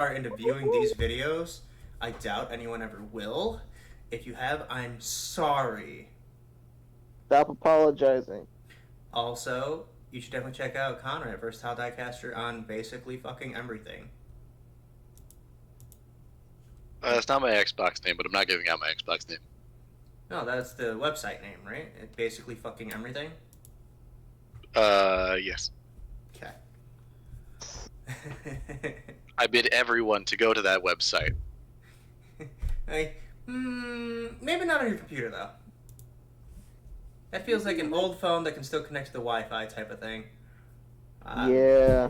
are into viewing these videos. I doubt anyone ever will. If you have, I'm sorry. Stop apologizing. Also, you should definitely check out Connor at Versatile Diecaster on basically fucking everything. It's not my Xbox name, but I'm not giving out my Xbox name. No, that's the website name, right? It's basically fucking everything. Yes. Okay. I bid everyone to go to that website. Maybe not on your computer though. That feels like an old phone that can still connect to the Wi-Fi type of thing. Yeah.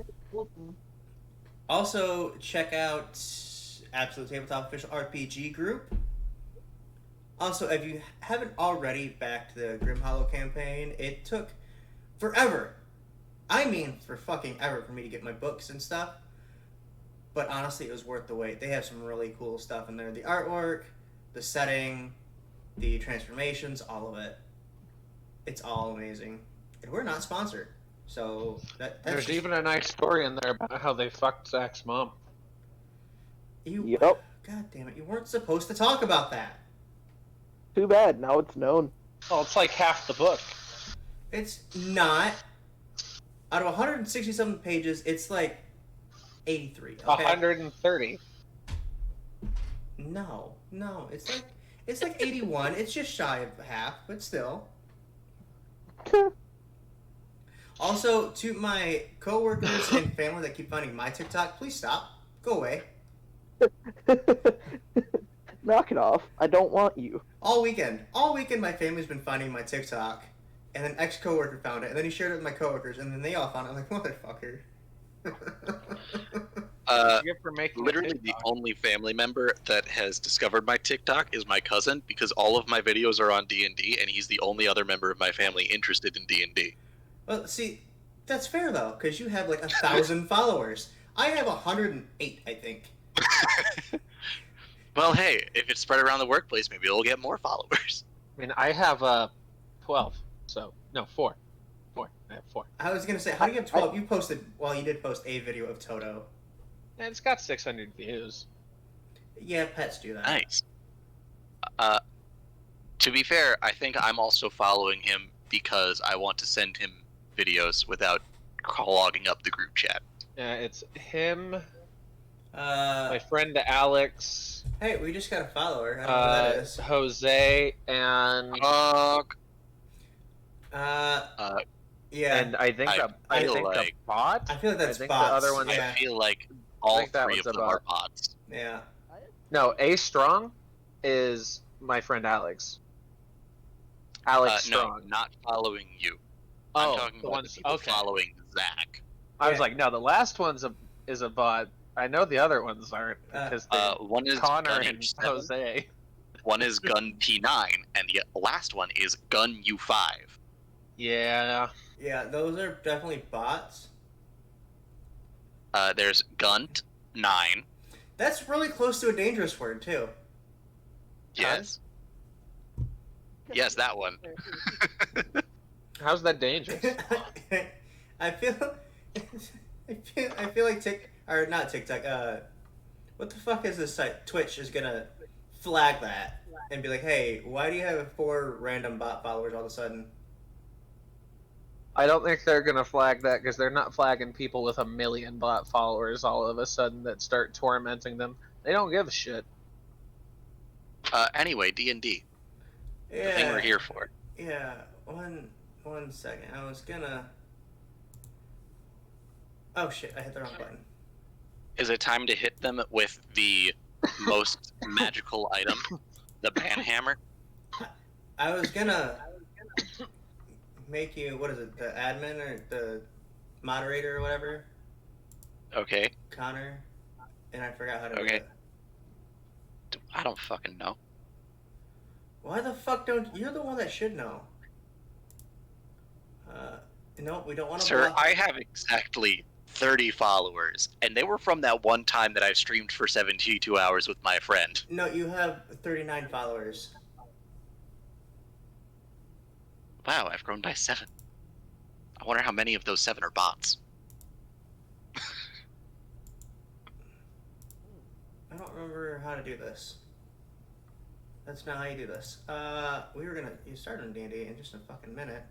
Also, check out Absolute Tabletop Official RPG group. Also, if you haven't already backed the Grim Hollow campaign, it took forever. I mean, for fucking ever for me to get my books and stuff. But honestly, it was worth the wait. They have some really cool stuff in there. The artwork, the setting, the transformations, all of it. It's all amazing. And we're not sponsored. So that's There's just, even a nice story in there about how they fucked Zach's mom. Yep. God damn it, you weren't supposed to talk about that. Too bad. Now it's known. Oh, it's like half the book. It's not. Out of 167 pages, it's like 83. Okay? 130. No. It's like 81. It's just shy of half, but still. Also, to my coworkers and family that keep finding my TikTok, please stop. Go away. Knock it off. I don't want you. All weekend, my family's been finding my TikTok, and then ex-coworker found it, and then he shared it with my coworkers, and then they all found it. I'm like, motherfucker. For making Literally the only family member that has discovered my TikTok is my cousin, because all of my videos are on D&D, and he's the only other member of my family interested in D&D. Well, see, that's fair though, because you have like 1,000 followers. I have 108, I think. Well, hey, if it's spread around the workplace, maybe it'll get more followers. I mean, I have 12. So, no, 4. 4. I have 4. I was gonna say, how do you have 12? You posted, well, you did post a video of Toto. And it's got 600 views. Yeah, pets do that. Nice. To be fair, I think I'm also following him because I want to send him videos without clogging up the group chat. Yeah, it's him, Uh, my friend Alex, hey, we just got a follower. I don't know who that is. Jose, and Yeah. and I think I the feel like- bot. I feel like that's I think bots. the other one. Yeah. I feel like all think that three one's of them about- are bots. Yeah. No, A Strong is my friend Alex. Alex No, Strong. not following you. Oh, I'm talking the about ones the people okay. following Zach. I was Yeah. like, no, the last one's is a bot. I know the other ones aren't because they're One is Connor Gun and H7, Jose. one is Gun P9, and the last one is Gun U5. Yeah. Yeah, those are definitely bots. There's Gunt 9. That's really close to a dangerous word, too. Yes. Yes, that one. How's that dangerous? I feel like not TikTok. What the fuck is this site? Twitch is gonna flag that and be like, "Hey, why do you have 4 random bot followers all of a sudden?" I don't think they're gonna flag that because they're not flagging people with 1 million bot followers all of a sudden that start tormenting them. They don't give a shit. Anyway, D&D. Yeah. The thing we're here for. Yeah. One second. I was gonna. Oh shit! I hit the wrong button. Is it time to hit them with the most magical item, the banhammer? I was gonna make you, what is it, the admin or the moderator or whatever, Okay. Connor, and I forgot how to do Okay. it. I don't fucking know. Why the fuck don't you're the one that should know? No, we don't want to. Sir, I have exactly 30 followers, and they were from that one time that I streamed for 72 hours with my friend. No, you have 39 followers. Wow, I've grown by 7. I wonder how many of those 7 are bots. I don't remember how to do this. That's not how you do this. You started on D&D in just a fucking minute.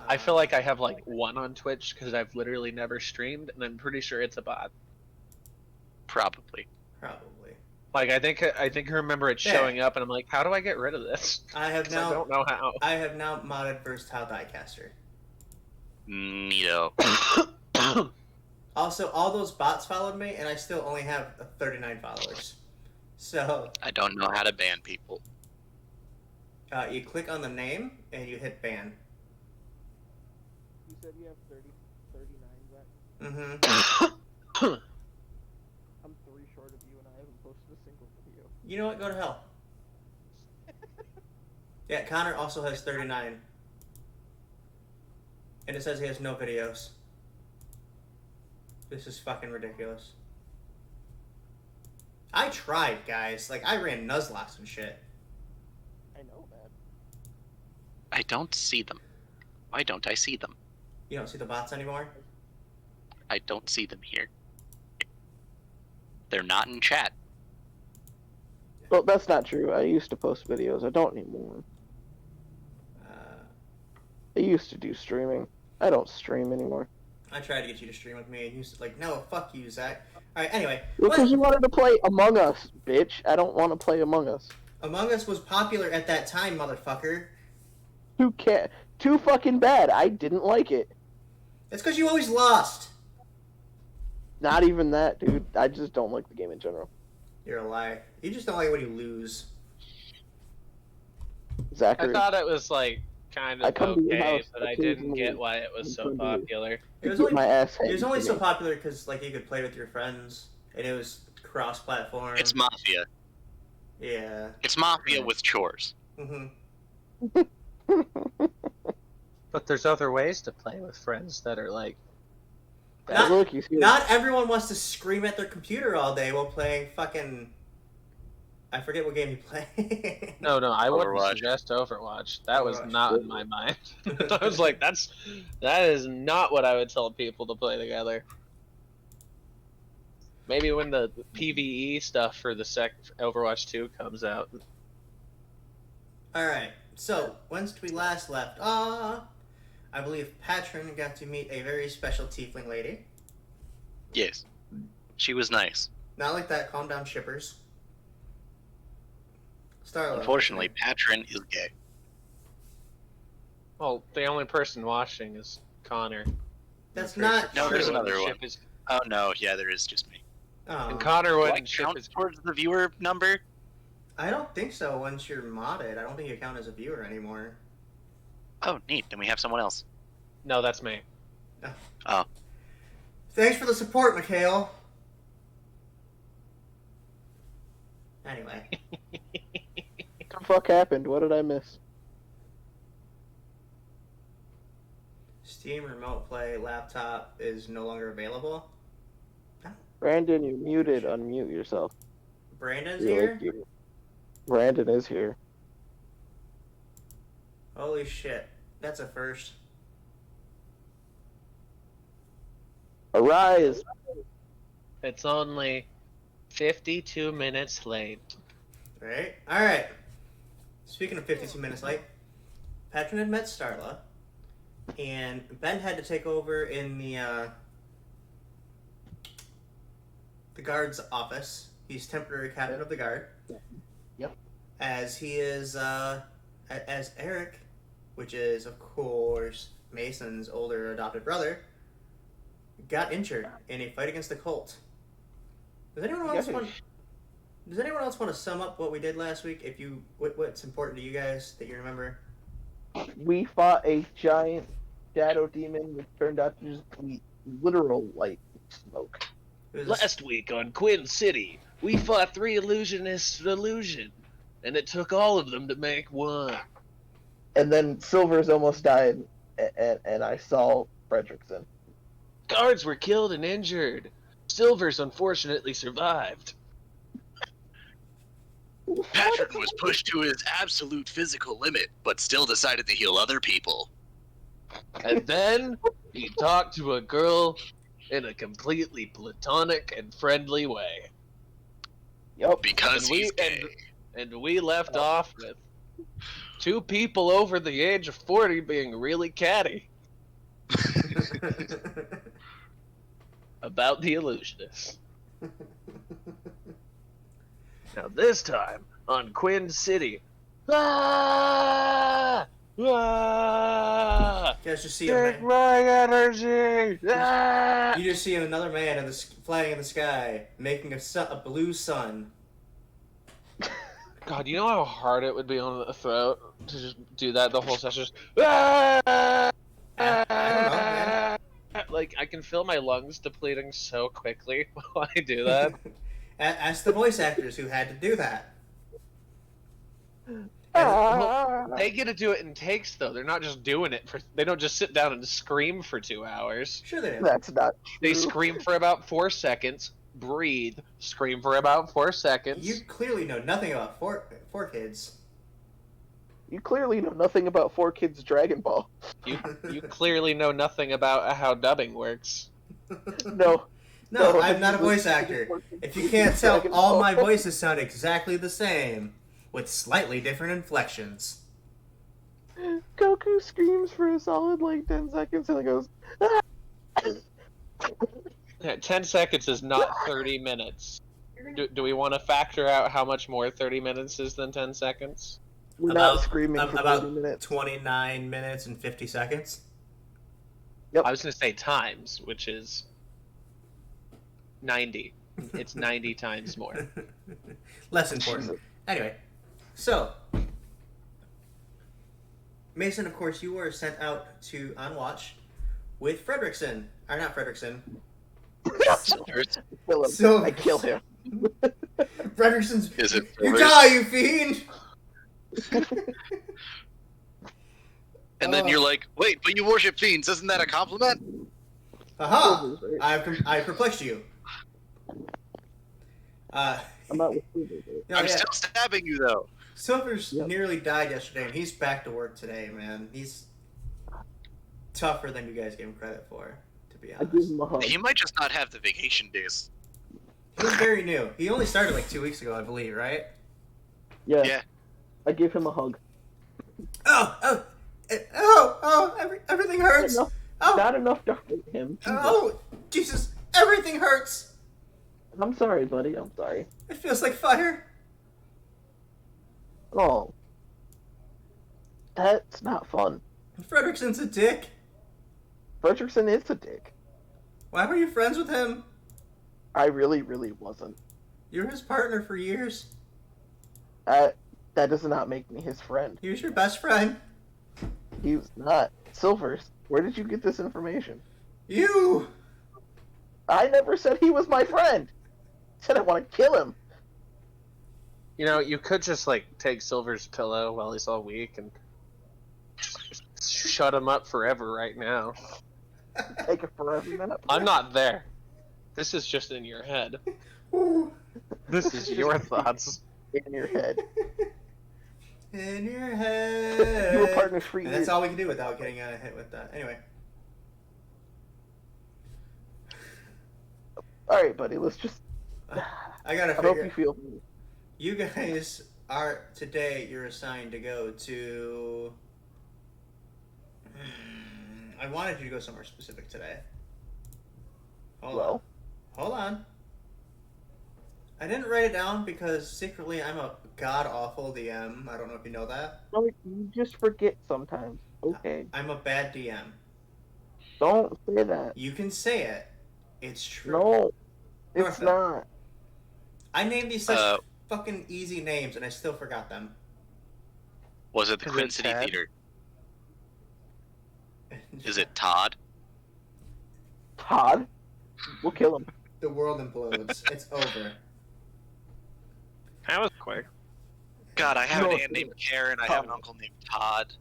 I feel like I have like one on Twitch because I've literally never streamed, and I'm pretty sure it's a bot. Probably. Like I think I remember it showing up, and I'm like, how do I get rid of this? I have 'Cause now. I don't know how. I have now modded Versatile Diecaster. Neato. Also, all those bots followed me, and I still only have 39 followers. So I don't know how to ban people. you click on the name and you hit ban. You said you have 39, Zach? Mm-hmm. I'm 3 short of you and I haven't posted a single video. You know what? Go to hell. Yeah, Connor also has 39. And it says he has no videos. This is fucking ridiculous. I tried, guys. Like, I ran Nuzlocke and shit. I know, man. I don't see them. Why don't I see them? You don't see the bots anymore? I don't see them here. They're not in chat. Well, that's not true. I used to post videos. I don't anymore. I used to do streaming. I don't stream anymore. I tried to get you to stream with me, and you said, like, no, fuck you, Zach. Alright, anyway. Because you wanted to play Among Us, bitch. I don't want to play Among Us. Among Us was popular at that time, motherfucker. Too fucking bad. I didn't like it. It's because you always lost. Not even that, dude. I just don't like the game in general. You're a liar. You just don't like it when you lose. Zachary. I thought it was like kind I of come to your okay, house but I didn't occasionally get why it was so and come to you. popular. It was Get only, my ass it was handed only to so me. popular because, like, you could play with your friends, and it was cross-platform. It's Mafia. Yeah. It's Mafia with chores. Mm-hmm. But there's other ways to play with friends that are like. Not- Look, you see Not everyone wants to scream at their computer all day while playing fucking... I forget what game you play. No, I wouldn't Overwatch. suggest Overwatch. That was Overwatch. not in my mind. I was like, that is not what I would tell people to play together. Maybe when the PvE stuff for the Overwatch 2 comes out. Alright, so, whence we last left? I believe Patron got to meet a very special tiefling lady. Yes. She was nice. Not like that, calm down, shippers. Starla. Unfortunately, Patron is gay. Well, the only person watching is Connor. That's I'm pretty not No, sure there's true. Connor another wouldn't one. ship his- Oh no, yeah, there is just me. Oh. And Connor Do I wouldn't ship count his. towards the viewer number? I don't think so once you're modded. I don't think you count as a viewer anymore. Oh, neat. Then we have someone else. No, that's me. Thanks for the support, Mikhail. Anyway. What the fuck happened? What did I miss? Steam Remote Play laptop is no longer available. Brandon, you're muted. Unmute yourself. Brandon's You're here? like muted. Brandon is here. Holy shit. That's a first. Arise! It's only 52 minutes late. Right? Alright. Speaking of 52 minutes late, Patron had met Starla, and Ben had to take over in the guard's office. He's temporary captain of the guard. Yep. As he is, as Eric, which is, of course, Mason's older adopted brother, got injured in a fight against the cult. Does anyone else want to sum up what we did last week? If you, what's important to you guys that you remember? We fought a giant shadow demon which turned out to just be literal light smoke. It was Last week on Quinn City, we fought 3 illusionists' illusion, and it took all of them to make one. And then Silver's almost died, and I saw Fredrickson. Guards were killed and injured. Silvers unfortunately survived. Patron was pushed to his absolute physical limit, but still decided to heal other people. And then he talked to a girl in a completely platonic and friendly way. Yep. Because he's gay. And we left off with two people over the age of 40 being really catty about the illusionist. Now this time on Quinn City. Ah! Ah! You guys just see Take my energy! Ah! You just see another man flying in the sky, making a blue sun. God, you know how hard it would be on the throat to just do that the whole session? Just, ah! I don't know, man. Like, I can feel my lungs depleting so quickly while I do that. Ask the voice actors who had to do that. They get to do it in takes, though. They're not just doing it for. They don't just sit down and scream for 2 hours. Sure they do. That's not true. They scream for about 4 seconds, breathe, scream for about 4 seconds. You clearly know nothing about four kids. You clearly know nothing about 4Kids Dragon Ball. You clearly know nothing about how dubbing works. No. No, I'm not a voice actor. If you can't tell, all my voices sound exactly the same, with slightly different inflections. Goku screams for a solid 10 seconds and then goes. Yeah, 10 seconds is not 30 minutes. Do we want to factor out how much more 30 minutes is than 10 seconds? We're not screaming for about 30 minutes. 29 minutes and 50 seconds. Yep. I was going to say times, which is 90. It's 90 times more. Less important. Anyway, so Mason, of course, you were sent out on watch with Fredrickson. Or not Fredrickson. Kill him. So- I kill him. Fredrickson's. Is it You Silver's? die, you fiend! And then you're like, wait, but you worship fiends. Isn't that a compliment? Aha! I perplexed you. I'm not with Silver. No, I'm yeah. still stabbing you, though. Silver's Yep. nearly died yesterday, and he's back to work today, man. He's tougher than you guys give him credit for, to be I give honest. him a hug. He might just not have the vacation days. He's very new. He only started 2 weeks ago, I believe, right? Yeah. Yeah. I give him a hug. Everything hurts. Enough, Oh, Not enough to hurt him. oh, Jesus, everything hurts. I'm sorry, buddy. I'm sorry. It feels like fire. Oh. That's not fun. Fredrickson's a dick. Fredrickson is a dick. Why were you friends with him? I really, really wasn't. You were his partner for years. That does not make me his friend. He was your best friend. He was not. Silvers, where did you get this information? You. I never said he was my friend. I said I want to kill him. You know, you could just, take Silver's pillow while he's all weak and shut him up forever right now. Take a forever minute. I'm not there. This is just in your head. Ooh. This is your thoughts. In your head. In your head. You were partners for And years. that's all we can do without getting hit with that. Anyway. Alright, buddy, let's just... I gotta I hope you figure. feel... You guys are today. You're assigned to go to. I wanted you to go somewhere specific today. Hold on. I didn't write it down because secretly I'm a god awful DM. I don't know if you know that. No, you just forget sometimes. Okay. I'm a bad DM. Don't say that. You can say it. It's true. No. It's Northa. not. I named these such fucking easy names and I still forgot them. Was it the Is Quinn it City Ted? Theater? Is it Todd? Todd? We'll kill him. The world implodes. It's over. That was quick. God, I have No, an aunt named Karen. I have an uncle named Todd.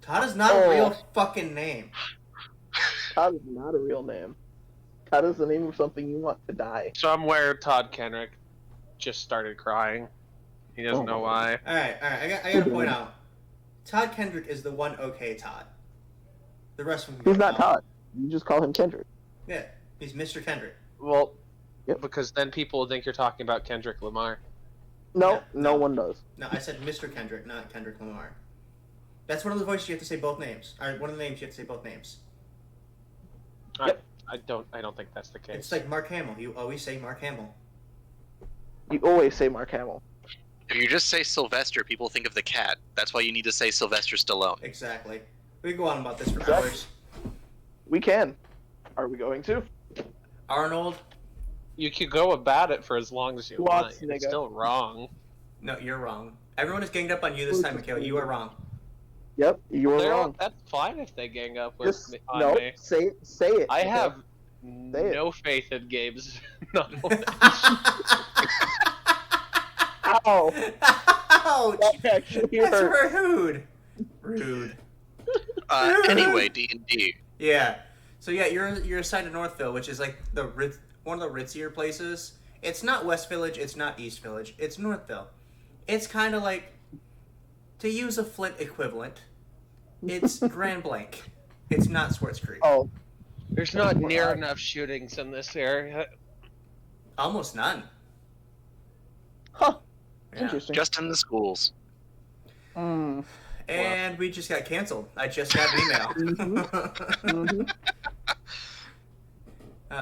Todd is not a real fucking name. Todd is not a real name. Todd is the name of something you want to die. Somewhere Todd Kenrick just started crying. He doesn't know why. Alright. I gotta point out. Todd Kendrick is the one okay Todd. The rest of them. He's not Todd. You just call him Kendrick. Yeah, he's Mr. Kendrick. Well, Yep. because then people will think you're talking about Kendrick Lamar. No, No. no one does. No, I said Mr. Kendrick, not Kendrick Lamar. That's one of the voices you have to say both names. Or one of the names you have to say both names. Yep. I don't think that's the case. It's like Mark Hamill. You always say Mark Hamill. You always say Mark Hamill. If you just say Sylvester, people think of the cat. That's why you need to say Sylvester Stallone. Exactly. We can go on about this for Exactly. hours. We can. Are we going to? Arnold. You could go about it for as long as you want. It's Schwarzenegger. still wrong. No, you're wrong. Everyone is ganged up on you this time, Mikhail. You are wrong. Yep, you were wrong. That's fine if they gang up with Just me, on no. me. Say it. I Mikhail. have Say it. no faith in Gabe's knowledge. Ow! Ouch! That actually That's hurt. rude. Rude. Anyway, D&D. Yeah. So yeah, you're assigned to Northville, which is like one of the ritzier places. It's not West Village. It's not East Village. It's Northville. It's kind of like, to use a Flint equivalent, it's Grand Blanc. It's not Swartz Creek. Oh, There's not near enough shootings in this area. Almost none. huh. Yeah. Interesting. Just in the schools. Mm. And we just got canceled. I just got an email. Mhm.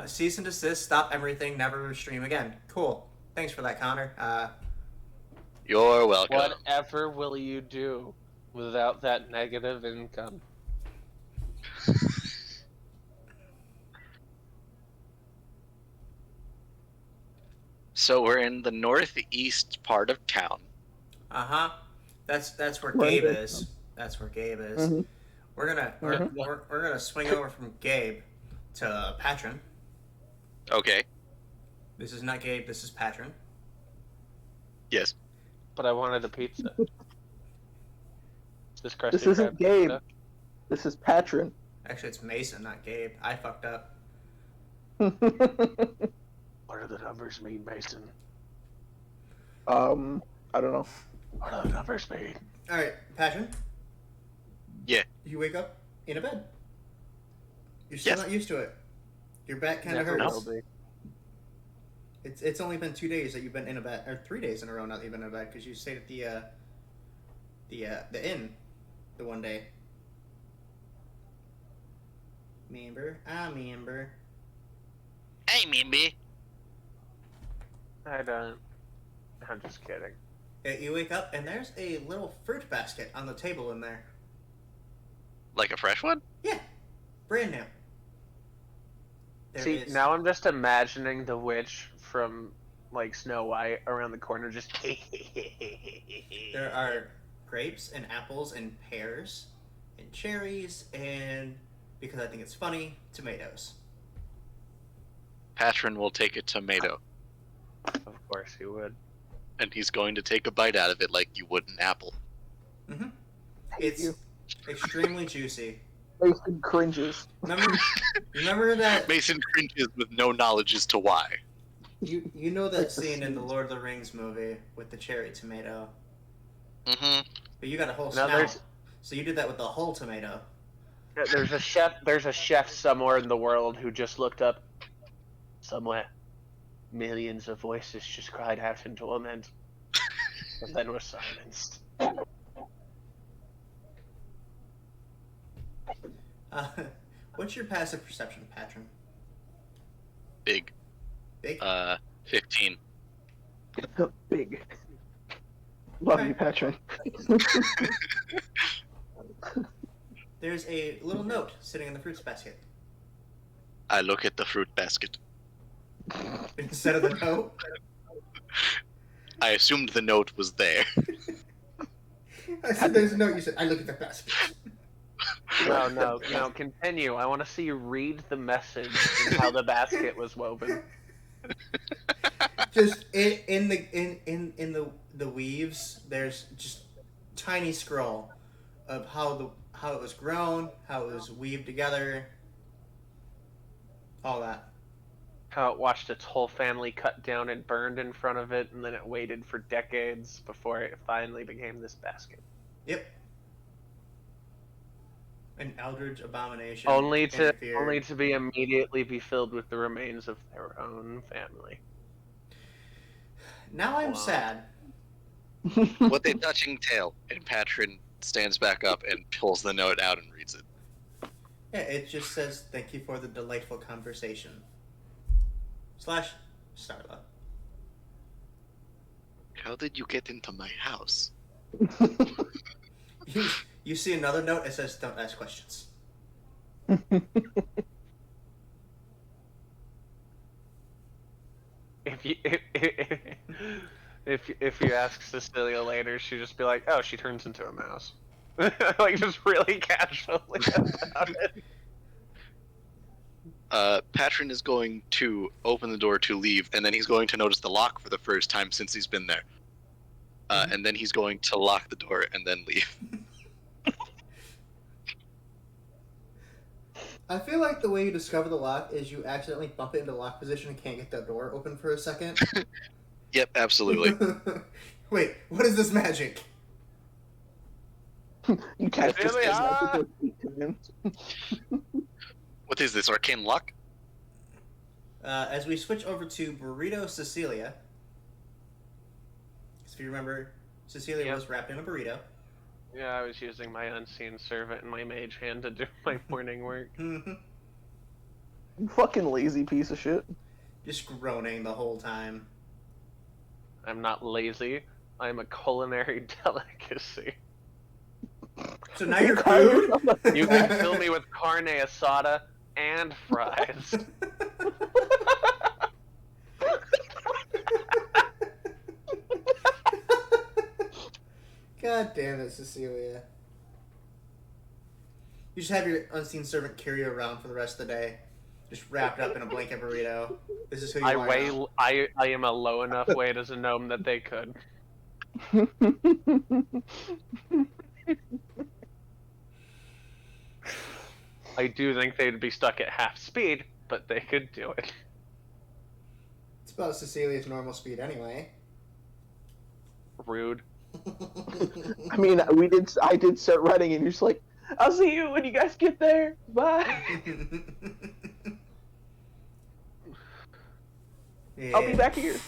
Cease and desist. Stop everything. Never stream again. Cool. Thanks for that, Connor. You're welcome. Whatever will you do without that negative income? So we're in the northeast part of town. That's where We're in Gabe good. is. That's where Gabe is. Mhm. We're gonna Mhm. we're gonna swing over from Gabe to Patron. Okay. This is not Gabe. This is Patron. Yes. But I wanted a pizza. Is this Krusty This isn't Krab Gabe. pizza? This is Patron. Actually, it's Mason, not Gabe. I fucked up. What do the numbers mean, Mason? I don't know. What do the numbers mean? All right, Patron. Yeah. You wake up in a bed. You're still Yes. not used to it. Your back kind of Never hurts. will be. It's only been 2 days that you've been in a bed, or 3 days in a row now that you've been in a bed, because you stayed at the inn the one day. Member, I member. Hey, Mimby. I don't. I'm just kidding. Yeah, you wake up and there's a little fruit basket on the table in there. Like a fresh one? Yeah, brand new. There See, is- now I'm just imagining the witch from like Snow White around the corner, just. there are grapes and apples and pears and cherries and, because I think it's funny, tomatoes. Patron will take a tomato, Of course you would. and he's going to take a bite out of it like you would an apple. Mm-hmm. It's you. extremely juicy. Mason cringes. Remember that Mason cringes with no knowledge as to why. you know that It's a scene in the sneeze. Lord of the Rings movie with the cherry tomato, Mm-hmm. but you got a whole Now snout, so you did that with the whole tomato. There's a chef. There's a chef somewhere in the world who just looked up. Somewhere, millions of voices just cried out into lament, and then were silenced. What's your passive perception, Patron? Big. Big. 15. Big. Love Okay. you, Patron. There's a little note sitting in the fruits basket. I look at the fruit basket. Instead of the note, I assumed the note was there. I said there's a note. You said I look at the basket. No, continue. I want to see you read the message and how the basket was woven. Just in the weaves, there's just tiny scroll of how it was grown, how it was weaved together, all that. How it watched its whole family cut down and burned in front of it, and then it waited for decades before it finally became this basket. Yep. An eldritch abomination. Only interfered. to be immediately be filled with the remains of their own family. Now I'm Wow. sad. With a touching tale, and Patron stands back up and pulls the note out and reads it. Yeah, it just says, "Thank you for the delightful conversation." / Starla. How did you get into my house? You see another note, it says, "Don't ask questions." If you ask Cecilia later, she'd just be like, "Oh, she turns into a mouse," like just really casually about it. Patron is going to open the door to leave, and then he's going to notice the lock for the first time since he's been there. And then he's going to lock the door and then leave. I feel like the way you discover the lock is you accidentally bump it into lock position and can't get the door open for a second. Yep, absolutely. Wait, what is this magic? You cast this Really? magic 8 times. What is this, arcane lock? As we switch over to Burrito Cecilia. If you remember, Cecilia was wrapped in a burrito. Yeah, I was using my unseen servant and my mage hand to do my morning work. You fucking lazy piece of shit. Just groaning the whole time. I'm not lazy. I'm a culinary delicacy. So now you're food? You can fill me with carne asada and fries. God damn it, Cecilia. You just have your unseen servant carry you around for the rest of the day. Just wrapped up in a blanket burrito. This is who you are now. I am a low enough weight as a gnome that they could. I do think they'd be stuck at half speed, but they could do it. It's about Cecilia's normal speed anyway. Rude. I mean, I did start running, and you're just like, "I'll see you when you guys get there. Bye." Yeah. I'll be back here.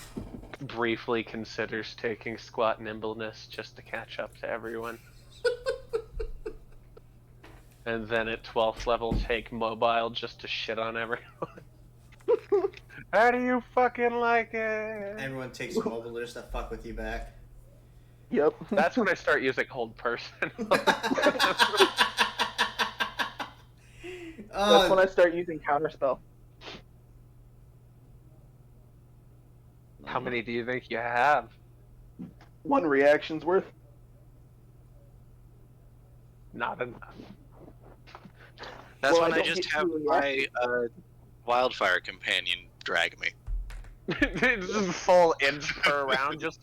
Briefly considers taking squat nimbleness just to catch up to everyone. And then at 12th level take mobile just to shit on everyone. How do you fucking like it? Everyone takes mobile just to fuck with you back. Yep. That's when I start using hold person. That's when I start using counterspell. How many do you think you have? 1 reaction's worth. Not enough. That's Well, when I I don't just get have to my wildfire companion drag me. It's just full inch per round. Just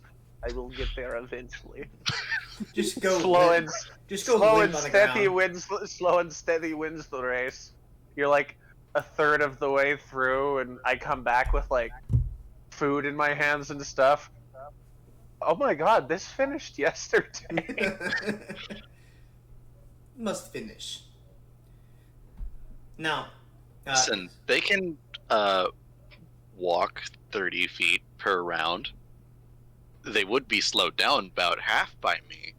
I will get there eventually. Just go slow limp. and Just go slow limp and on the steady ground. wins. Slow and steady wins the race. You're like a third of the way through, and I come back with like food in my hands and stuff. Oh my god, this finished yesterday. Must finish. Now, Listen, they can walk 30 feet per round. They would be slowed down about half by me.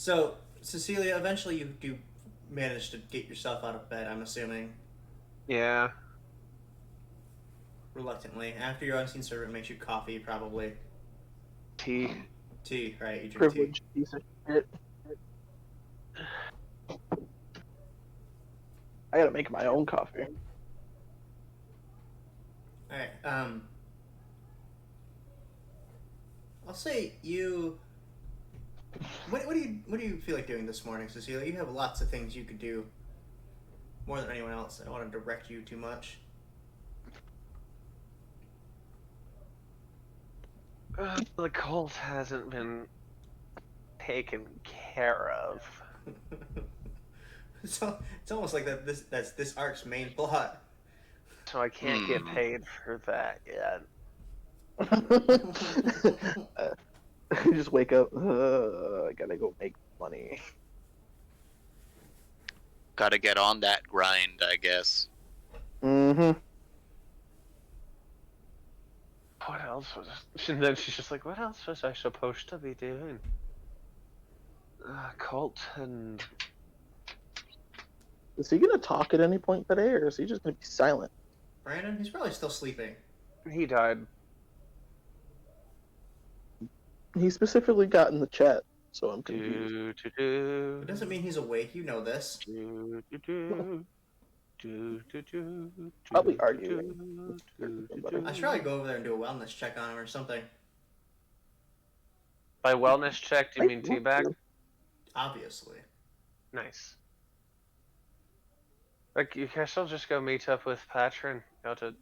so Cecilia, eventually you do manage to get yourself out of bed, I'm assuming. Yeah. Reluctantly. After your unseen servant makes you coffee, probably. Tea. Tea, right? You drink tea. Privileged piece of shit. I gotta make my own coffee. Alright, I'll say you... What do you feel like doing this morning, Cecilia? You have lots of things you could do. More than anyone else. I don't want to direct you too much. The cult hasn't been taken care of. So it's almost like that's this arc's main plot. So I can't get paid for that yet. You just wake up. I gotta go make money. Gotta get on that grind, I guess. Mm-hmm. What else was? And then she's just like, "What else was I supposed to be doing? Cult and Is he gonna talk at any point today, or is he just gonna be silent? Brandon, he's probably still sleeping. he died." He specifically got in the chat, so I'm confused. It doesn't mean he's awake. You know this. Probably arguing. I should probably go over there and do a wellness check on him or something. By wellness check, do you mean teabag? Obviously. Nice. Like, you guys will just go meet up with Patron. Go to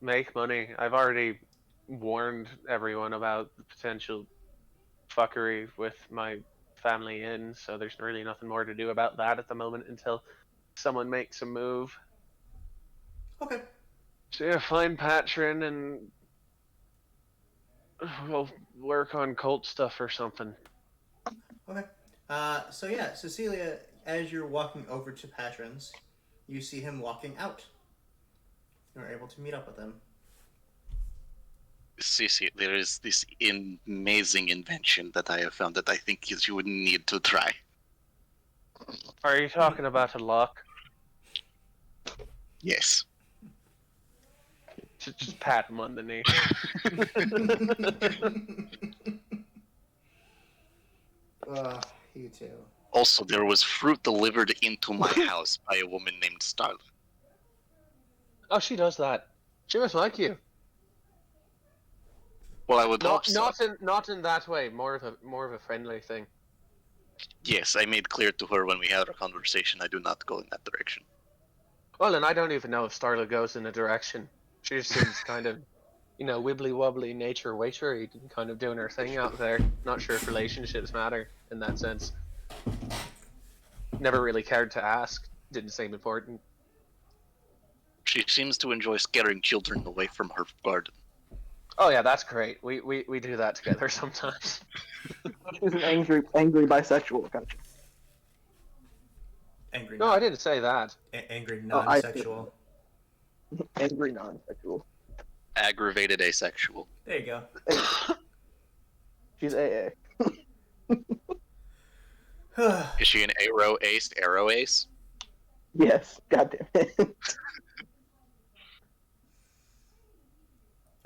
make money. I've already warned everyone about the potential fuckery with my family in, so there's really nothing more to do about that at the moment until someone makes a move. Okay. So yeah, find Patron and we'll work on cult stuff or something. Okay. So yeah, Cecilia, as you're walking over to Patrons, you see him walking out. You're able to meet up with him. Cece, there is this amazing invention that I have found that I think you would need to try. Are you talking about a lock? Yes. Just pat him on the knee. You too. Also, there was fruit delivered into my house by a woman named Starla. Oh, she does that. She must like you. Well, I would hope so. Not in that way. More of a friendly thing. Yes, I made clear to her when we had our conversation I do not go in that direction. Well, and I don't even know if Starla goes in a direction. She just seems kind of, wibbly wobbly nature waitery, kind of doing her thing out there. Not sure if relationships matter in that sense. Never really cared to ask. Didn't seem important. She seems to enjoy scaring children away from her garden. Oh yeah, that's great. We do that together sometimes. He's an angry bisexual, gotcha. Angry. No, I didn't say that. Angry non-sexual. Angry non-sexual. Aggravated asexual. There you go. She's AA. Is she an arrow ace? Yes, goddamn it.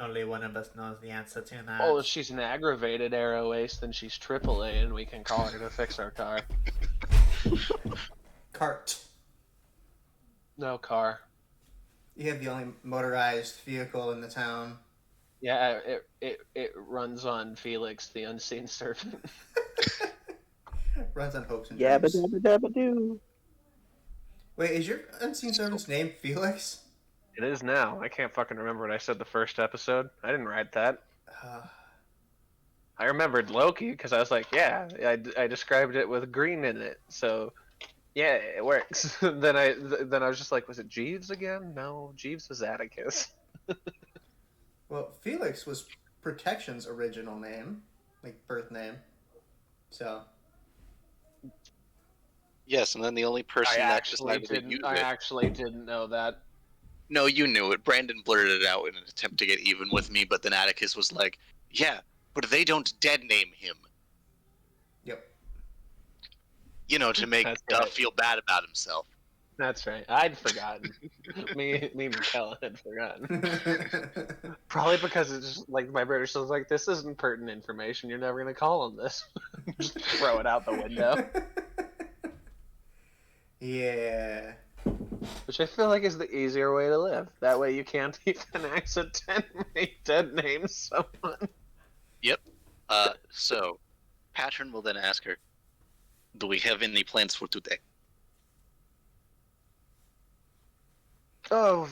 Only one of us knows the answer to that. Oh, if she's an aggravated arrow ace, then she's AAA, and we can call her to fix our car. Cart. No car. You have the only motorized vehicle in the town. Yeah, it runs on Felix, the unseen servant. Runs on hopes and Yabba dreams. dabba dabba doo. Wait, is your unseen servant's name Felix? It is now. I can't fucking remember what I said the first episode. I didn't write that. I remembered Loki because I was like, yeah, I described it with green in it, so yeah, it works. then I was just like, was it Jeeves again? No, Jeeves was Atticus. Well, Felix was Protection's original name, like birth name. So. Yes, and then the only person that decided to use I it. actually didn't know that. No, you knew it. Brandon blurted it out in an attempt to get even with me, but then Atticus was like, yeah, but they don't dead name him. Yep. To make Duff feel bad about himself. That's right. I'd forgotten. me and Michaela had forgotten. Probably because it's just like my British was like, this isn't pertinent information. You're never gonna call on this. Just throw it out the window. Yeah. Which I feel like is the easier way to live. That way you can't even accidentally dead name someone. Yep. So, Patron will then ask her, do we have any plans for today? Oh,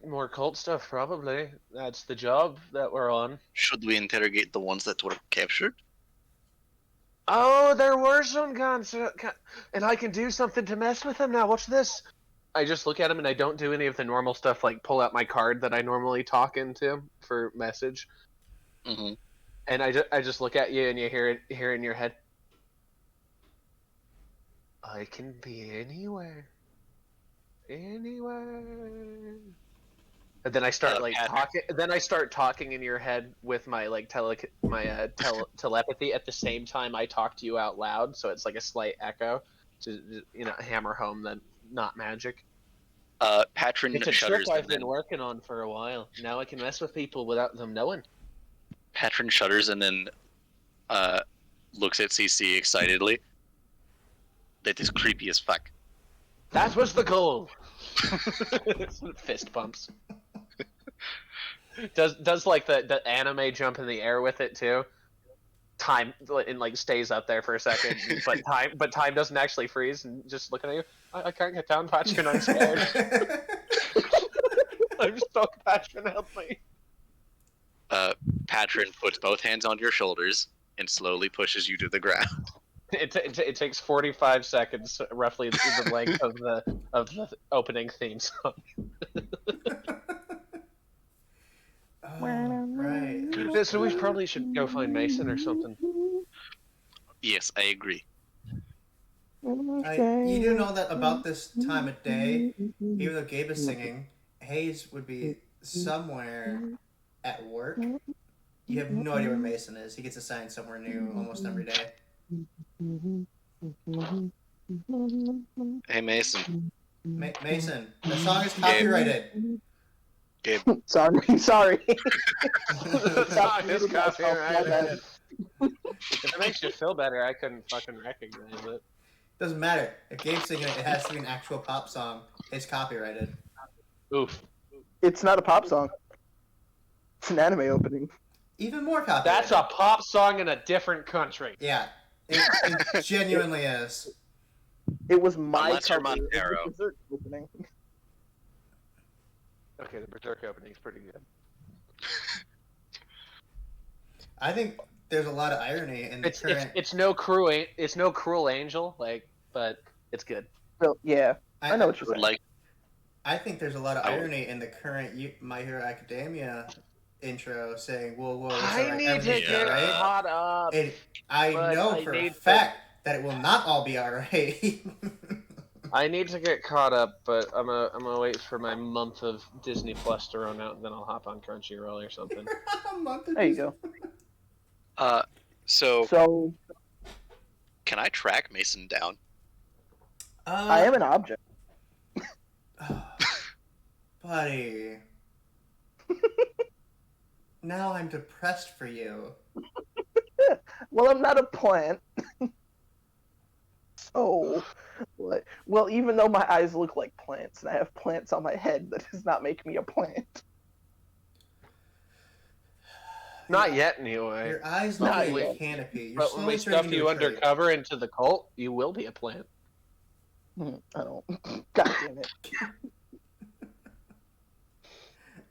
more cult stuff, probably. That's the job that we're on. Should we interrogate the ones that were captured? Oh, there were some guns, and I can do something to mess with them now. Watch this. I just look at him and I don't do any of the normal stuff, like pull out my card that I normally talk into for message. Mm-hmm. And I just look at you and you hear it in your head. I can be anywhere. Anywhere. And then I start talking. Then I start talking in your head with my telepathy at the same time I talk to you out loud, so it's like a slight echo to hammer home that not magic. Patron It's a shudders trick I've and been then working on for a while. Now I can mess with people without them knowing. Patron shudders and then looks at CC excitedly. That is creepy as fuck. That was the goal. Fist pumps. Does like the anime jump in the air with it too? Time and like stays up there for a second, but time doesn't actually freeze and just looking at you. I can't get down, Patron. I'm scared. I'm stuck, Patron. Help me. Patron puts both hands on your shoulders and slowly pushes you to the ground. It takes 45 seconds, roughly the length of the opening theme song. Right. So we probably should go find Mason or something. Yes, I agree. You do know that about this time of day, even though Gabe is singing, Hayes would be somewhere at work. You have no idea where Mason is. He gets assigned somewhere new almost every day. Hey, Mason. Mason, the song is copyrighted. Gabe. Sorry. The song is copyrighted. If it makes you feel better, I couldn't fucking recognize it. Doesn't matter. If Gabe's singing it, it has to be an actual pop song. It's copyrighted. Oof. It's not a pop song. It's an anime opening. Even more copyrighted. That's a pop song in a different country. Yeah, it genuinely is. It was my Unless you're cover of the Montero. Berserk opening. Okay, the Berserk opening is pretty good. I think there's a lot of irony in the current. It's no cruel angel, but it's good. So, yeah, I know what you're saying. Like, I think there's a lot of irony in the current My Hero Academia intro saying, "Whoa, I need to get caught up." I know for a fact that it will not all be alright. I need to get caught up, but I'm gonna wait for my month of Disney Plus to run out, and then I'll hop on Crunchyroll or something. There you go. So can I track Mason down? I am an object. Buddy. Now I'm depressed for you. Well, I'm not a plant. So, what? Well, even though my eyes look like plants and I have plants on my head, that does not make me a plant. Not yet, anyway. Your eyes look Not like yet. a canopy. You're But when slowly we turning stuff into you a tree. undercover into the cult, you will be a plant. I don't. God damn it.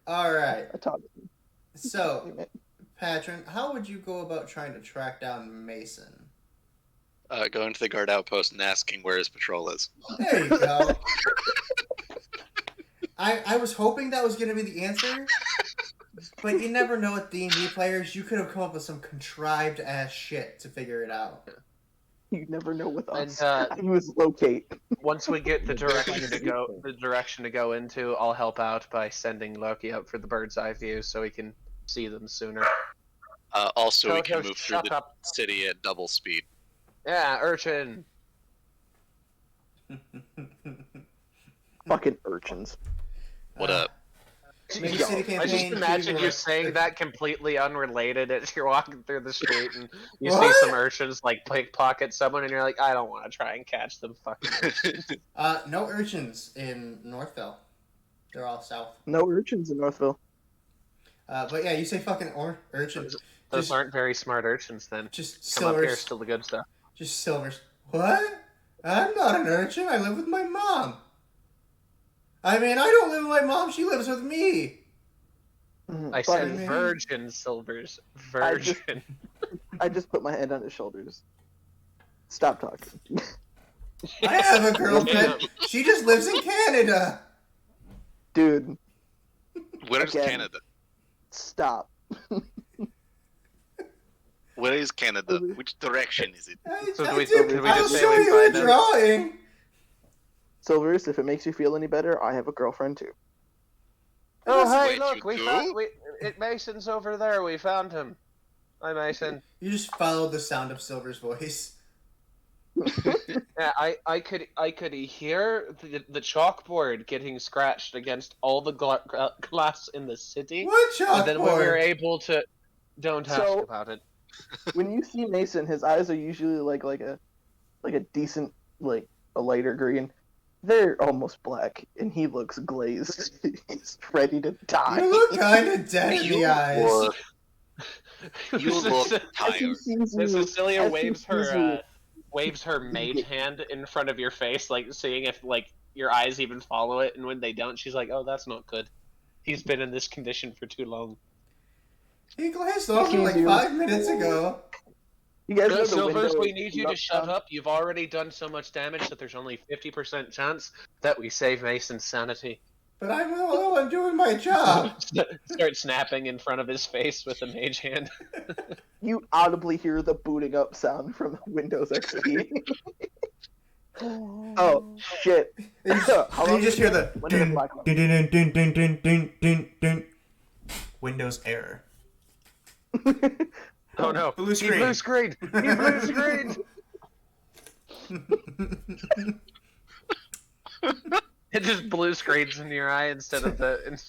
Alright. I talk. So, Patron, how would you go about trying to track down Mason? Going to the guard outpost and asking where his patrol is. There you go. I was hoping that was going to be the answer, but you never know with D&D players. You could have come up with some contrived ass shit to figure it out. You never know with us. And He was locate. once we get the direction to go into, I'll help out by sending Loki out for the bird's eye view so we can see them sooner. Also, we can Jojo, move through shut the up. city at double speed. Yeah, urchin. Fucking urchins. What up? Make Yo, City I just campaign, imagine keep you it- saying that completely unrelated as you're walking through the street and you What? see some urchins like pickpocket someone and you're like, I don't want to try and catch them fucking urchins. No urchins in Northville. They're all south. No urchins in Northville. But yeah, you say fucking urchins. Those Just- aren't very smart urchins then. Just Come up here, silvers. still the good stuff. Just silvers. What? I'm not an urchin. I live with my mom. I mean, I don't live with my mom. She lives with me. I But said man. virgin silvers. Virgin. I just put my hand on his shoulders. Stop talking. I have a girlfriend. She just lives in Canada. Dude, Where's Again. Canada? stop. Where is Canada? Which direction is it? So I do we- did- can we I'll just say show we you a find them? drawing. Silvers, if it makes you feel any better, I have a girlfriend too. Oh, hey, Wait, look, you we do? found Mason's over there. We found him. Hi, Mason. You just followed the sound of Silver's voice. Yeah, I could hear the chalkboard getting scratched against all the glass in the city. What And then when we were chalkboard? able to, don't ask So- about it. When you see Mason, his eyes are usually like a decent, like a lighter green. They're almost black, and he looks glazed. He's ready to die. You look kind of dead in the eyes. look, you look As he tired. sees you, Cecilia as he waves sees her mage hand in front of your face, like seeing if like your eyes even follow it, and when they don't, she's like, "Oh, that's not good. He's been in this condition for too long." He glazed over like you. 5 minutes ago. You guys know the Silvers, window we is need you to shut up. You've already done so much damage that there's only 50% chance that we save Mason's sanity. But I'm doing my job. Start snapping in front of his face with a mage hand. You audibly hear the booting up sound from Windows XP. Oh shit! And you just hear the When did it dun, black out? dun, dun, dun, dun, dun, dun, dun, dun. Windows error. Oh no! Blue He screen. blue screen. He blue screen. It just blue screens in your eye instead of the.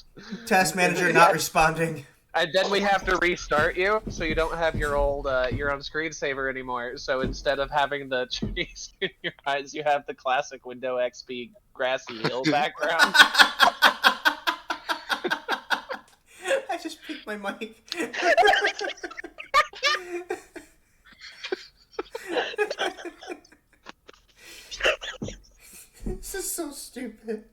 Task manager not responding. And then we have to restart you, so you don't have your old your own screensaver anymore. So instead of having the trees in your eyes, you have the classic Windows XP grassy hill background. I just picked my mic. This is so stupid.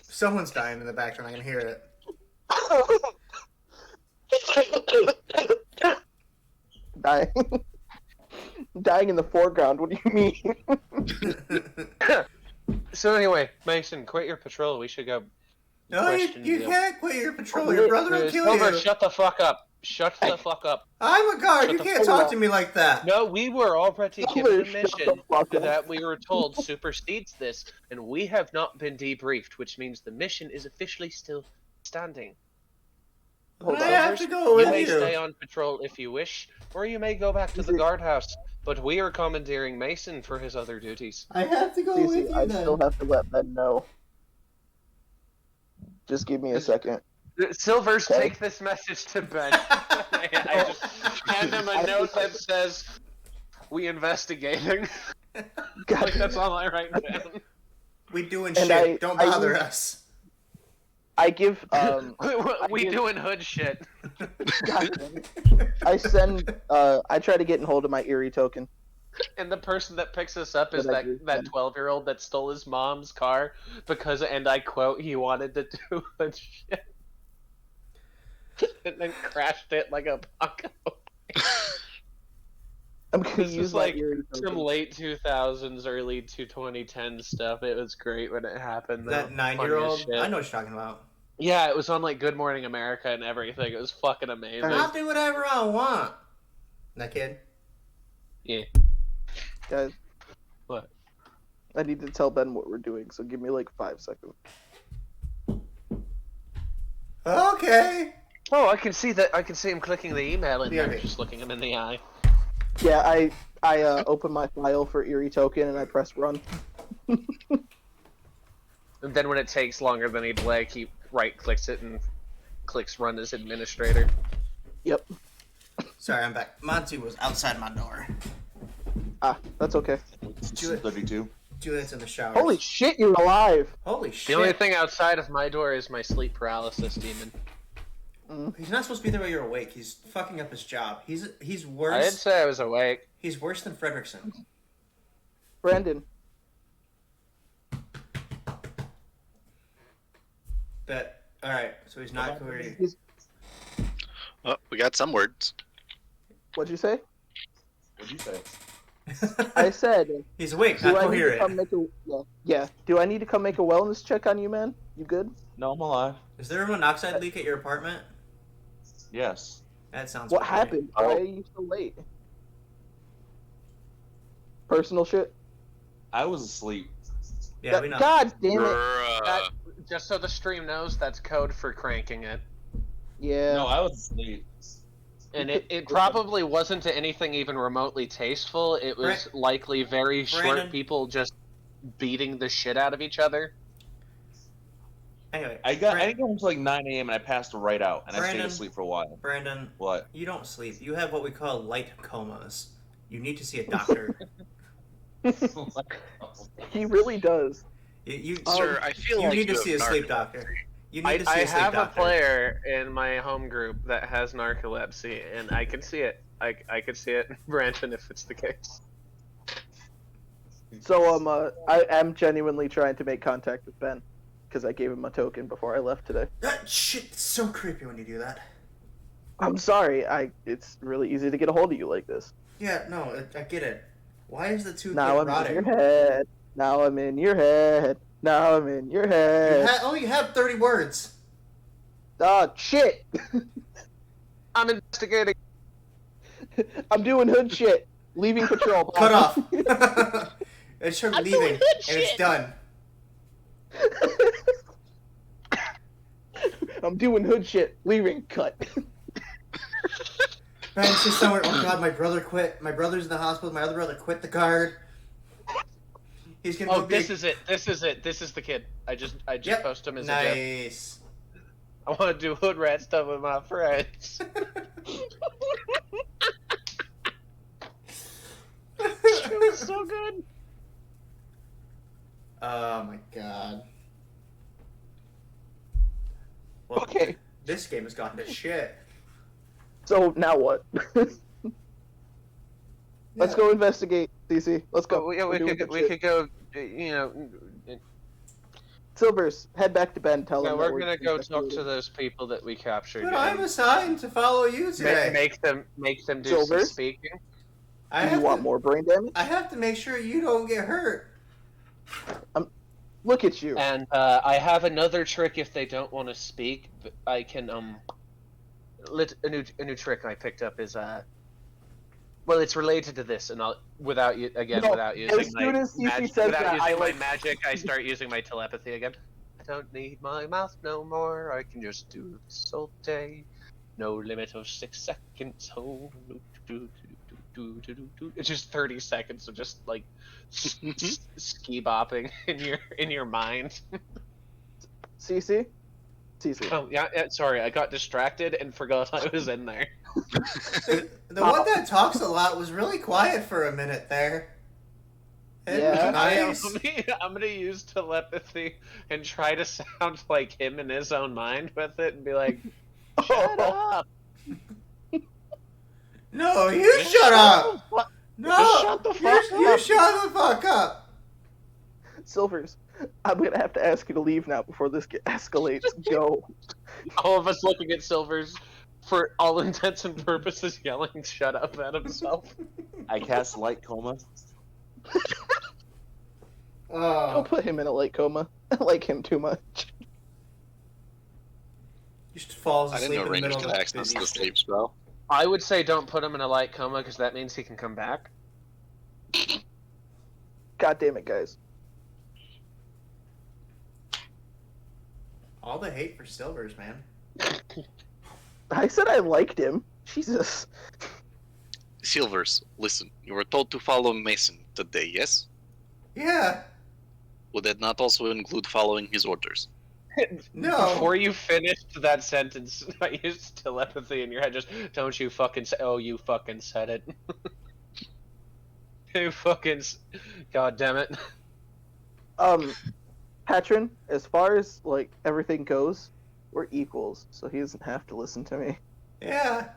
Someone's dying in the background. I can hear it. Dying. Dying in the foreground. What do you mean? So anyway, Mason, quit your patrol. We should go. No, you question can't quit your patrol. Your brother will kill Silver, you. shut the fuck up. Shut the fuck up. I'm a guard. Shut You the can't fuck talk up. to me like that. No, we were already Silver, given a shut the mission fuck up. that we were told supersedes this, and we have not been debriefed, which means the mission is officially still standing. Hold I on. have to go You with may you. stay on patrol if you wish, or you may go back to the guardhouse, but we are commandeering Mason for his other duties. I have to go Cece, with you I then. still have to let Ben know. Just give me a second. Silvers, Okay. take this message to Ben. I just hand him a note that says, "We investigating." God, Like, that's all I write down. We doing And shit. Don't I bother use- us. I give We give- doing hood shit. God damn it. I send I try to get in hold of my Erie token. And the person that picks us up is But I that do, that yeah. 12-year-old that stole his mom's car because, and I quote, he wanted to do hood shit. And then crashed it like a Paco. I'm gonna This use is my like Erie some token. late 2000s, early 2010s stuff. It was great when it happened. That though. 9-year-old. Funny as shit. I know what you're talking about. Yeah, it was on like Good Morning America and everything. It was fucking amazing. I'll do whatever I want. That kid. Yeah. Guys, What? I need to tell Ben what we're doing, so give me like 5 seconds. Okay. Oh, I can see that. I can see him clicking the email in there, BRB. just looking him in the eye. Yeah, I open my file for Erie token and I press run. And then when it takes longer than he'd like, he right-clicks it and clicks run as administrator. Yep. Sorry, I'm back. Monty was outside my door. Ah, that's okay. Juliet- 32. Juliet's in the shower. Holy shit, you're alive! Holy The shit. only thing outside of my door is my sleep paralysis demon. He's not supposed to be there while you're awake. He's fucking up his job. He's I didn't worse. say I was awake. He's worse than Fredrickson. Brandon, But all right, so he's not coherent. Oh, we got some words. what'd you say? What'd you say? I said, He's awake, do not I need to come coherent. make a yeah? Do I need to come make a wellness check on you, man? You good? No, I'm alive. Is there a monoxide leak at your apartment? Yes. That sounds What right. happened? Oh. Why are you so late? Personal shit? I was asleep. Yeah, we know. God damn it. That, just so the stream knows, that's code for cranking it. Yeah. No, I was asleep. And You it could- probably wasn't anything even remotely tasteful. It was likely very Brandon. short people just beating the shit out of each other. Anyway, I didn't go until like 9 a.m. and I passed right out, and I stayed Brandon. asleep for a while. Brandon, What? you don't sleep. You have what we call light comas. You need to see a doctor. He really does. you Sir, I feel you like need to you see have a sleep narcolepsy. doctor. You need to see I a sleep have doctor. a player in my home group that has narcolepsy, and I can see it. I can see it, Brandon, if it's the case. So I am genuinely trying to make contact with Ben because I gave him a token before I left today. That shit's so creepy when you do that. I'm sorry. It's really easy to get a hold of you like this. Yeah, no, I get it. Why is the tooth Now I'm rotting? in your head. Now I'm in your head. Now I'm in your head. You have 30 words. Oh shit! I'm investigating. I'm doing hood shit. Leaving patrol. Cut off. It's her I'm leaving, doing and good it's shit. done. I'm doing hood shit. Leaving. Cut. Man, it's just somewhere. Oh god, my brother quit. My brother's in the hospital. My other brother quit the guard. He's gonna Oh, go be. this is it. This is it. This is the kid. I just Yep. posted him as a gif. Nice. I want to do hood rat stuff with my friends. It was so good. Oh my god. Well, Okay. this game has gone to shit. So now what? Let's go investigate, CC. Let's go. Yeah, We're doing good shit. could go. You know, Silvers, head back to Ben. Tell no, him we're that gonna go talk to investigating. those people that we captured. But I'm and assigned to follow you today. make them do some Silvers? speaking. I Do have you want to, more brain damage? I have to make sure you don't get hurt. Look at you. And I have another trick if they don't want to speak. I can a new trick I picked up is well, it's related to this, and I'll without using as soon as CC magic, says without that, using I my like. magic, I start using my telepathy again. I don't need my mouth no more. I can just do this all day. No limit of 6 seconds. Oh, it's just 30 seconds of just like ski bopping in your mind. CC? CC. Oh yeah, sorry, I got distracted and forgot I was in there. The one that talks a lot was really quiet for a minute there. It Yeah. was nice. I'm gonna use telepathy and try to sound like him in his own mind with it and be like, "Shut up! No, you shut up! No, Just shut the fuck you up. shut the fuck up! Silvers, I'm gonna have to ask you to leave now before this escalates. Go. All of us looking at Silvers, for all intents and purposes, yelling "shut up" at himself. I cast light coma. Don't Oh, put him in a light coma. I like him too much. he just falls I asleep didn't know in the Rangers middle could of access busy the street. sleep spell. I would say don't put him in a light coma because that means he can come back. God damn it, guys. All the hate for Silvers, man. I said I liked him. Jesus. Silvers, listen. You were told to follow Mason today, yes? Yeah. Would that not also include following his orders? No. Before you finished that sentence, I used telepathy in your head. Just don't you fucking say. Oh, you fucking said it. You fucking. God damn it. Patron, as far as like everything goes, we're equals, so he doesn't have to listen to me. Yeah.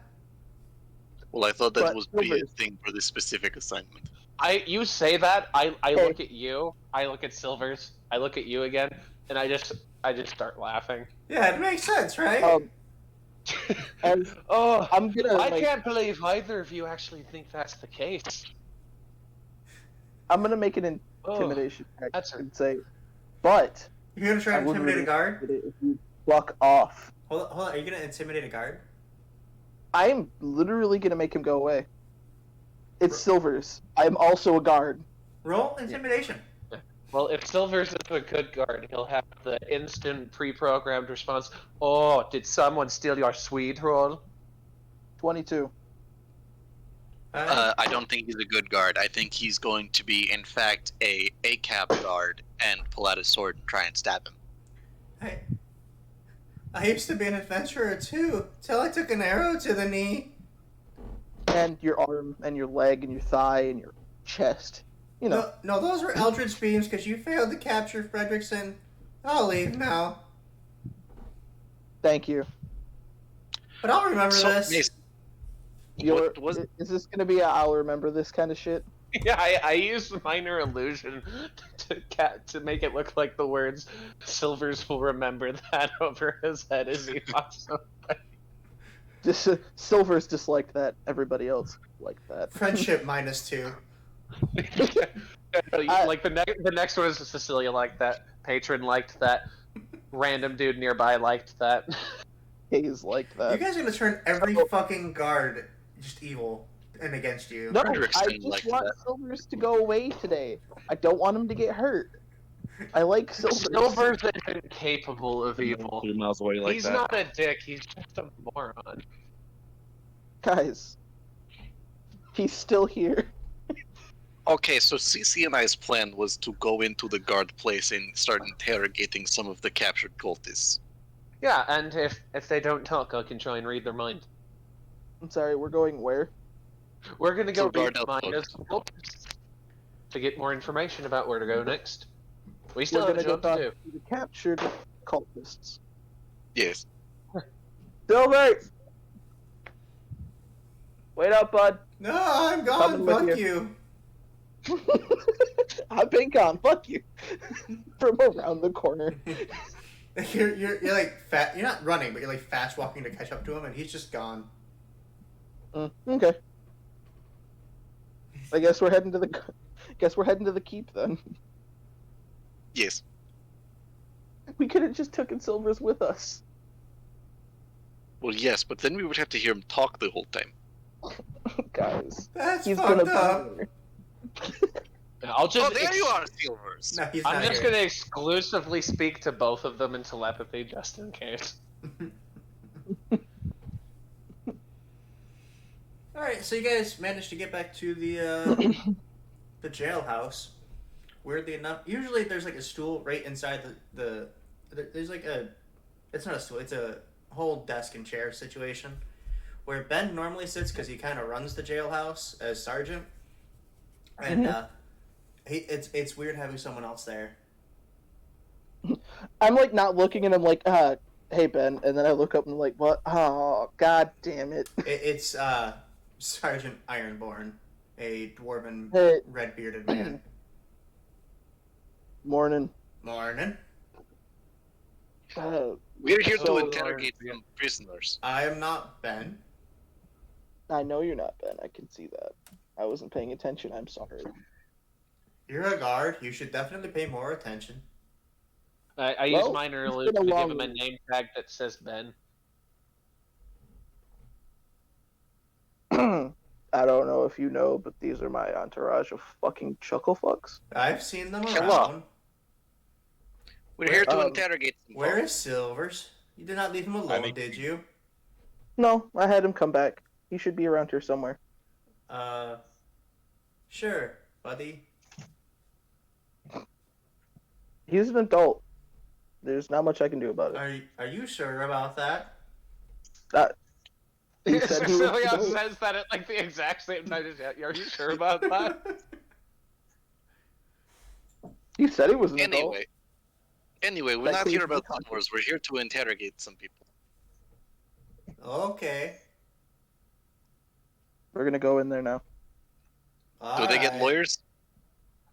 Well, I thought that But would be a Silvers- thing for this specific assignment. You say that. I Hey. look at you. I look at Silvers. I look at you again, and I just start laughing. Yeah, it makes sense, right? As Oh, I'm gonna, I like, can't believe either of you actually think that's the case. I'm gonna make an Oh, intimidation check that's and say, but You're gonna try I to would intimidate a really guard? appreciate it if you fuck off. Hold on, Are you gonna intimidate a guard? I'm literally gonna make him go away. It's Silver's. I'm also a guard. Roll intimidation. Well, if Silver's is a good guard, he'll have the instant pre-programmed response. Oh, did someone steal your sweet roll? 22. I don't think he's a good guard. I think he's going to be, in fact, a cab guard and pull out his sword and try and stab him. I used to be an adventurer too, till I took an arrow to the knee. And your arm, and your leg, and your thigh, and your chest. You know. No, those were Eldritch beams because you failed to capture Fredrickson. I'll leave now. Thank you. But I'll remember this. Mason, Is this gonna be a I'll remember this kind of shit? Yeah, I used minor illusion to make it look like the words "Silvers will remember that" over his head as he walks away. Just Silver's just like that. Everybody else like that. Friendship -2. Like the next one is Cecilia liked that. Patron liked that. Random dude nearby liked that. Hayes like You that. guys are gonna turn every fucking guard just evil and against you. No, I Fredrickson just liked want that. Silver's to go away today. I don't want him to get hurt. I like Silver's. Silver's isn't capable of evil. 3 miles away like He's that. not a dick. He's just a moron. Guys, he's still here. Okay, so CC and I's plan was to go into the guard place and start interrogating some of the captured cultists. Yeah, and if they don't talk, I can try and read their mind. I'm sorry, we're going where? We're gonna go So guard read the mind of outpost. cultists to get more information about where to go next. We still We're have a gonna go job to talk do. to the captured cultists. Yes. Silver! Wait up, bud. No, I'm gone. Coming with Fuck you. you. I've been gone. Fuck you. From around the corner. You're like fat. You're not running, but you're like fast walking to catch up to him, and he's just gone. Okay. I guess we're heading to the keep then. Yes. We could have just taken Silver's with us. Well, yes, but then we would have to hear him talk the whole time. Guys. That's He's fucked gonna up. be here. I'll just. Oh, there you are, Silvers! No, he's I'm not just here. gonna exclusively speak to both of them in telepathy, just in case. All right, so you guys managed to get back to the jailhouse. Weirdly enough, usually there's like a stool right inside there's like it's not a stool, it's a whole desk and chair situation where Ben normally sits because he kind of runs the jailhouse as sergeant, and it's weird having someone else there. I'm like not looking and I'm like, hey Ben, and then I look up and I'm like, what? Oh, god damn it. It's Sergeant Ironborn, a dwarven Hey. red-bearded man. Morning. Morning. We're here to So, interrogate some prisoners. I am not Ben. I know you're not Ben, I can see that. I wasn't paying attention, I'm sorry. You're a guard. You should definitely pay more attention. I use Well, minor it's illusion been a to give long him a week. name tag that says Ben. I don't know if you know, but these are my entourage of fucking chuckle fucks. I've seen them Hello. around. We're here to Um, interrogate some Where folks. is Silvers? You did not leave him I alone, mean- did you? No, I had him come back. He should be around here somewhere. Sure, buddy. He's an adult. There's not much I can do about it. Are you sure about that? He said he was Cecilia an adult. says that at like the exact same time as you. Are you sure about that? He said he was an adult. Anyway, we're That not clears here the about conflict. rumors. We're here to interrogate some people. Okay. We're gonna go in there now. Do they get Alright. lawyers?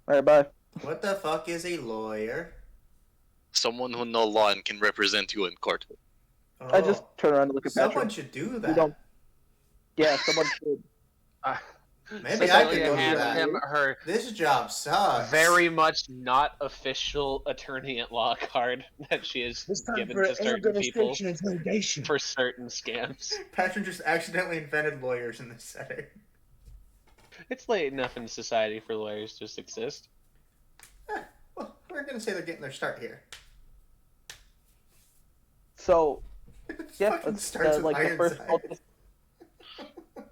Alright, bye. What the fuck is a lawyer? Someone who know law and can represent you in court. I just Oh, turn around and look at someone Patrick. should do We that. don't- Yeah, someone should. Maybe I could Cecilia go do hands that. him her This job sucks. very much not official attorney at law card that she has This time given for to certain people administration interrogation. for certain scams. Patrick just accidentally invented lawyers in this setting. It's late enough in society for lawyers to just exist. Well, we're gonna say they're getting their start here. So, It yeah, fucking let's, starts with like the first Ironside. cultist.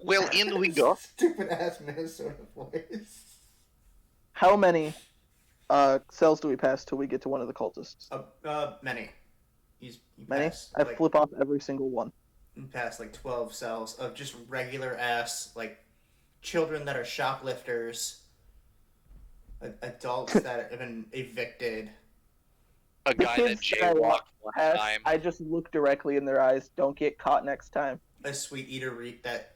Well, in we go. Stupid ass Minnesota voice. How many cells do we pass till we get to one of the cultists? Many. You Many? pass, I like, flip off every single one. you pass like 12 cells of just regular ass, like, children that are shoplifters, adults that have been evicted. A guy that kids that I jaywalked one Pass, time. I just look directly in their eyes. Don't get caught next time. A sweet eater that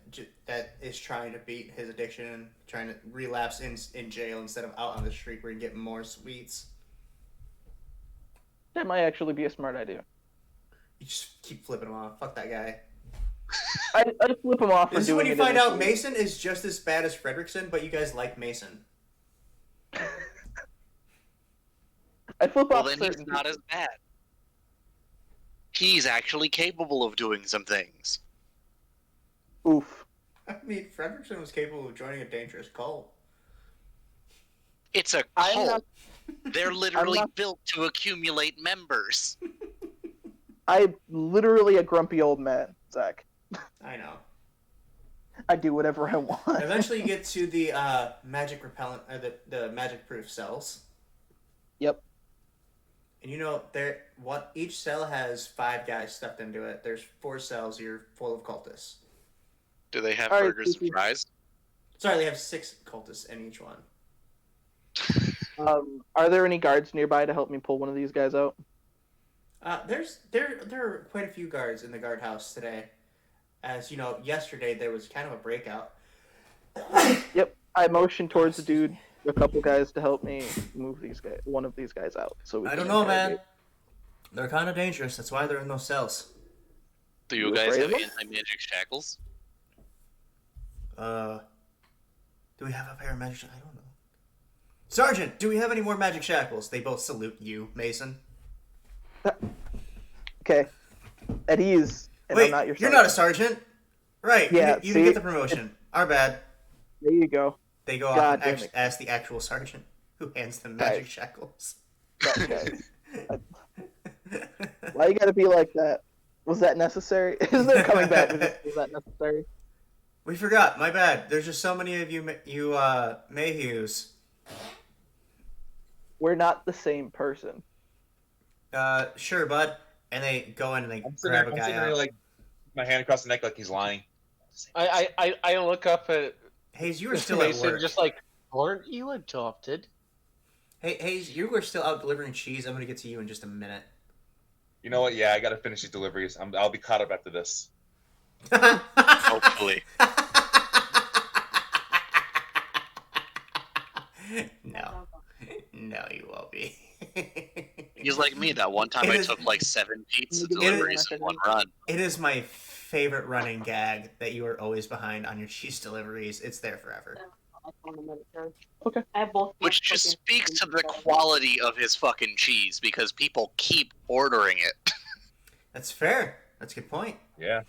is trying to beat his addiction, trying to relapse in jail instead of out on the street where you get more sweets. That might actually be a smart idea. You just keep flipping them off. Fuck that guy. I flip him off for This is doing when you it find out initially. Mason is just as bad as Fredrickson, but you guys like Mason. I flip Well, off then he's certain not as bad. He's actually capable of doing some things. Oof. I mean, Fredrickson was capable of joining a dangerous cult. It's a I'm cult. not- They're literally not- built to accumulate members. I'm literally a grumpy old man, Zach. I know. I do whatever I want. Eventually, you get to the magic repellent, or the magic proof cells. Yep. And you know, each cell has 5 guys stuffed into it. There's 4 cells. You're full of cultists. Do they have All right, burgers and Kiki. fries? Sorry, they have 6 cultists in each one. Are there any guards nearby to help me pull one of these guys out? There are quite a few guards in the guardhouse today. As you know, yesterday there was kind of a breakout. Yep. I motion towards the dude, a couple guys to help me move one of these guys out. So I don't know, man. They're kind of dangerous. That's why they're in those cells. Do you You guys afraid have of them? anti-magic shackles? Do we have a pair of magic? I don't know. Sergeant, do we have any more magic shackles? They both salute you, Mason. Okay. At ease. And Wait, I'm not your you're sergeant. not a sergeant, right? Yeah, you didn't see? get the promotion. Our bad. There you go. They go God off damn and it. ask the actual sergeant, who hands them Right. magic shackles. That guy. Why you gotta be like that? Was that necessary? Is there coming back? Was that necessary? We forgot. My bad. There's just so many of you Mayhews. We're not the same person. Sure, bud. And they go in and they I'm sitting grab there, a I'm guy sitting there out. like my hand across the neck like he's lying. I look up at Hayes, you were still at Mason, work. just like, weren't you adopted? Hey, Hayes, you were still out delivering cheese. I'm gonna get to you in just a minute. You know what? Yeah, I gotta finish these deliveries. I'll be caught up after this. Hopefully. No, you won't be. He's like me. That one time It I is- took like 7 pizza It is- deliveries in one run. It is my favorite running gag that you are always behind on your cheese deliveries. It's there forever. Okay. I have both. Which just speaks to the quality of his fucking cheese because people keep ordering it. That's fair. That's a good point. Yeah.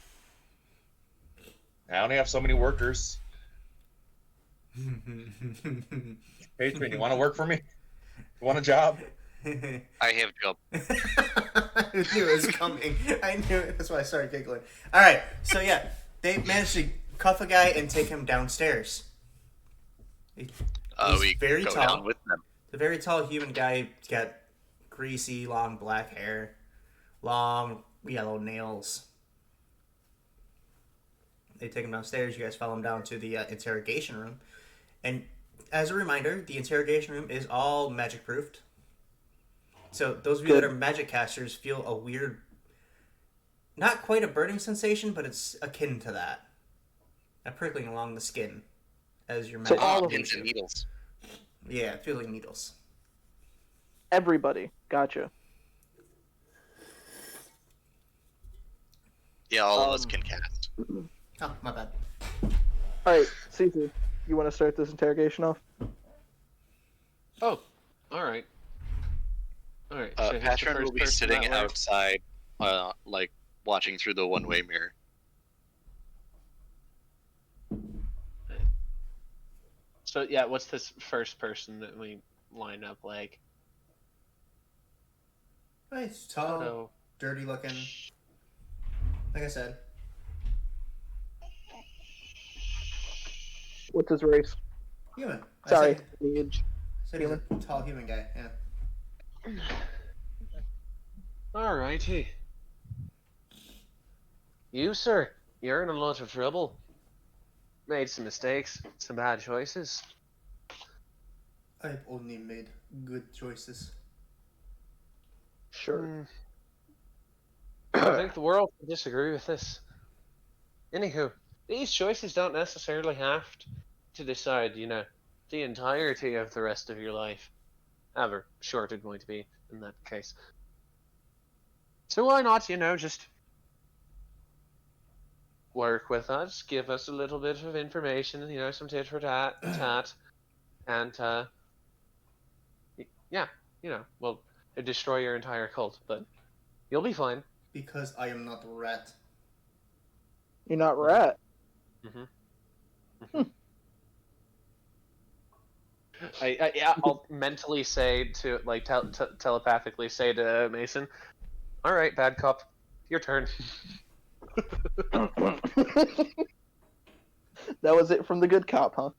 I only have so many workers. Patron, you want to work for me? You want a job? I have job. I knew it was coming. I knew it. That's why I started giggling. All right. So yeah, they managed to cuff a guy and take him downstairs. He's We very go tall. down with them. The very tall human guy. He's got greasy, long black hair, long yellow nails. They take him downstairs. You guys follow him down to the interrogation room. And as a reminder, the interrogation room is all magic proofed. So those of you that are magic casters feel a weird, not quite a burning sensation, but it's akin to that. A prickling along the skin as your So magic. all of Pins and needles. Yeah, it feels like needles. Everybody. Gotcha. Yeah, all of us can cast. Oh, my bad. Alright, Caesar, You want to start this interrogation off? Oh, all right. All right. So who's the Patron first will be person sitting that way? outside, like watching through the one-way mirror. So yeah, what's this first person that we line up like? Nice, tall, Photo. dirty looking. Like I said, What's his race? human. Sorry, I age. said he's a tall human guy. Yeah. All righty. You, sir, you're in a lot of trouble. Made some mistakes, some bad choices. I've only made good choices. Sure. I think the world would disagree with this. Anywho, these choices don't necessarily have to decide, the entirety of the rest of your life. However short it's going to be in that case. So why not, just work with us, give us a little bit of information, some tit for tat, and yeah, well, destroy your entire cult, but you'll be fine. Because I am not a rat. You're not rat. I'll mentally say to telepathically say to Mason, "All right, bad cop, your turn." That was it from the good cop, huh?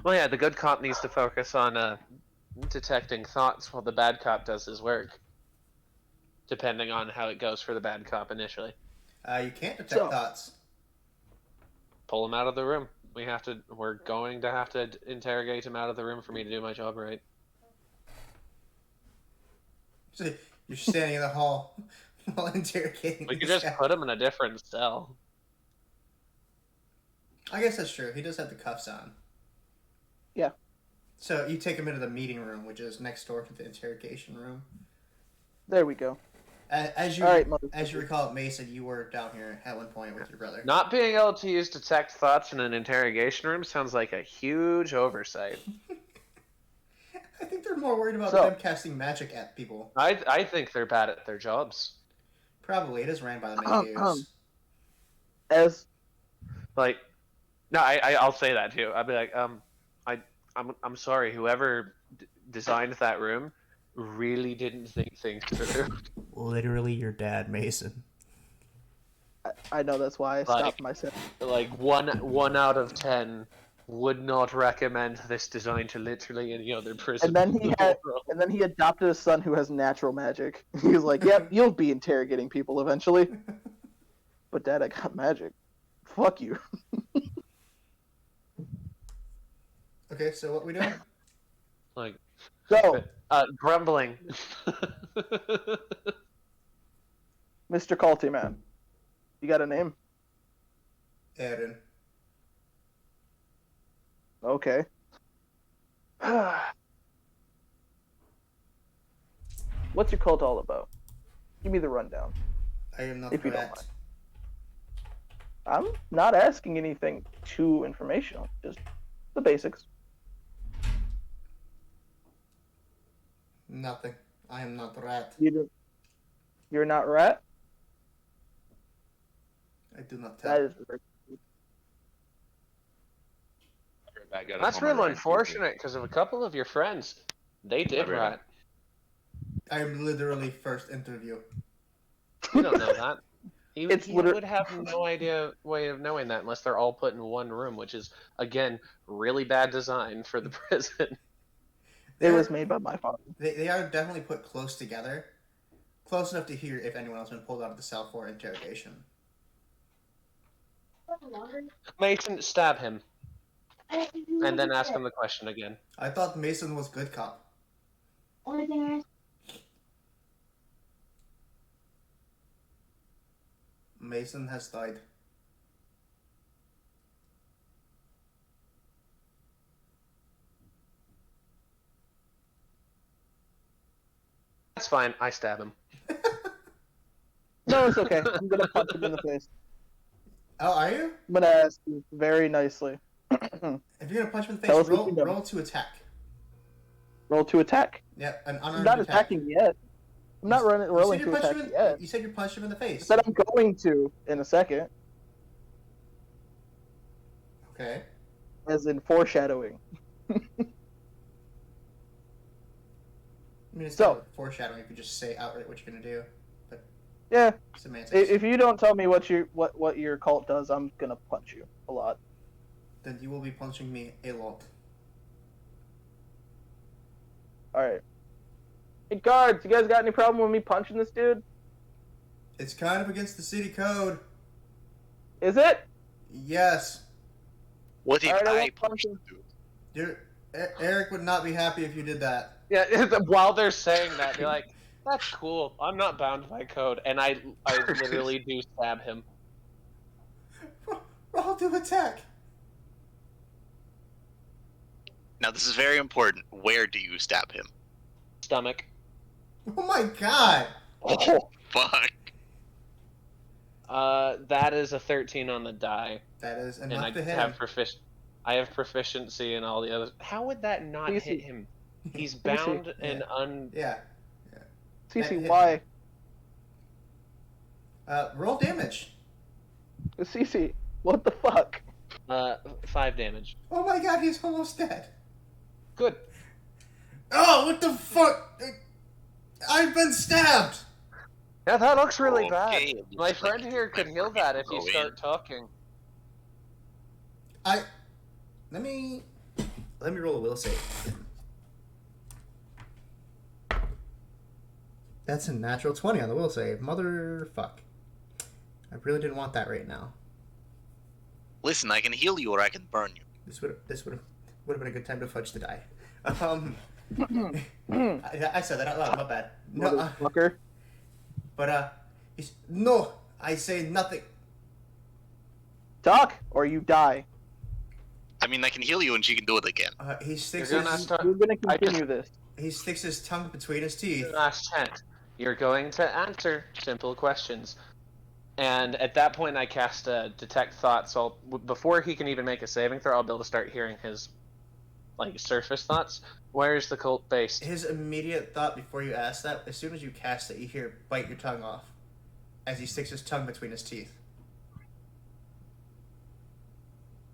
Well, yeah, the good cop needs to focus on detecting thoughts while the bad cop does his work. Depending on how it goes for the bad cop initially. You can't detect thoughts. Pull him out of the room. We're going to have to interrogate him out of the room for me to do my job right. So you're standing in the hall while interrogating We could this just guy. put him in a different cell. I guess that's true. He does have the cuffs on. Yeah. So you take him into the meeting room, which is next door to the interrogation room. There we go. As you recall, Mason, you were down here at one point with your brother. Not being able to use detect thoughts in an interrogation room sounds like a huge oversight. I think they're more worried about them casting magic at people. I think they're bad at their jobs. Probably. It is ran by the main I'll say that too. I'll be like, I'm sorry, whoever designed that room really didn't think things through. Literally your dad, Mason. I know, that's why I stopped myself. Like 1 out of 10 would not recommend this design to literally any other person. And then he adopted a son who has natural magic. He was like, "Yep, you'll be interrogating people eventually." But Dad, I got magic. Fuck you. Okay, so what we doing? Go, grumbling. Mr. Culty Man. You got a name? Aaron. Okay. What's your cult all about? Give me the rundown. I am not If you don't rat. mind. I'm not asking anything too informational, just the basics. Nothing. I am not rat. You're not rat? I do not tell. That is That's real unfortunate because of a couple of your friends. They did rat. I am literally first interview. You don't know that. He would have no way of knowing that unless they're all put in one room, which is, again, really bad design for the prison. It was made by my father. They are definitely put close together. Close enough to hear if anyone else has been pulled out of the cell for interrogation. Mason, stab him. And then ask him the question again. I thought Mason was good cop. Mason has died. That's fine. I stab him. No, it's okay. I'm gonna punch him in the face. Oh, are you? I'm gonna ask you very nicely. If you're gonna punch him in the Tell face, us what you know. roll to attack. Roll to attack. Yep, an I'm unarmed not attack. attacking yet. I'm not rolling to attack yet. You said you punched him in the I face. said I'm going to in a second, Okay. as in foreshadowing. I mean, it's So- not foreshadowing if you just say outright what you're gonna do. But Yeah, semantics. if you don't tell me what your cult does, I'm gonna punch you a lot. Then you will be punching me a lot. All right. Hey guards, you guys got any problem with me punching this dude? It's kind of against the city code. Is it? Yes. What did Alright, I I won't punch punch the Dude, Eric would not be happy if you did that. Yeah, while they're saying that, you're like, "That's cool. I'm not bound by code," and I literally do stab him. Roll to attack. Now this is very important. Where do you stab him? Stomach. Oh my god. Oh fuck! That is a 13 on the die, That is and enough I to hit have him. I have proficiency in all the others. How would that not Easy. hit him? He's bound and Yeah. CC, hit why? Roll damage. CC, what the fuck? 5 damage. Oh my god, he's almost dead. Good. Oh, what the fuck? I've been stabbed. Yeah, that looks really Okay, bad. it looks My like friend here could heal that if you go in. start talking. Let me roll a will save. That's a natural 20 on the will save. Motherfuck. I really didn't want that right now. Listen, I can heal you or I can burn you. This would have been a good time to fudge the die. I said that out loud. My bad. No, Motherfucker. no. I say nothing. Talk, or you die. I mean, I can heal you and she can do it again. He sticks You're gonna his start. You're gonna I continue this. he sticks his tongue between his teeth. Last chance. You're going to answer simple questions. And at that point, I cast a detect thoughts. So before he can even make a saving throw, I'll be able to start hearing his surface thoughts. Where is the cult based? His immediate thought before you ask that, as soon as you cast it, you hear bite your tongue off, as he sticks his tongue between his teeth.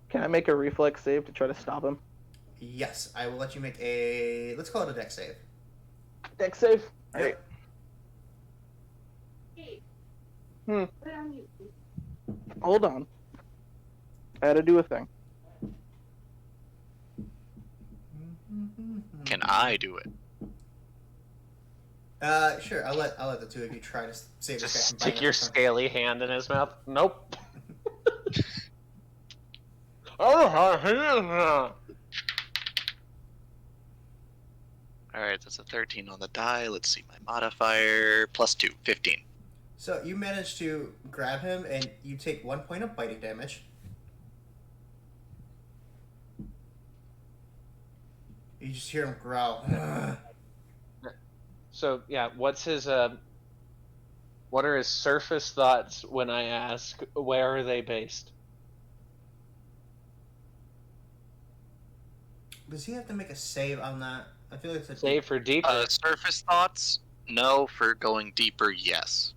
Can I make a reflex save to try to stop him? Yes, I will let you make a. Let's call it a dex save. Dex save. Yep. Alright. Hold on. I had to do a thing. Can I do it? Sure. I'll let the two of you try to save Just this guy from stick biting your off his tongue. scaly hand in his mouth. Nope. Oh, Alright, that's a 13 on the die. Let's see my modifier. Plus 2, 15. So you manage to grab him, and you take 1 point of biting damage. You just hear him growl. So yeah, what's his what are his surface thoughts when I ask where are they based? Does he have to make a save on that? I feel like it's a Save for deeper. Surface thoughts? No. For going deeper, yes.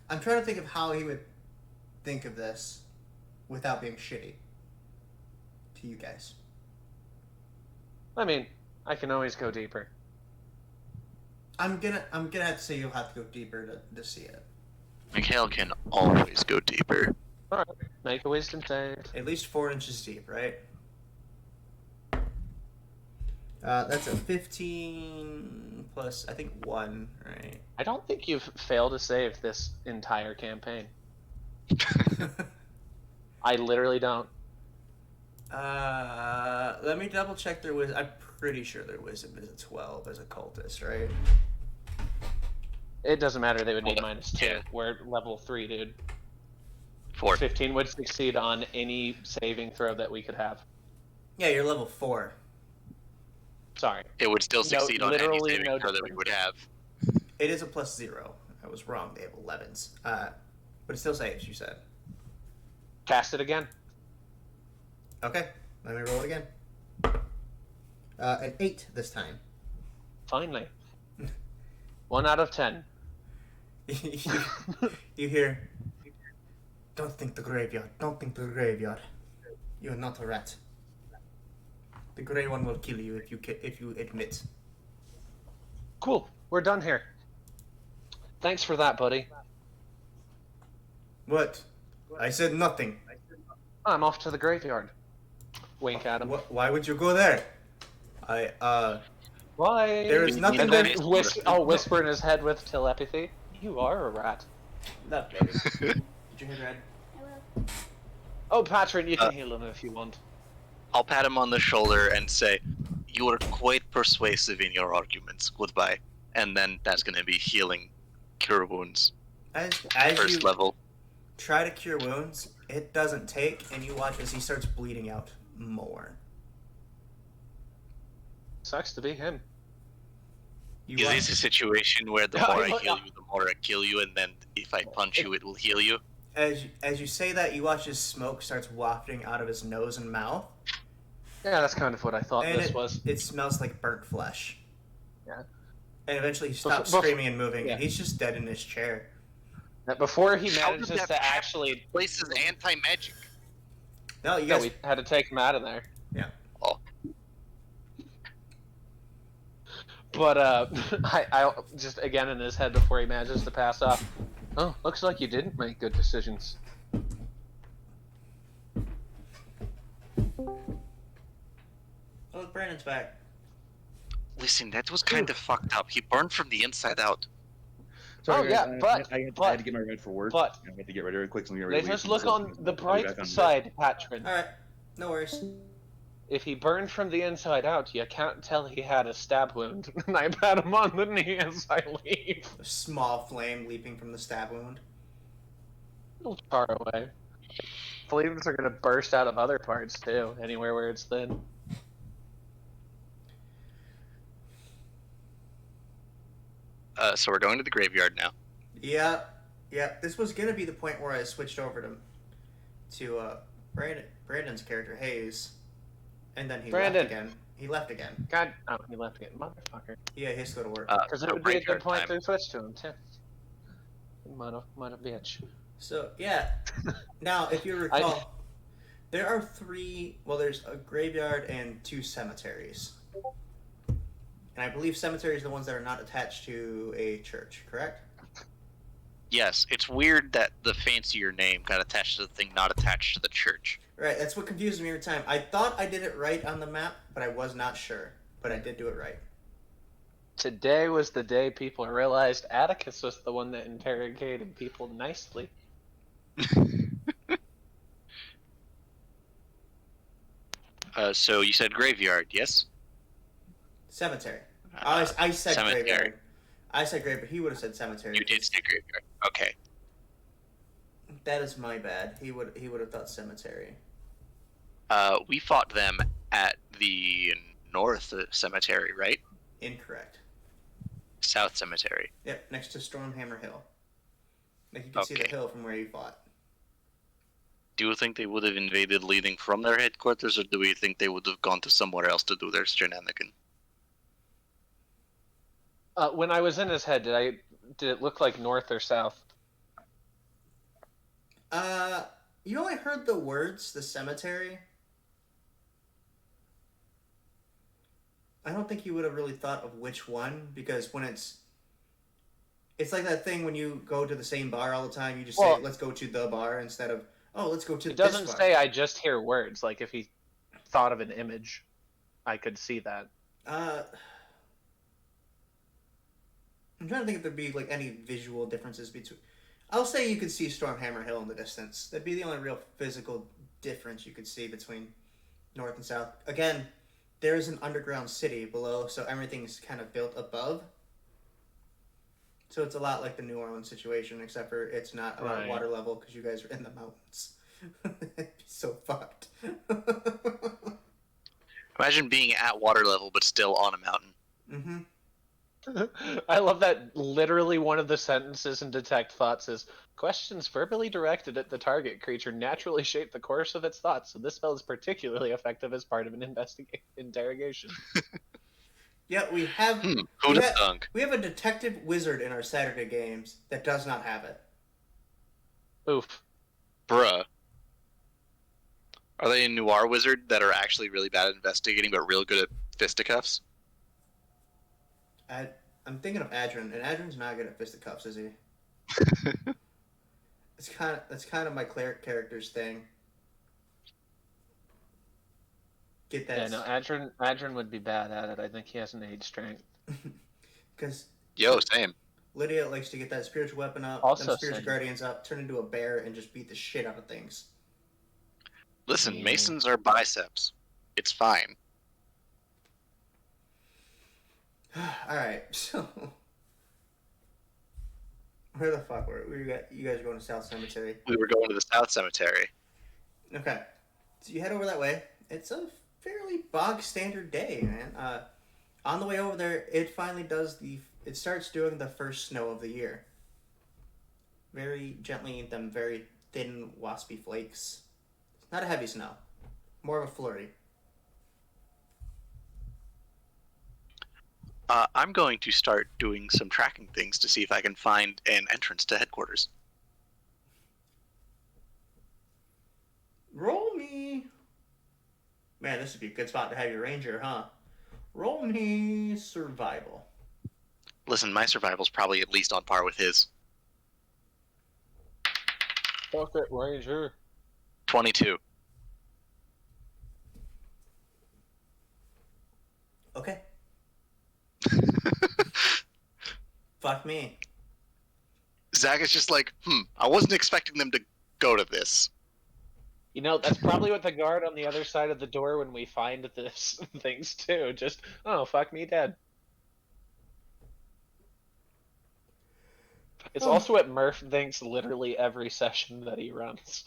I'm trying to think of how he would think of this without being shitty to you guys. I mean, I can always go deeper. I'm gonna have to say you'll have to go deeper to see it. Mikhail can always go deeper. Alright, make a wisdom save. At least 4 inches deep, right? That's a 15 plus, I think, 1, right? I don't think you've failed a save this entire campaign. I literally don't. Let me double check their wisdom. I'm pretty sure their wisdom is a 12 as a cultist, right? It doesn't matter, they would need Hold on. -2. Yeah. We're at level 3, dude. 4. 15 would succeed on any saving throw that we could have. Yeah, you're level 4. Sorry. It would still No, succeed on any literally saving no throw that we difference. would have. It is a +0. I was wrong. They have 11s. But it still saves, you said. Cast it again. Okay, let me roll it again. An 8 this time. Finally. 1 out of 10. You hear, don't think the graveyard, don't think the graveyard. You're not a rat. The grey one will kill you if you admit. Cool. We're done here. Thanks for that, buddy. What? I said nothing. I'm off to the graveyard. Wink at him. Why would you go there? Why? There is nothing And there. then whisper in his head with telepathy. You are a rat. That baby. Did you hit red? Oh, Patron, you can heal him if you want. I'll pat him on the shoulder and say, "You are quite persuasive in your arguments. Goodbye." And then that's going to be healing, cure wounds, As first you level. try to cure wounds, it doesn't take, and you watch as he starts bleeding out more. Sucks to be him. Is this a situation where the more I heal you, the more I kill you, and then if I punch you, it will heal you? As you say that, you watch as smoke starts wafting out of his nose and mouth. Yeah, that's kind of what I thought And this was. it smells like burnt flesh. Yeah. And eventually he stops screaming and moving, and he's just dead in his chair. Now, before he How manages did that to happen? actually... Place is anti-magic. No, you Yeah, guys... we had to take him out of there. Yeah. Oh. But, I just, again, in his head before he manages to pass off. Oh, looks like you didn't make good decisions. Oh, Brandon's back. Listen, that was kind of fucked up. He burned from the inside out. Oh, yeah, but- I had to get my red for work. but- I had to get ready really quick. So I'm gonna get ready Let to us leave. look on the bright side, Patron. Alright, no worries. If he burned from the inside out, you can't tell he had a stab wound. And I pat him on the knee as I leave. A small flame leaping from the stab wound. Little far away. Flames are gonna burst out of other parts too, anywhere where it's thin. So we're going to the graveyard now. Yeah. This was gonna be the point where I switched over to Brandon's character, Hayes. And then he left again. He left again. God, oh, he left again, motherfucker. Yeah, he has to go to work. Because it would be a good graveyard point time. to switch to him too. Mother bitch. So, yeah. Now, if you recall, there are there's a graveyard and 2 cemeteries. And I believe cemeteries are the ones that are not attached to a church, correct? Yes, it's weird that the fancier name got attached to the thing not attached to the church. Right, that's what confuses me every time. I thought I did it right on the map, but I was not sure. But I did do it right. Today was the day people realized Atticus was the one that interrogated people nicely. So you said graveyard, yes? Cemetery. I said cemetery. graveyard. I said graveyard. He would have said cemetery. You did say graveyard. Okay. That is my bad. He would have thought cemetery. We fought them at the North Cemetery, right? Incorrect. South Cemetery. Yep, next to Stormhammer Hill. Like you can see the Okay. hill from where you fought. Do you think they would have invaded leading from their headquarters, or do we think they would have gone to somewhere else to do their shenanigan? When I was in his head, did it look like north or south? You only heard the words, the cemetery. I don't think you would have really thought of which one, because when it's like that thing when you go to the same bar all the time, you just say, let's go to the bar, instead of, oh, let's go to It this doesn't bar. say I just hear words. Like if he thought of an image, I could see that. I'm trying to think if there'd be like any visual differences between. I'll say you could see Stormhammer Hill in the distance. That'd be the only real physical difference you could see between north and south. Again, there is an underground city below, so everything's kind of built above. So it's a lot like the New Orleans situation, except for it's not about Right. water level because you guys are in the mountains. It'd be so fucked. Imagine being at water level but still on a mountain. Mm-hmm. I love that literally one of the sentences in Detect Thoughts is questions verbally directed at the target creature naturally shape the course of its thoughts, so this spell is particularly effective as part of an interrogation. Yeah, we have Who'd have thunk? we have a detective wizard in our Saturday games that does not have it. Oof. Bruh. Are they a noir wizard that are actually really bad at investigating but real good at fisticuffs? I'm thinking of Adrian, and Adrian's not good at fisticuffs, is he? That's kind of my cleric character's thing. Get that? Yeah, no, Adrian would be bad at it. I think he has an age strength. Because Yo, same. Lydia likes to get that spiritual weapon up, Also them spiritual same. guardians up, turn into a bear, and just beat the shit out of things. Listen, Yeah. Masons are biceps. It's fine. Alright, so. Where the fuck were we? You guys are going to South Cemetery. We were going to the South Cemetery. Okay. So you head over that way. It's a fairly bog standard day, man. On the way over there, it finally it starts doing the first snow of the year. Very gently, them very thin, waspy flakes. Not a heavy snow. More of a flurry. I'm going to start doing some tracking things to see if I can find an entrance to headquarters. Roll me. Man, this would be a good spot to have your ranger, huh? Roll me survival. Listen, my survival's probably at least on par with his. Fuck it, Ranger. 22. Okay. Fuck me. Zach is just like, I wasn't expecting them to go to this. You know, that's probably what the guard on the other side of the door when we find this things too. Just, oh, fuck me dead. It's also what Murph thinks literally every session that he runs.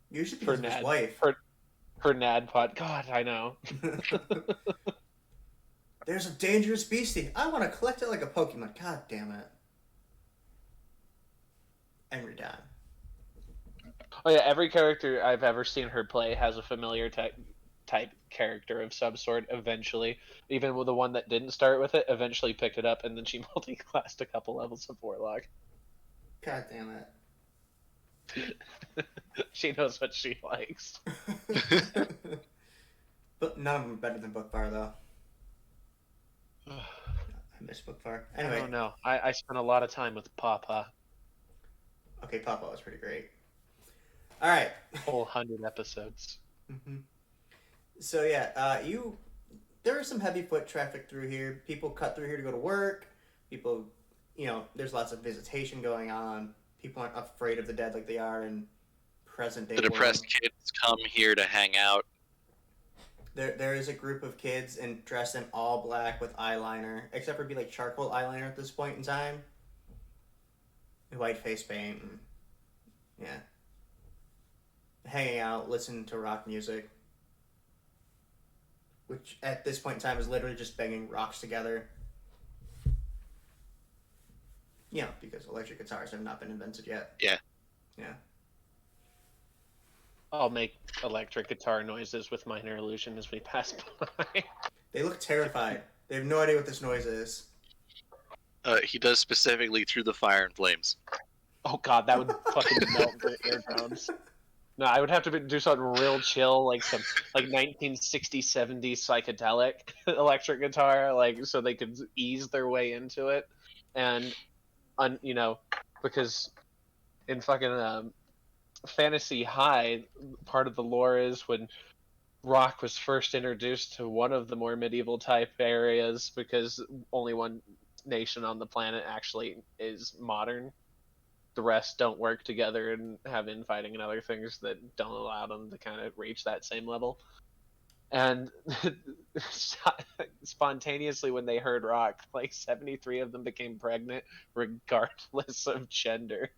Usually because of his wife. For NADPOD. God, I know. There's a dangerous beastie. I want to collect it like a Pokemon. God damn it. Every time. Oh yeah, every character I've ever seen her play has a familiar type character of some sort eventually. Even with the one that didn't start with it, eventually picked it up, and then she multi-classed a couple levels of Warlock. God damn it. She knows what she likes. But none of them are better than Bookfire, though. I miss Bookfire. Anyway. I don't know. I spent a lot of time with Papa. Okay, Papa was pretty great. Alright. Whole 100 episodes. Mm-hmm. So yeah, there is some heavy foot traffic through here. People cut through here to go to work. People, there's lots of visitation going on. People aren't afraid of the dead like they are in present day. The depressed kids come here to hang out. There is a group of kids dressed in all black with eyeliner, except for like charcoal eyeliner at this point in time. White face paint, and yeah, hanging out, listening to rock music, which at this point in time is literally just banging rocks together. Because electric guitars have not been invented yet. Yeah. Yeah. I'll make electric guitar noises with minor illusion as we pass by. They look terrified. They have no idea what this noise is. He does specifically through the fire and flames. Oh god, that would fucking melt their eardrums. No, I would have to do something real chill, like some 1960s, 70s psychedelic electric guitar, so they could ease their way into it, and because in fucking Fantasy High, part of the lore is when rock was first introduced to one of the more medieval type areas, because only one nation on the planet actually is modern. The rest don't work together and have infighting and other things that don't allow them to kind of reach that same level. And spontaneously, when they heard rock, 73 of them became pregnant regardless of gender.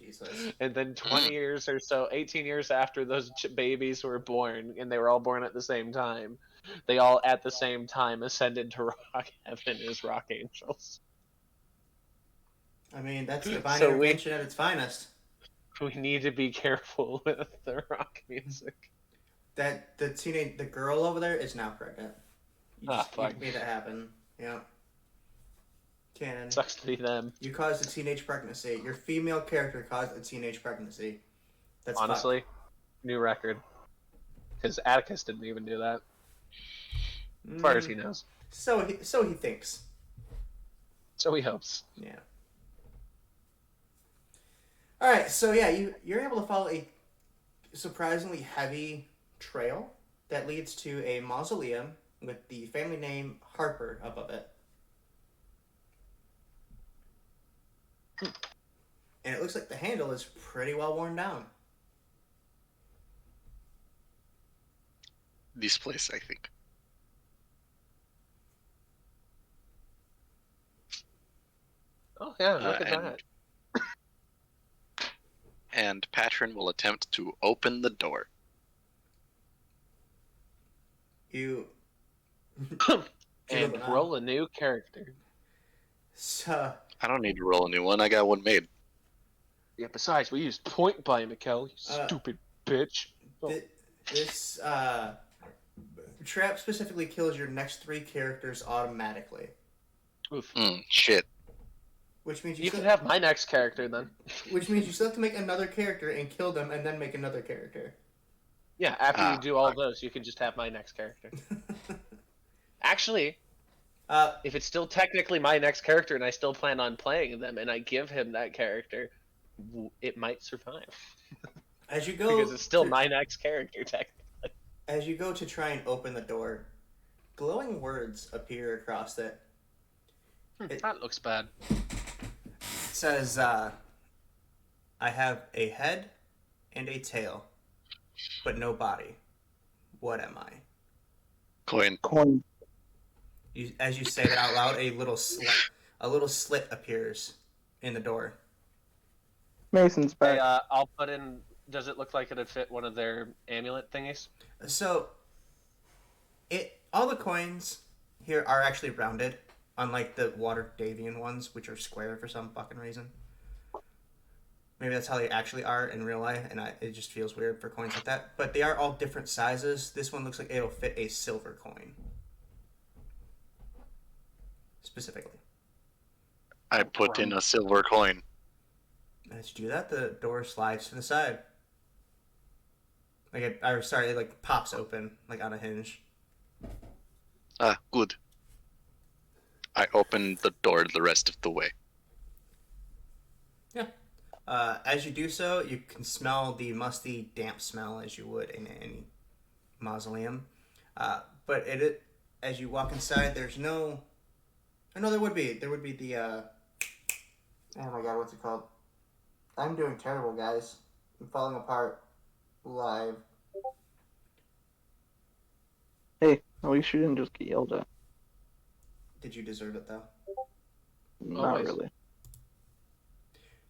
Jesus. And then 20 years or so, 18 years after those babies were born, and they were all born at the same time, they all at the same time ascended to rock heaven as rock angels. I mean, that's divine So intervention at its finest. we need to be careful with the rock music. That the girl over there is now pregnant. You Fuck. made that happen. Yeah. Canon. Sucks to be them. You caused a teenage pregnancy. Your female character caused a teenage pregnancy. That's Honestly, new record. Because Atticus didn't even do that, as far as he knows. So he thinks. So he hopes. Yeah. All right. So yeah, you're able to follow a surprisingly heavy trail that leads to a mausoleum with the family name Harper above it. And it looks like the handle is pretty well worn down. This place, I think. Oh yeah, look at and- that. And Patron will attempt to open the door. You And roll a new character. So I don't need to roll a new one. I got one made. Yeah, besides, we used point by Mikkel, you stupid bitch. this trap specifically kills your next 3 characters automatically. Oof. Shit. Which means You can have my next character then. Which means you still have to make another character and kill them, and then make another character. Yeah, after you do all those, you can just have my next character. Actually, if it's still technically my next character and I still plan on playing them, and I give him that character, it might survive. As you go, because it's still my next character, technically. As you go to try and open the door, glowing words appear across it. That looks bad. It says, I have a head and a tail, but no body. What am I? Coin. As you say that out loud, a little slit appears in the door. Mason's back. Hey, I'll put in. Does it look like it'd fit one of their amulet thingies? So, all the coins here are actually rounded, unlike the Water Davian ones, which are square for some fucking reason. Maybe that's how they actually are in real life, and it just feels weird for coins like that. But they are all different sizes. This one looks like it'll fit a silver coin. Specifically. I put in a silver coin. As you do that, the door slides to the side. It pops open, like on a hinge. Good. I opened the door the rest of the way. Yeah. As you do so, you can smell the musty, damp smell as you would in any mausoleum. But as you walk inside, there's no... I know there would be. There would be the... Oh my god, what's it called? I'm doing terrible, guys. I'm falling apart live. Hey, at least you didn't just get yelled at. Did you deserve it, though? Not Always. really.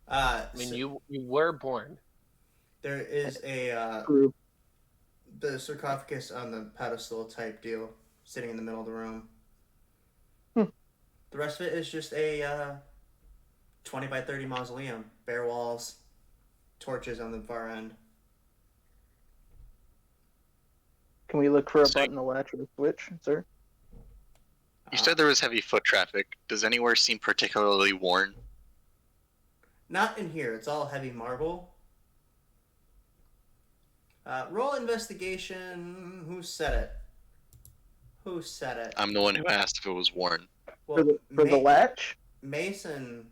I mean, you were born. There is a... True. the sarcophagus on the pedestal type deal sitting in the middle of the room. The rest of it is just a 20 by 30 mausoleum. Bare walls, torches on the far end. Can we look for a So- button, a latch, or a switch, sir? You said there was heavy foot traffic. Does anywhere seem particularly worn? Not in here. It's all heavy marble. Roll investigation. Who said it? I'm the one who asked if it was worn. Well, For the latch? Mason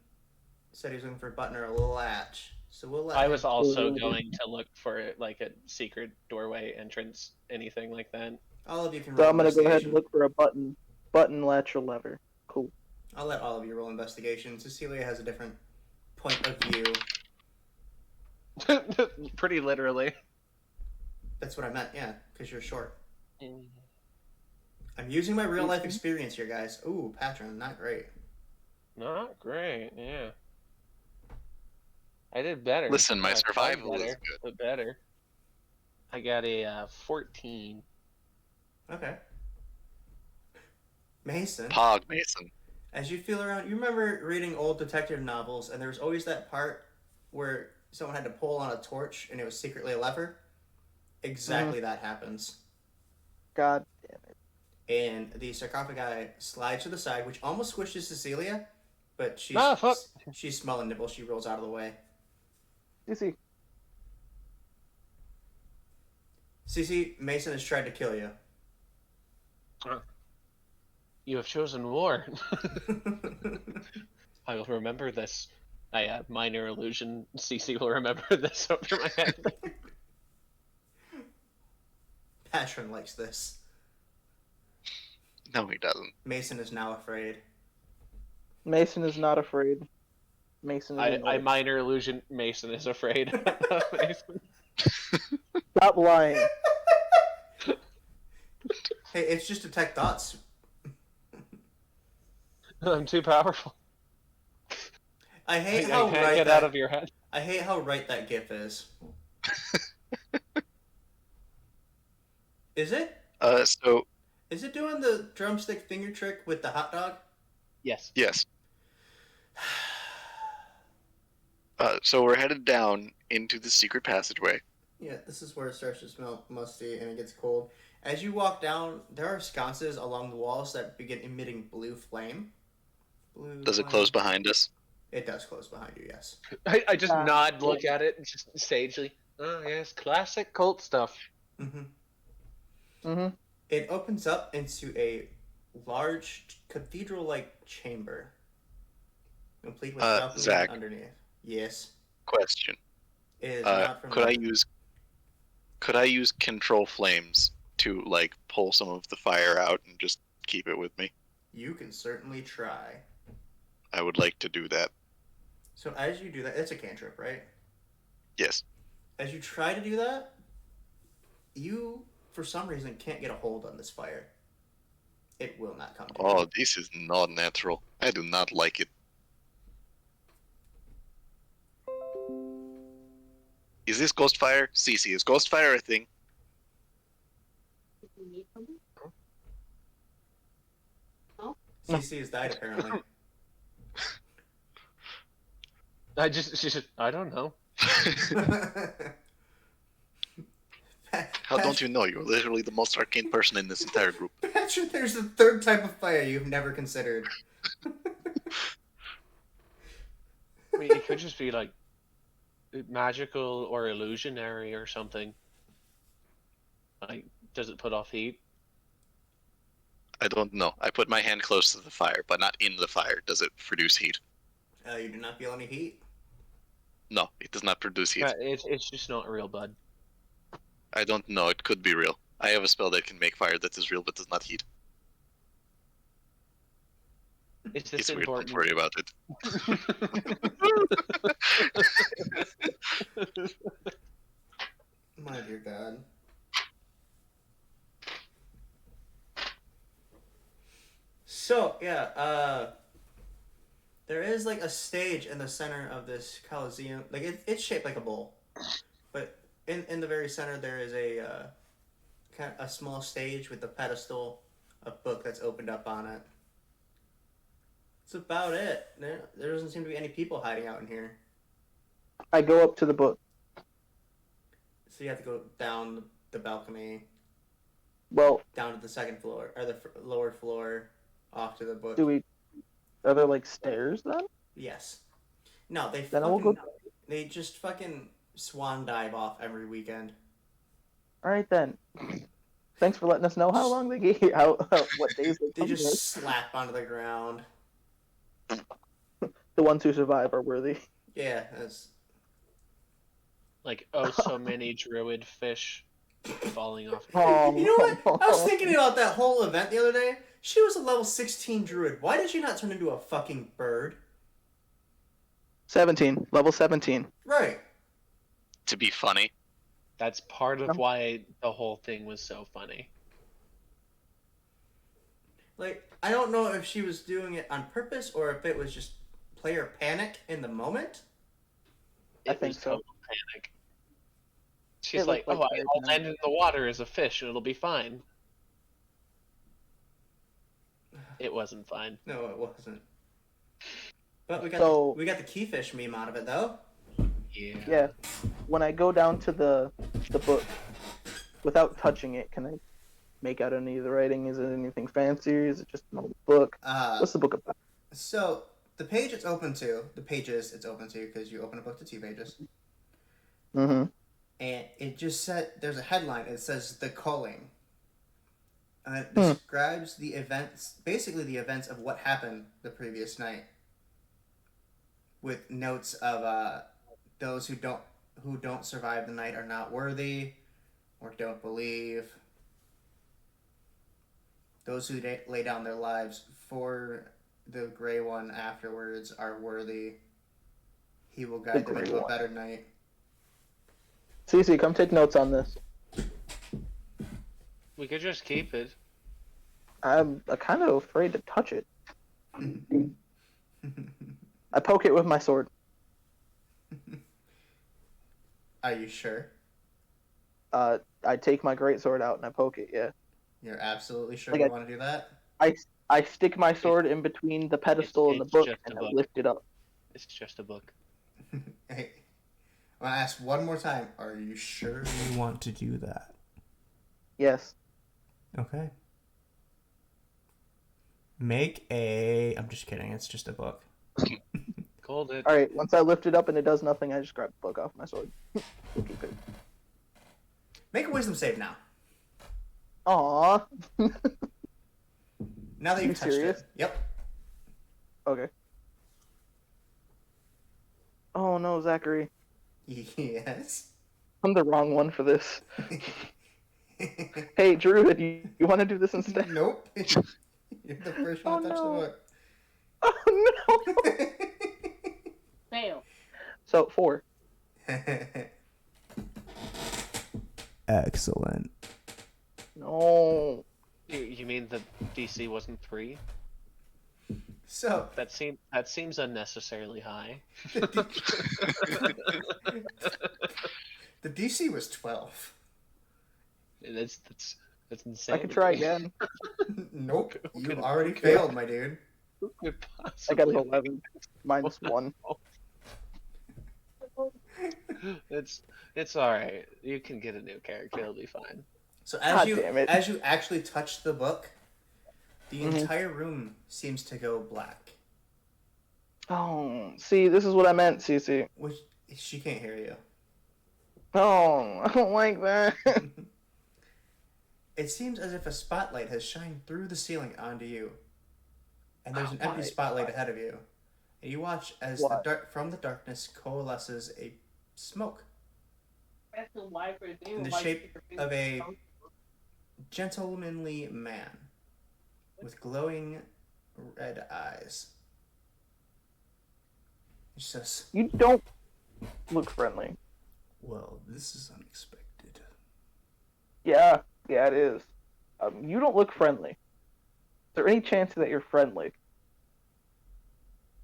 said he was looking for a button or a latch. So we'll let I him- was also going to look for like a secret doorway entrance, anything like that. All of you can So roll I'm gonna go ahead and investigation. look for a button, latch, or lever. Cool. I'll let all of you roll investigation. Cecilia has a different point of view. Pretty literally. That's what I meant, yeah, because you're short. I'm using my real life experience here, guys. Ooh, Patron, not great. Not great, yeah. I did better. Listen, my I tried survival is better, good. but better. I got a 14. Okay. Mason, Pog Mason. as you feel around, you remember reading old detective novels, and there was always that part where someone had to pull on a torch and it was secretly a lever? Exactly that happens. God damn it. And the sarcophagi slides to the side, which almost squishes Cecilia, but Ah, fuck. she's small and nimble. She rolls out of the way. CC. Cece, Mason has tried to kill you. You have chosen war. I will remember this. I minor illusion. CC will remember this over my head. Patron likes this. No, he doesn't. Mason is now afraid. Mason is not afraid. Mason is I annoyed. minor illusion. Mason is afraid. Mason. Stop lying. Hey, it's just detect thoughts. I'm too powerful. I hate I how can't right get that. out of your head. I hate how right that GIF is. Is it? So Is it doing the drumstick finger trick with the hot dog? Yes. yes. So we're headed down into the secret passageway. Yeah, this is where it starts to smell musty and it gets cold. As you walk down, there are sconces along the walls that begin emitting blue flame. Blue Does it flame. close behind us? It does close behind you, yes. I just Ah, nod, look at it, just sagely. Oh yes, classic cult stuff. Mm-hmm. Mm-hmm. It opens up into a large cathedral-like chamber, complete with balconies Zach. underneath. Yes, Question. it is not from. Could I use control flames to like pull some of the fire out and just keep it with me? You can certainly try. I would like to do that. So as you do that, it's a cantrip, right? Yes. As you try to do that, you, for some reason, can't get a hold on this fire. It will not come to you. Oh, this is not natural. I do not like it. Is this ghost fire? CC, is ghost fire a thing? CC has died, apparently. She said, I don't know. How don't you know? You're literally the most arcane person in this entire group. Patrick, there's a third type of fire you've never considered. I mean, it could just be like magical or illusionary or something. Like, does it put off heat? I don't know. I put my hand close to the fire, but not in the fire. Does it produce heat? You do not feel any heat. No, it does not produce heat. It's just not real, bud. I don't know. It could be real. I have a spell that can make fire that is real but does not heat. Is this It's weird. important? Don't worry about it. My dear God. So, yeah, there is like a stage in the center of this Coliseum. Like, it's shaped like a bowl. But in the very center, there is a small stage with a pedestal, a book that's opened up on it. That's about it. There doesn't seem to be any people hiding out in here. I go up to the book. So you have to go down the balcony, Well, down to the second floor, or the lower floor, off to the book. are there like stairs then? Yes. No, Then I will go. they just fucking swan dive off every weekend. All right then. Thanks for letting us know how long they gave you. What days they They come just here. slap onto the ground. The ones who survive are worthy. Yeah, that's Like, oh, so many druid fish falling off. Oh, You know what? I was thinking about that whole event the other day. She was a level 16 druid. Why did she not turn into a fucking bird? 17, level 17. Right. To be funny. That's part of No. why the whole thing was so funny. Like, I don't know if she was doing it on purpose or if it was just player panic in the moment. I It think was so. total panic. She's It like, looked "Oh, like I'll land in the water as a fish, and it'll be fine." It wasn't fine. No, it wasn't. But So- we got the keyfish meme out of it though. Yeah. When I go down to the book, without touching it, can I make out any of the writing? Is it anything fancy? Is it just an old book? What's the book about? So the pages it's open to, because you open a book to 2 pages. Mm-hmm. And it just said, there's a headline, it says The Culling. And it describes the events, basically the events of what happened the previous night. With notes of those who don't survive the night are not worthy or don't believe. Those who lay down their lives for the Gray One afterwards are worthy. He will guide them into a better night. Cece, come take notes on this. We could just keep it. I'm kind of afraid to touch it. I poke it with my sword. Are you sure? I take my great sword out and I poke it. Yeah. You're absolutely sure Like you want to do that? I stick my sword in between the pedestal and the It's book, just a and I book. lift it up. It's just a book. Hey, I'm gonna ask one more time. Are you sure you want to do that? Yes. Okay. I'm just kidding. It's just a book. Called it. All right. Once I lift it up and it does nothing, I just grab the book off my sword. We'll keep it. Make a wisdom save now. Aww. Now that you've You touched serious? it. Yep. Okay. Oh no, Zachary. Yes. I'm the wrong one for this. Hey, Drew, you want to do this instead? Nope. You're the first one to touch no. the book. Oh no. Fail. So 4. Excellent. No. You mean the DC wasn't 3? So That seems unnecessarily high. the DC was 12. That's insane. I could try again. Nope. Who You could- already who could- failed, my dude. Who could I got an possibly- 11 minus 1. It's all right. You can get a new character. It'll be fine. So God damn it. as you actually touch the book, the Mhm. entire room seems to go black. Oh, see, this is what I meant, Cece. Which she can't hear you. Oh, I don't like that. It seems as if a spotlight has shined through the ceiling onto you, and there's an empty Why? spotlight ahead of you. And you watch as Why? from the darkness coalesces a smoke That's the wipers. in the shape of a gentlemanly man with glowing red eyes. He says, You don't look friendly. "Well, this is unexpected." Yeah, it is. You don't look friendly. Is there any chance that you're friendly?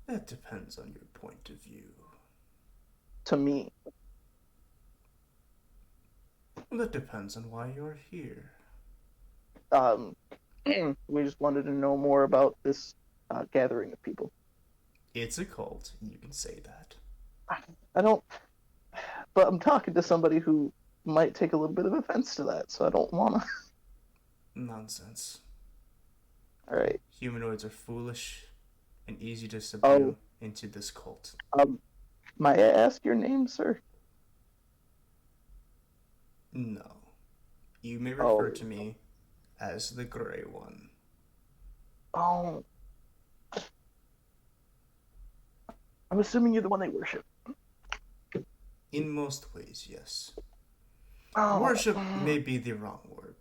That depends on your point of view. To me. That depends on why you're here. We just wanted to know more about this gathering of people. It's a cult. You can say that. I don't. But I'm talking to somebody who might take a little bit of offense to that, so I don't wanna. Nonsense. Alright. Humanoids are foolish and easy to subdue into this cult. Might I ask your name, sir? No. You may refer Oh. to me as the Grey One. Oh. I'm assuming you're the one they worship. In most ways, yes. Oh. Worship may be the wrong word.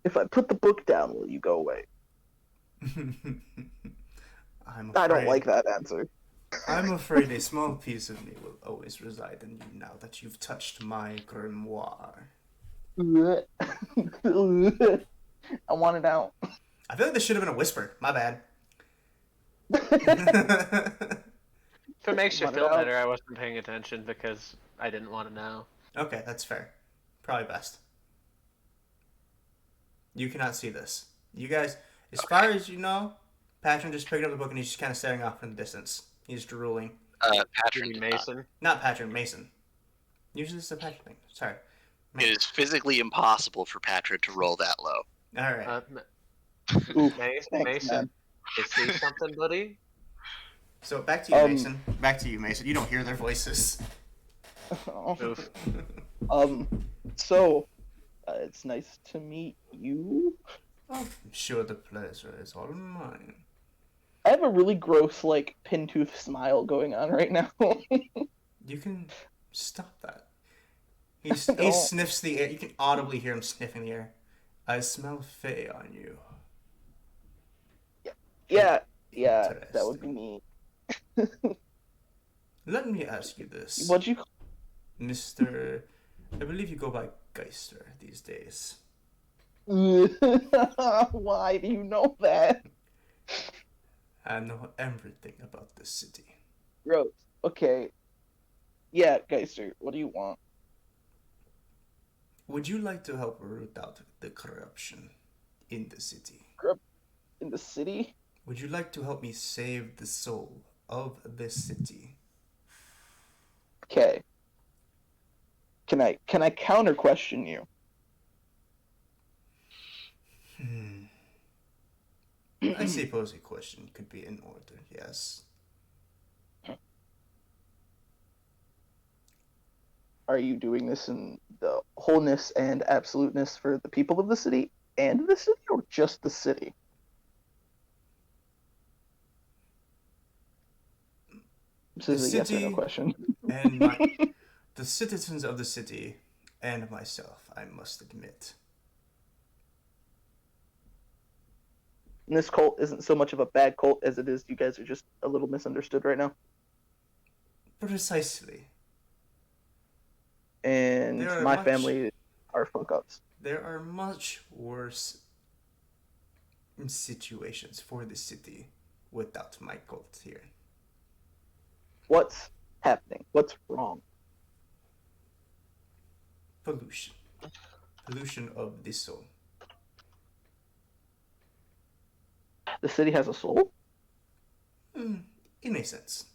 If I put the book down, will you go away? I don't like that answer. I'm afraid a small piece of me will always reside in you now that you've touched my grimoire. I want it out. I feel like this should have been a whisper. My bad. it makes you Run it feel out. better, I wasn't paying attention because I didn't want to know. Okay, that's fair. Probably best. You cannot see this. You guys, as far as you know, Patrick just picked up the book and he's just kind of staring off in the distance. He's drooling. Patrick You did mean not. Mason? Not Patrick, Mason. Usually it's a Patrick thing. Sorry. It is physically impossible for Patrick to roll that low. All right. Oof, Mason, thanks, man. you see something, buddy? So back to you, Mason. Back to you, Mason. You don't hear their voices. Oof. So, it's nice to meet you. I'm sure the pleasure is all mine. I have a really gross, like, pin-tooth smile going on right now. You can stop that. He No. sniffs the air. You can audibly hear him sniffing the air. I smell Fae on you. Yeah, that would be me. Let me ask you this. What'd you... Mr. I believe you go by Geister these days. Why do you know that? I know everything about this city. Gross. Okay. Yeah, Geister, what do you want? Would you like to help root out the corruption in the city? In the city? Would you like to help me save the soul of this city? Okay. Can I counter question you? I suppose a question could be in order, yes. Are you doing this in the wholeness and absoluteness for the people of the city and the city, or just the city? This is a yes or no question. And the citizens of the city and myself, I must admit. And this cult isn't so much of a bad cult as it is you guys are just a little misunderstood right now. Precisely. And my family are fuck-ups. There are much worse situations for the city without my cult here. What's happening? What's wrong? Pollution. Pollution of the soul. The city has a soul? In a sense.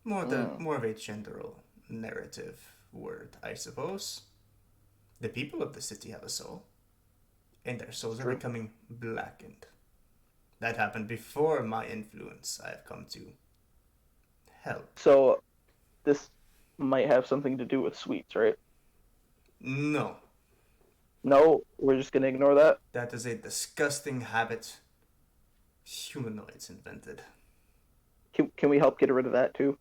More of a general narrative word, I suppose. The people of the city have a soul. And their souls are becoming blackened. That happened before my influence. I have come to help. So, this might have something to do with sweets, right? No. No, we're just gonna ignore that? That is a disgusting habit humanoids invented. Can we help get rid of that too?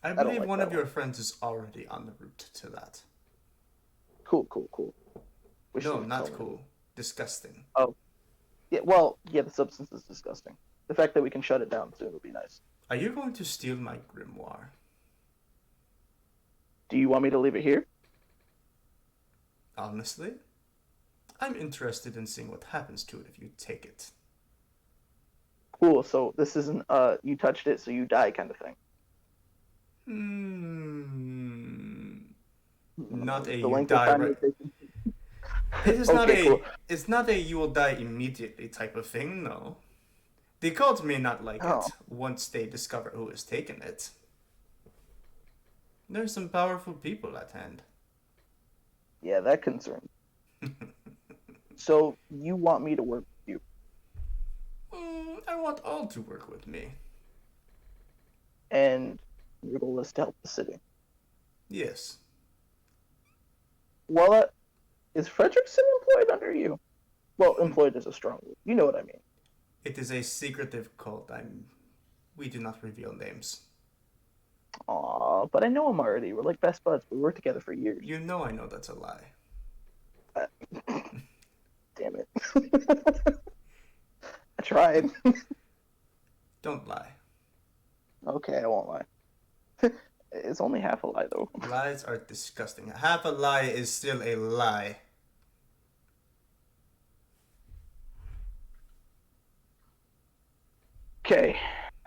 I believe one of your friends is already on the route to that. Cool. No, not cool. Disgusting. Oh. Yeah, well, yeah, the substance is disgusting. The fact that we can shut it down soon would be nice. Are you going to steal my grimoire? Do you want me to leave it here? Honestly, I'm interested in seeing what happens to it if you take it. Cool, so this isn't you touched it so you die kind of thing. Not a The you length die of time right. It is It's not a you will die immediately type of thing. No, the cult may not like it once they discover who has taken it. There's some powerful people at hand. Yeah, that concerns. So you want me to work with you? I want all to work with me. And your goal is to help the city. Yes. Well, is Frederickson employed under you? Well, employed is a strong word. You know what I mean. It is a secretive cult. We do not reveal names. Aw, but I know him already. We're like best buds. We worked together for years. You know I know that's a lie. Damn it. I tried. Don't lie. Okay, I won't lie. It's only half a lie, though. Lies are disgusting. Half a lie is still a lie. Okay,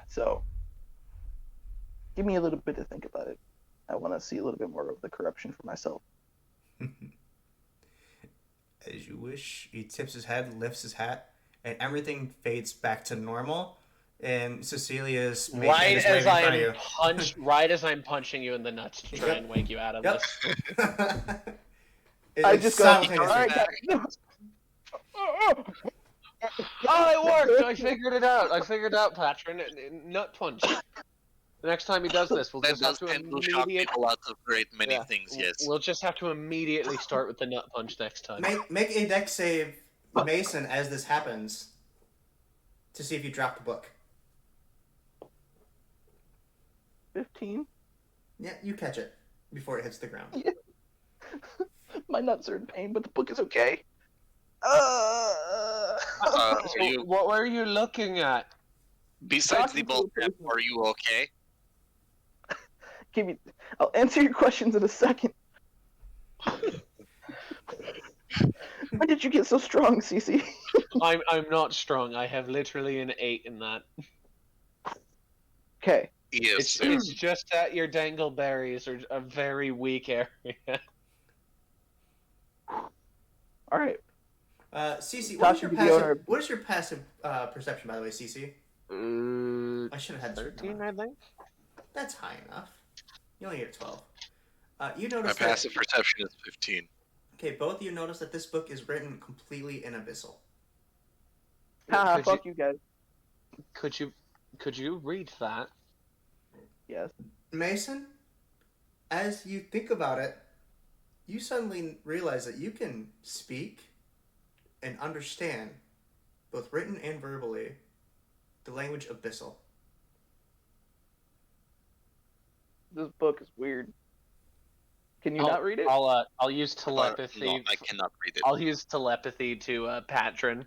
so give me a little bit to think about it. I want to see a little bit more of the corruption for myself. As you wish. He tips his head, lifts his hat, and everything fades back to normal. And Cecilia's maiden Right is as waving in front of you. right as I'm punching you in the nuts to try Yep. and wake you out of Yep. this. I just go, all right, guys. Oh, it worked! I figured it out, Patron. Nut punch. The next time he does this, we'll That just have does to tend to shock people out of great many things, yes. We'll just have to immediately start with the nut punch next time. Make a dex save, Mason, as this happens, to see if you drop the book. 15? Yeah, you catch it before it hits the ground. Yeah. My nuts are in pain, but the book is okay. What were you looking at? Besides the bolt cap, are you okay? I'll answer your questions in a second. When did you get so strong, Cece? I'm not strong. I have literally an 8 in that. Okay. Yes, It's just that your dangleberries are a very weak area. All right. Cece, Talk to the owner. what is your passive perception, by the way, Cece? I should have had 13, I think. That's high enough. You only get 12. You my notice passive perception is 15. Okay, both of you notice that this book is written completely in Abyssal. Haha, fuck you guys. Could you read that? Yes. Mason, as you think about it, you suddenly realize that you can speak and understand, both written and verbally, the language Abyssal. This book is weird. Can you not read it? I'll use telepathy. No, I cannot read it. I'll use telepathy to Patron.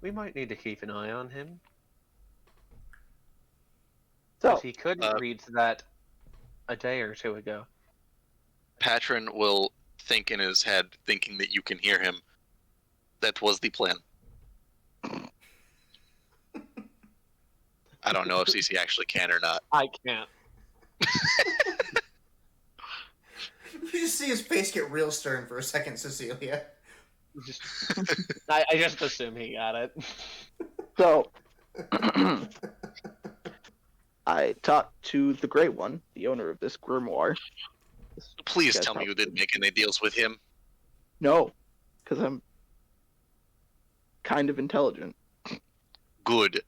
We might need to keep an eye on him. So he couldn't read that a day or two ago. Patron will think in his head, thinking that you can hear him. That was the plan. I don't know if CC actually can or not. I can't. You just see his face get real stern for a second, Cecilia. I just assume he got it. So, I talked to the Great One, the owner of this grimoire. Please tell me you didn't make any deals with him. No, because I'm kind of intelligent. Good.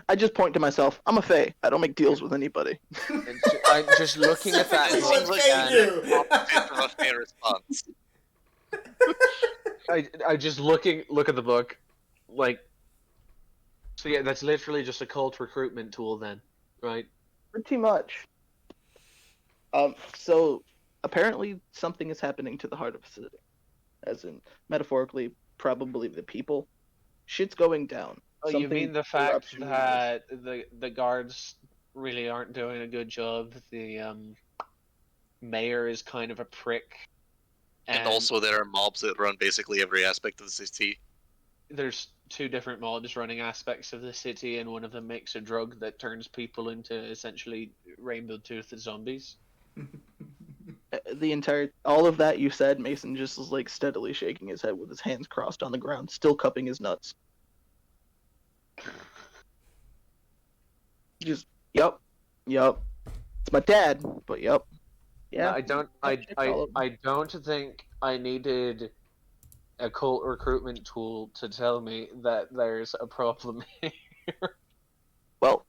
I just point to myself. I'm a fae. I don't make deals with anybody. I'm just looking at that. It seems like the opposite of a fair response. I just look at the book, like. So yeah, that's literally just a cult recruitment tool, then, right? Pretty much. So apparently something is happening to the heart of the city, as in metaphorically, probably the people. Shit's going down. Oh, you mean the fact that the guards really aren't doing a good job? The mayor is kind of a prick. And also there are mobs that run basically every aspect of the city. There's 2 different mobs running aspects of the city, and one of them makes a drug that turns people into essentially rainbow-toothed zombies. All of that you said, Mason just was like steadily shaking his head with his hands crossed on the ground, still cupping his nuts. Just, yep. It's my dad, but yep. Yeah. No, I don't think I needed a cult recruitment tool to tell me that there's a problem here. Well,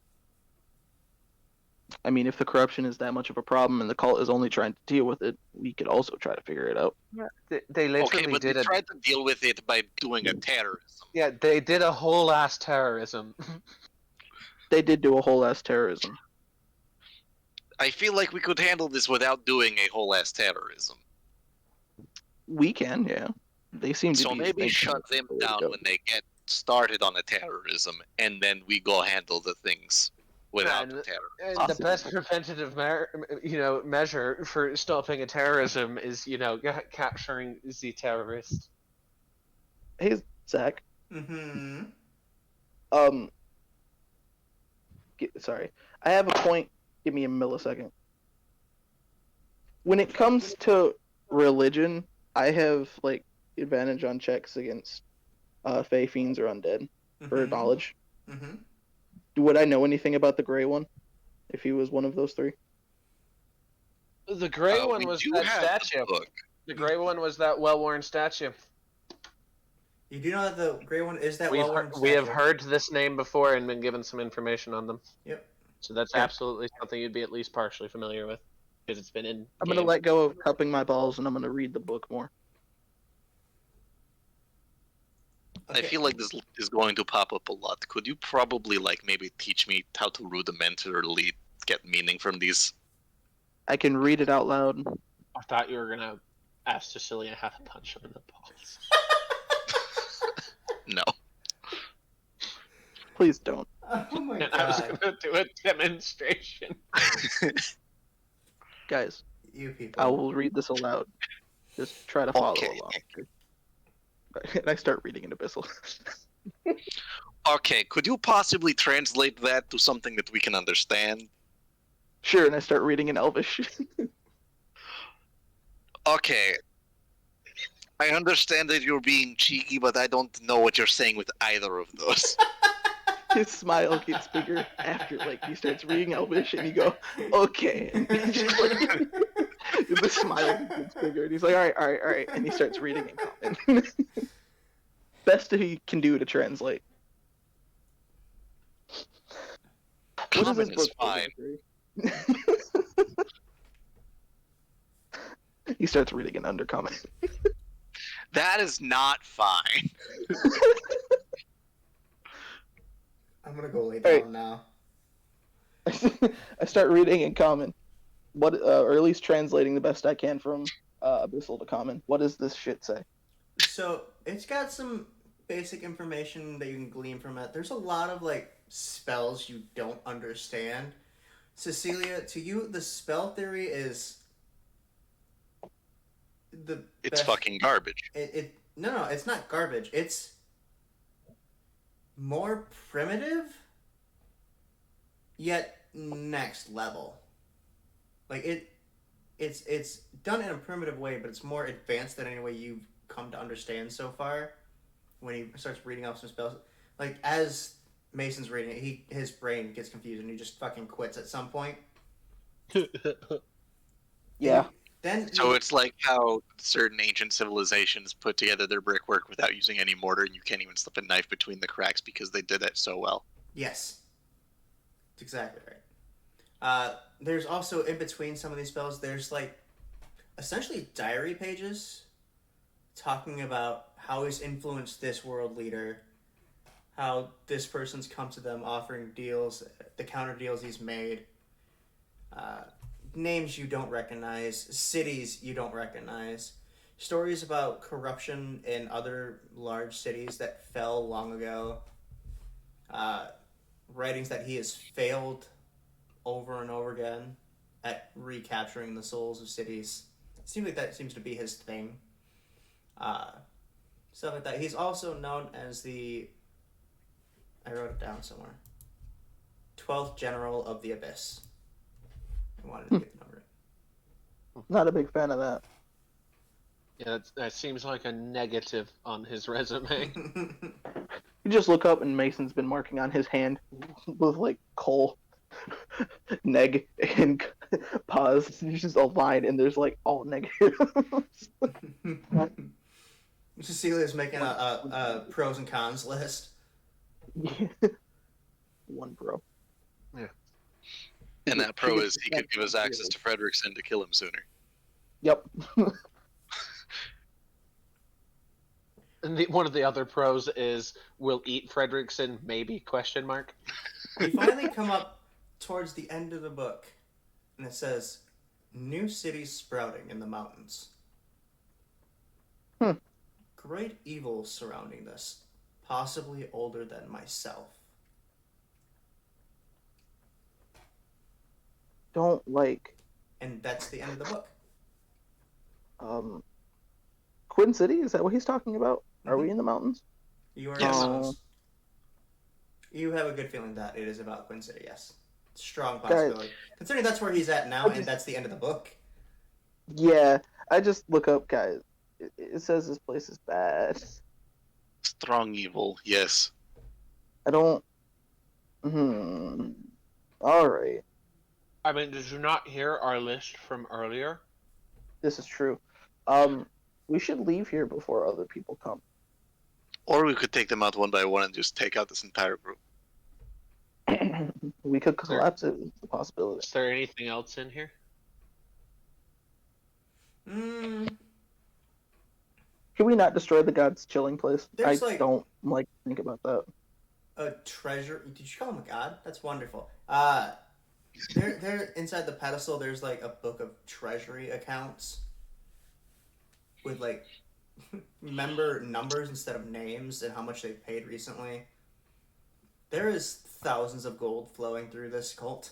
I mean, if the corruption is that much of a problem and the cult is only trying to deal with it, we could also try to figure it out. Yeah, they literally okay, but did they tried to deal with it by doing a terrorism. Yeah, they did a whole ass terrorism. They did do a whole ass terrorism. I feel like we could handle this without doing a whole ass terrorism. We can, yeah. They seem to be. So maybe shut them down when they get started on a terrorism, and then we go handle the things without the terrorism. And the best preventative measure for stopping a terrorism is, capturing the terrorist. Hey, Zach. Mm-hmm. Um, sorry. I have a point. Give me a millisecond. When it comes to religion, I have like advantage on checks against Fey, Fiends, or Undead for knowledge. Mm-hmm. Would I know anything about the Gray One if he was one of those three? The gray one we was do that have statue. the book. The gray one was that well-worn statue. You do know that the Grey One is that well-worn We have statue. heard this name before and been given some information on them. Yep. So that's Okay. absolutely something you'd be at least partially familiar with, because it's been in. I'm gonna let go of cupping my balls and I'm gonna read the book more. I feel like this is going to pop up a lot. Could you probably maybe teach me how to rudimentarily get meaning from these? I can read it out loud. I thought you were gonna ask Cecilia how to punch him in the balls. No. Please don't. Oh my And god. I was gonna do a demonstration. Guys, You people. I will read this aloud. Just try to follow along. And I start reading in Abyssal. Okay, could you possibly translate that to something that we can understand? Sure, and I start reading in Elvish. Okay. I understand that you're being cheeky, but I don't know what you're saying with either of those. His smile gets bigger after he starts reading Elvish, and you go, okay. And the smile gets bigger, and he's like, all right, and he starts reading in Common. Best he can do to translate. Common is fine. He starts reading in Undercommon. That is not fine. I'm gonna go lay down now. I start reading in Common. Or at least translating the best I can from Abyssal to Common. What does this shit say? So it's got some basic information that you can glean from it. There's a lot of spells you don't understand. Cecilia, to you, the spell theory is It's best. fucking garbage. No, it's not garbage. It's more primitive, yet next level. It's done in a primitive way, but it's more advanced than any way you've come to understand so far. When he starts reading off some spells, as Mason's reading it, his brain gets confused and he just fucking quits at some point. Yeah. So it's like how certain ancient civilizations put together their brickwork without using any mortar, and you can't even slip a knife between the cracks because they did it so well. Yes. That's exactly right. There's also, in between some of these spells, there's essentially diary pages talking about how he's influenced this world leader, how this person's come to them offering deals, the counter deals he's made, names you don't recognize, cities you don't recognize, stories about corruption in other large cities that fell long ago, writings that he has failed over and over again at recapturing the souls of cities. It seems like that seems to be his thing. Stuff like that. He's also known as I wrote it down somewhere, 12th General of the Abyss. I wanted to get the number. Not a big fan of that. Yeah, that seems like a negative on his resume. You just look up and Mason's been marking on his hand with coal, neg, and pause. There's just a line and there's all negatives. Cecilia's making a pros and cons list. One pro. Yeah. And that pro is he could give us access to Frederickson to kill him sooner. Yep. And one of the other pros is we'll eat Fredrickson, maybe, question mark. We finally come up towards the end of the book, and it says, new cities sprouting in the mountains. Great evil surrounding this, possibly older than myself. Don't And that's the end of the book. Quinn City, is that what he's talking about? Are we in the mountains? You are Yes. in the mountains. You have a good feeling that it is about Quinn City, yes. Strong Guys, possibility. Considering that's where he's at now, and that's the end of the book. yeah, I just look up, guys. It says this place is bad. Strong evil, yes. I don't. All right, I mean, did you not hear our list from earlier? this is true. We should leave here before other people come. Or we could take them out one by one and just take out this entire group. We could collapse it. It's a possibility. Is there anything else in here? Mm, Can we not destroy the god's chilling place? There's, don't like to think about that. A treasure. Did you call him a god? That's wonderful. There inside the pedestal. There's like a book of treasury accounts with like member numbers instead of names and how much they've paid recently. There is thousands of gold flowing through this cult.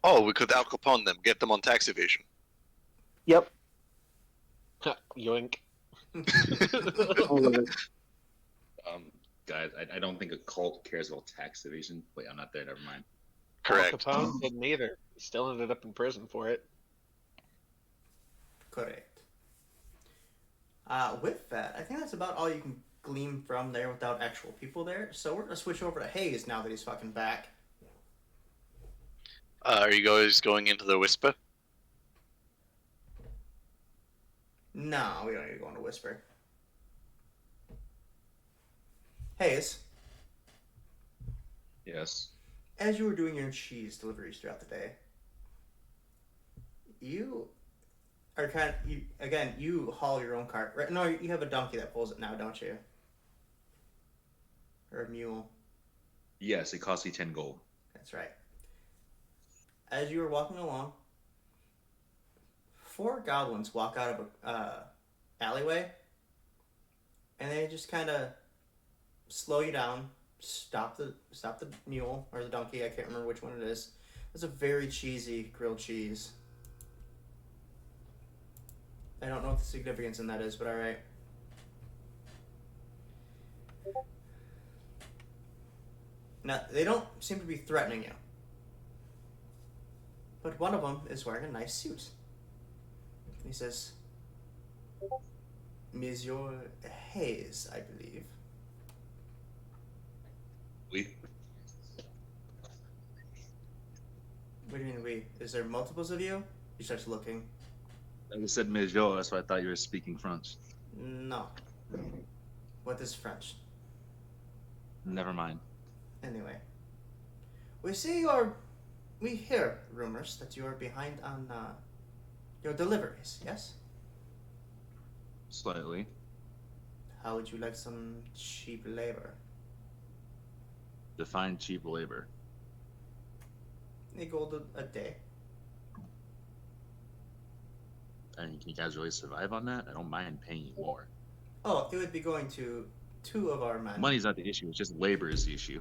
Oh, we could Al Capone them, get them on tax evasion. Yep. Yoink. Guys, I don't think a cult cares about tax evasion. Wait, I'm not there. Never mind. Correct. Al Capone didn't either. He still ended up in prison for it. Correct. With that, I think that's about all you can glean from there without actual people there. So we're gonna switch over to Hayes now that he's fucking back. Are you guys going into the Whisper? No, we don't need to go into Whisper. Hayes, Yes. as you were doing your cheese deliveries throughout the day, you are you haul your own cart, right? No, you have a donkey that pulls it now, don't you? Or a mule. Yes, it costs you 10 gold. That's right. As you were walking along, 4 goblins walk out of a alleyway, and they just kind of slow you down, stop the mule or the donkey. I can't remember which one it is. It's a very cheesy grilled cheese. I don't know what the significance in that is, but all right. Now they don't seem to be threatening you, but one of them is wearing a nice suit. He says, "Monsieur Hayes, I believe." We? What do you mean we? Is there multiples of you? He starts looking. Like I said, Monsieur, that's why I thought you were speaking French. No. What is French? Never mind. Anyway. We hear rumors that you are behind on your deliveries, yes? Slightly. How would you like some cheap labor? Define cheap labor. A gold a day. And can you guys really survive on that? I don't mind paying you more. Oh, it would be going to 2 of our men. Money's not the issue, it's just labor is the issue.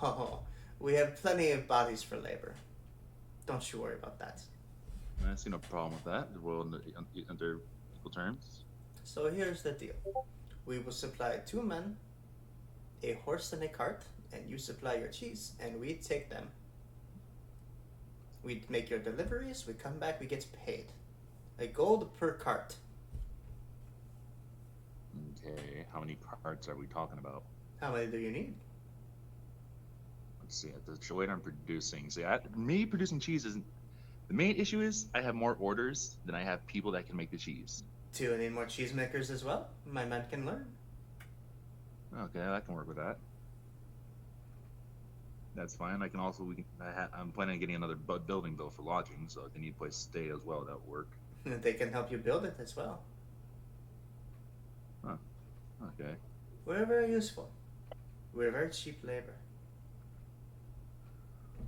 Oh, we have plenty of bodies for labor. Don't you worry about that. I see no problem with that. We're under equal terms. So here's the deal. We will supply 2 men, a horse and a cart, and you supply your cheese, and we take them. We make your deliveries, we come back, we get paid. A gold per cart. Okay, how many carts are we talking about? How many do you need? Let's see, the way I'm producing. See, me producing cheese isn't... The main issue is I have more orders than I have people that can make the cheese. Do you need more cheesemakers as well? My men can learn. Okay, I can work with that. That's fine. I can also... I'm planning on getting another building built for lodging, so if they need a place to stay as well, that would work. They can help you build it as well. Huh. Okay. We're very useful. We're very cheap labor.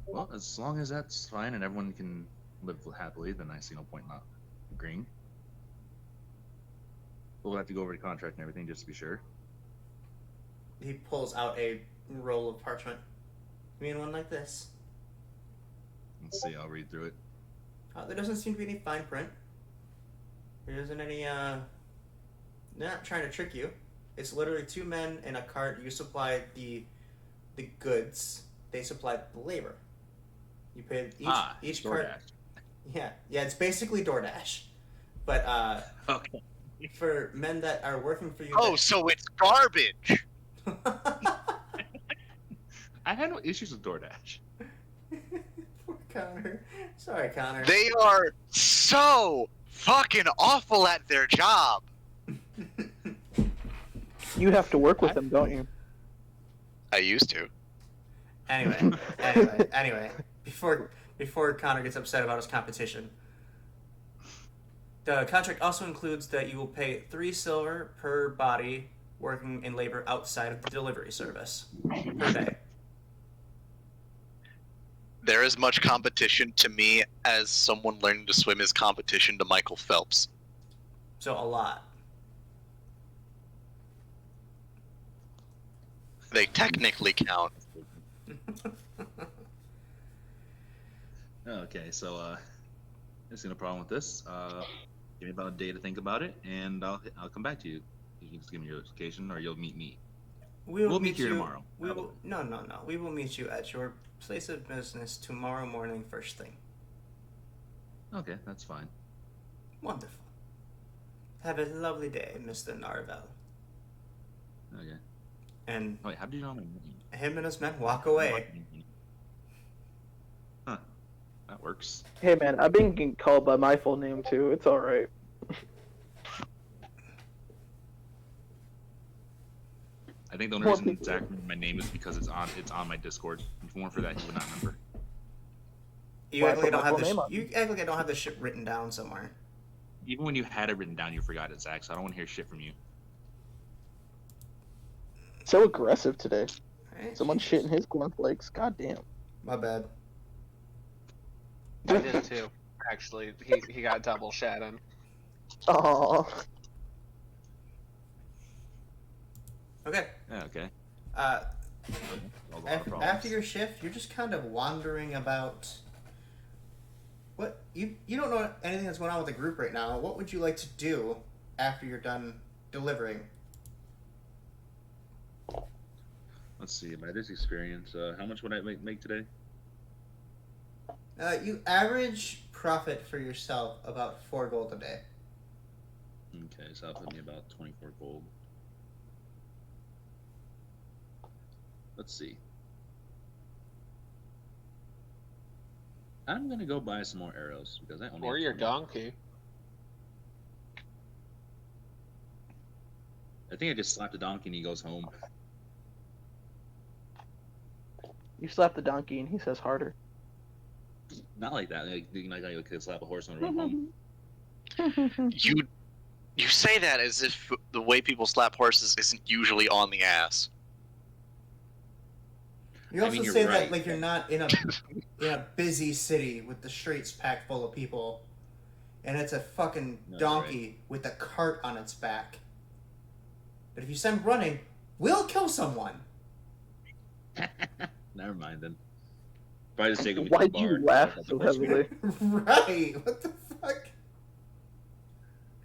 Well, as long as that's fine and everyone can live happily, then I see no point not agreeing. We'll have to go over the contract and everything just to be sure. He pulls out a roll of parchment. You mean one like this? Let's see, I'll read through it. There doesn't seem to be any fine print. There isn't any, they're not trying to trick you. It's literally 2 men in a cart. You supply the the goods. They supply the labor. You pay each cart. DoorDash. Yeah, it's basically DoorDash, but Okay. for men that are working for you. Oh, so it's garbage. I had no issues with DoorDash. Poor Connor. Sorry, Connor. They are so fucking awful at their job. You have to work with them, don't you? I used to. Anyway. Before Connor gets upset about his competition, the contract also includes that you will pay 3 silver per body working in labor outside of the delivery service per day. There is much competition to me as someone learning to swim is competition to Michael Phelps. So a lot. They technically count. Okay, so there's no problem with this. Give me about a day to think about it, and I'll come back to you. You can just give me your location, or you'll meet me. We'll meet here tomorrow. No. We will meet you at your place of business tomorrow morning, first thing. Okay, that's fine. Wonderful. Have a lovely day, Mr. Narvel. Okay. And wait, how do you know my name? Him and his men walk away. Huh. That works. Hey man, I've been getting called by my full name too. It's all right. I think the only reason Zach remembered my name is because it's on my Discord. If it weren't for that, he would not remember. You act like I don't have this shit written down somewhere. Even when you had it written down, you forgot it, Zach. So I don't want to hear shit from you. So aggressive today. Right. Someone shitting his cornflakes. God damn. My bad. I did too. Actually, he got double shattered. Oh. Okay. Yeah, okay. After your shift, you're just kind of wandering about. What you don't know anything that's going on with the group right now. What would you like to do after you're done delivering? Let's see. By this experience, how much would I make today? You average profit for yourself about 4 gold a day. Okay, so that'll put me about 24 gold. Let's see. I'm gonna go buy some more arrows because I only. Or your donkey. I think I just slapped a donkey and he goes home. You slap the donkey and he says harder. Not like that. Like I could slap a horse and run home. You say that as if the way people slap horses isn't usually on the ass. You also say that like you're not in a busy city with the streets packed full of people, and it's a fucking donkey with a cart on its back. But if you send running, we'll kill someone. Never mind then. Probably just take it. Why'd you laugh so heavily? Right? What the fuck?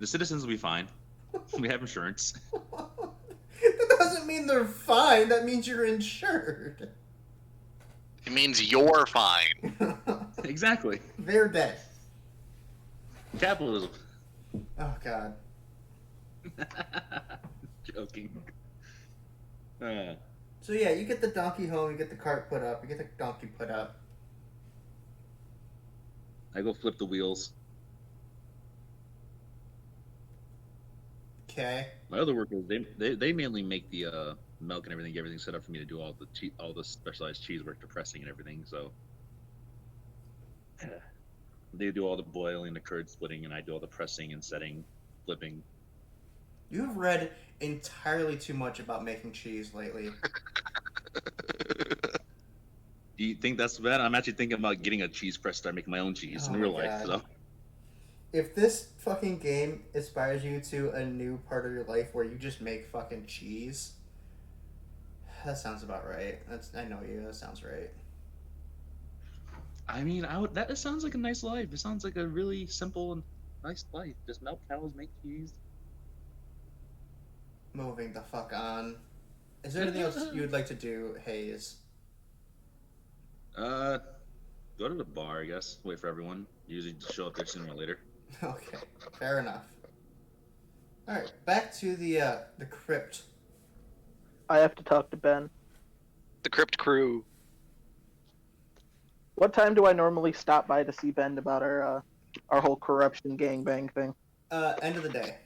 The citizens will be fine. We have insurance. That doesn't mean they're fine. That means you're insured. It means you're fine. Exactly. They're dead. Capitalism. Oh god. Joking. So yeah, you get the donkey home, you get the cart put up, you get the donkey put up. I go flip the wheels. Okay. My other workers, they mainly make the milk and everything set up for me to do all the specialized cheese work, the pressing and everything. So they do all the boiling, the curd splitting, and I do all the pressing and setting, flipping. You've read entirely too much about making cheese lately. Do you think that's bad? I'm actually thinking about getting a cheese press, start making my own cheese in real life. So. If this fucking game inspires you to a new part of your life where you just make fucking cheese, that sounds about right. I know you. That sounds right. I mean, that sounds like a nice life. It sounds like a really simple and nice life. Just milk cows, make cheese. Moving the fuck on. Is there anything else you would like to do, Hayes, Go to the bar, I guess. Wait for everyone. Usually show up there sooner or later. Okay, fair enough. All right, back to the crypt. I have to talk to Ben. The crypt crew. What time do I normally stop by to see Ben about our whole corruption gangbang thing? End of the day.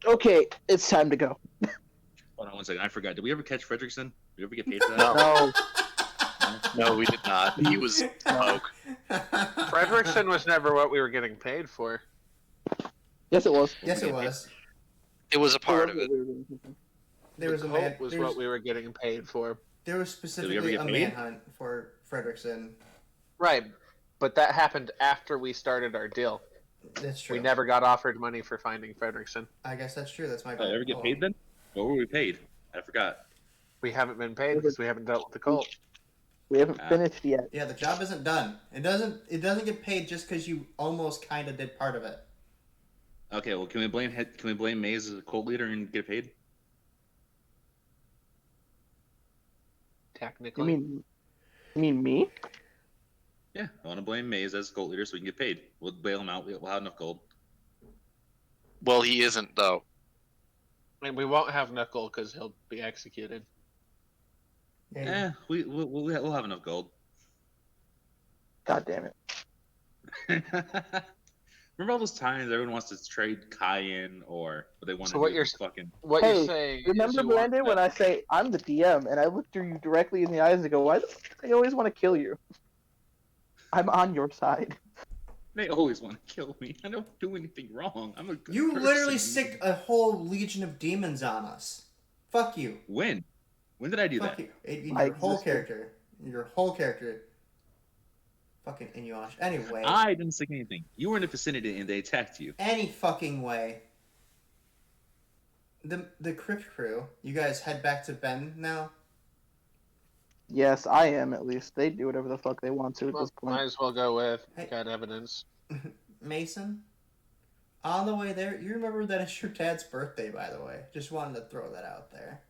Okay, it's time to go. Hold on one second. I forgot. Did we ever catch Fredrickson? Did we ever get paid for that? No. No. No, we did not. He was smoke. Fredrickson was never what we were getting paid for. Yes, it was. Yes, it was. It was a part of it. There was a Colt man. was what we were getting paid for. There was specifically a manhunt for Fredrickson. Right, but that happened after we started our deal. That's true. We never got offered money for finding Fredrickson. I guess that's true. That's my. Did I ever get paid then? What were we paid? I forgot. We haven't been paid because we haven't dealt with the Colt. We haven't finished yet. Yeah, the job isn't done. It doesn't get paid just because you almost kind of did part of it. Okay, well, can we blame Maze as a cult leader and get paid? Technically. You mean me? Yeah, I want to blame Maze as a cult leader so we can get paid. We'll bail him out. We'll have enough gold. Well, he isn't though. And we won't have Knuckle because he'll be executed. Yeah. We'll have enough gold. God damn it. Remember all those times everyone wants to trade Cayenne or they want So what you're fucking... What Hey, you're saying remember, is Brandon, when I say I'm the DM and I look through you directly in the eyes and go, why the fuck do they always want to kill you? I'm on your side. They always want to kill me. I don't do anything wrong. I'm a good You person. literally sicked a whole legion of demons on us. Fuck you. When? When did I do Fuck that? you. Your whole character. Your whole character. Fucking Inuash. Anyway. I didn't sick anything. You were in the vicinity and they attacked you. Any fucking way. The crypt crew, you guys head back to Ben now? Yes, I am at least. They do whatever the fuck they want to at this point. might as well go with Hey. got evidence. Mason? On the way there, you remember that it's your dad's birthday, by the way. Just wanted to throw that out there.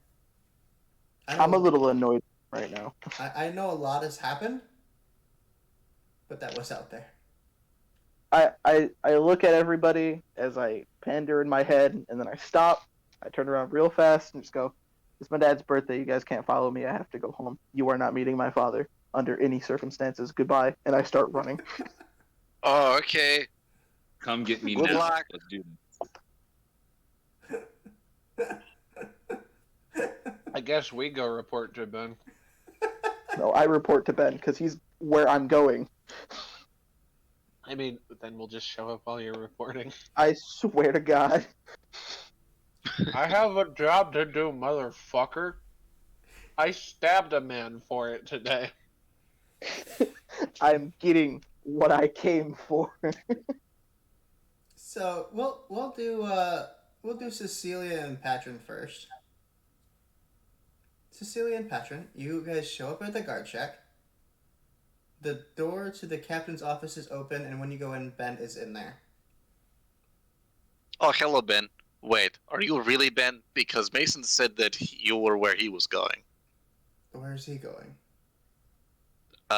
I'm a little annoyed right now. I know a lot has happened, but that was out there. I look at everybody as I pander in my head, and then I stop. I turn around real fast and just go, it's my dad's birthday. You guys can't follow me. I have to go home. You are not meeting my father under any circumstances. Goodbye. And I start running. Oh, okay. Come get me Good now. luck. Let's do this. I guess we go report to Ben. No, I report to Ben because he's where I'm going. I mean, then we'll just show up while you're reporting. I swear to God. I have a job to do, motherfucker. I stabbed a man for it today. I'm getting what I came for. So we'll do Cecilia and Patron first. Cecilia and Patron, you guys show up at the guard shack. The door to the captain's office is open, and when you go in, Ben is in there. Oh, hello, Ben. Wait, are you really Ben? Because Mason said that you were where he was going. Where is he going?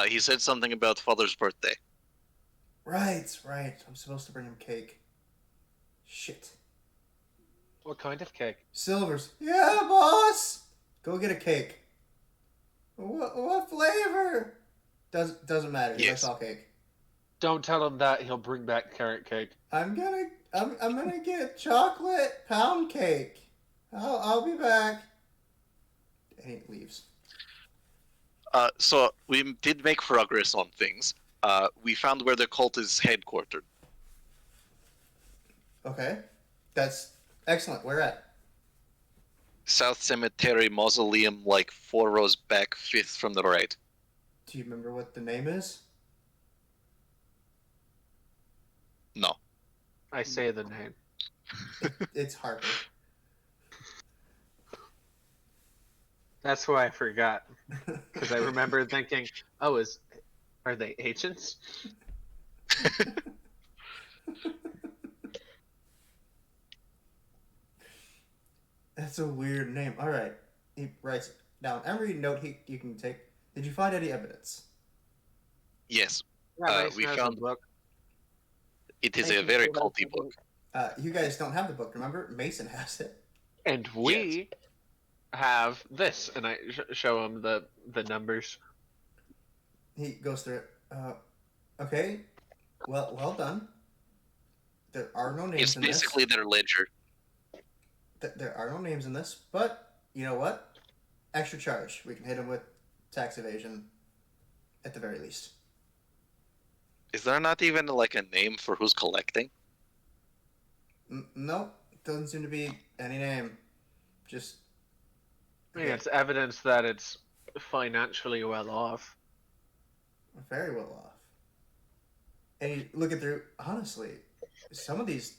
He said something about Father's birthday. Right. I'm supposed to bring him cake. Shit. What kind of cake? Silvers. Yeah, boss! Go get a cake. What flavor? Doesn't matter. Yes. That's all cake. Don't tell him that. He'll bring back carrot cake. I'm gonna get chocolate pound cake. I'll be back. And he leaves. So we did make progress on things. We found where the cult is headquartered. Okay. That's excellent. Where at? South Cemetery Mausoleum, like 4 rows back, 5th from the right. Do you remember what the name is? No. I say the name. It's Harper. That's why I forgot. Because I remember thinking, oh, are they agents? That's a weird name. All right. He writes down every note you can take. Did you find any evidence? Yes. Yeah, We has found a book. it is a very culty book. You guys don't have the book, remember? Mason has it. And we have this, and I show him the numbers. He goes through it. Okay. Well done. There are no names in this. It's basically their ledger. There are no names in this, but you know what? Extra charge. We can hit him with tax evasion at the very least. Is there not even like a name for who's collecting? Nope. Doesn't seem to be any name. Just. Yeah, it's evidence that it's financially well off. Very well off. And you look at through, honestly, some of these,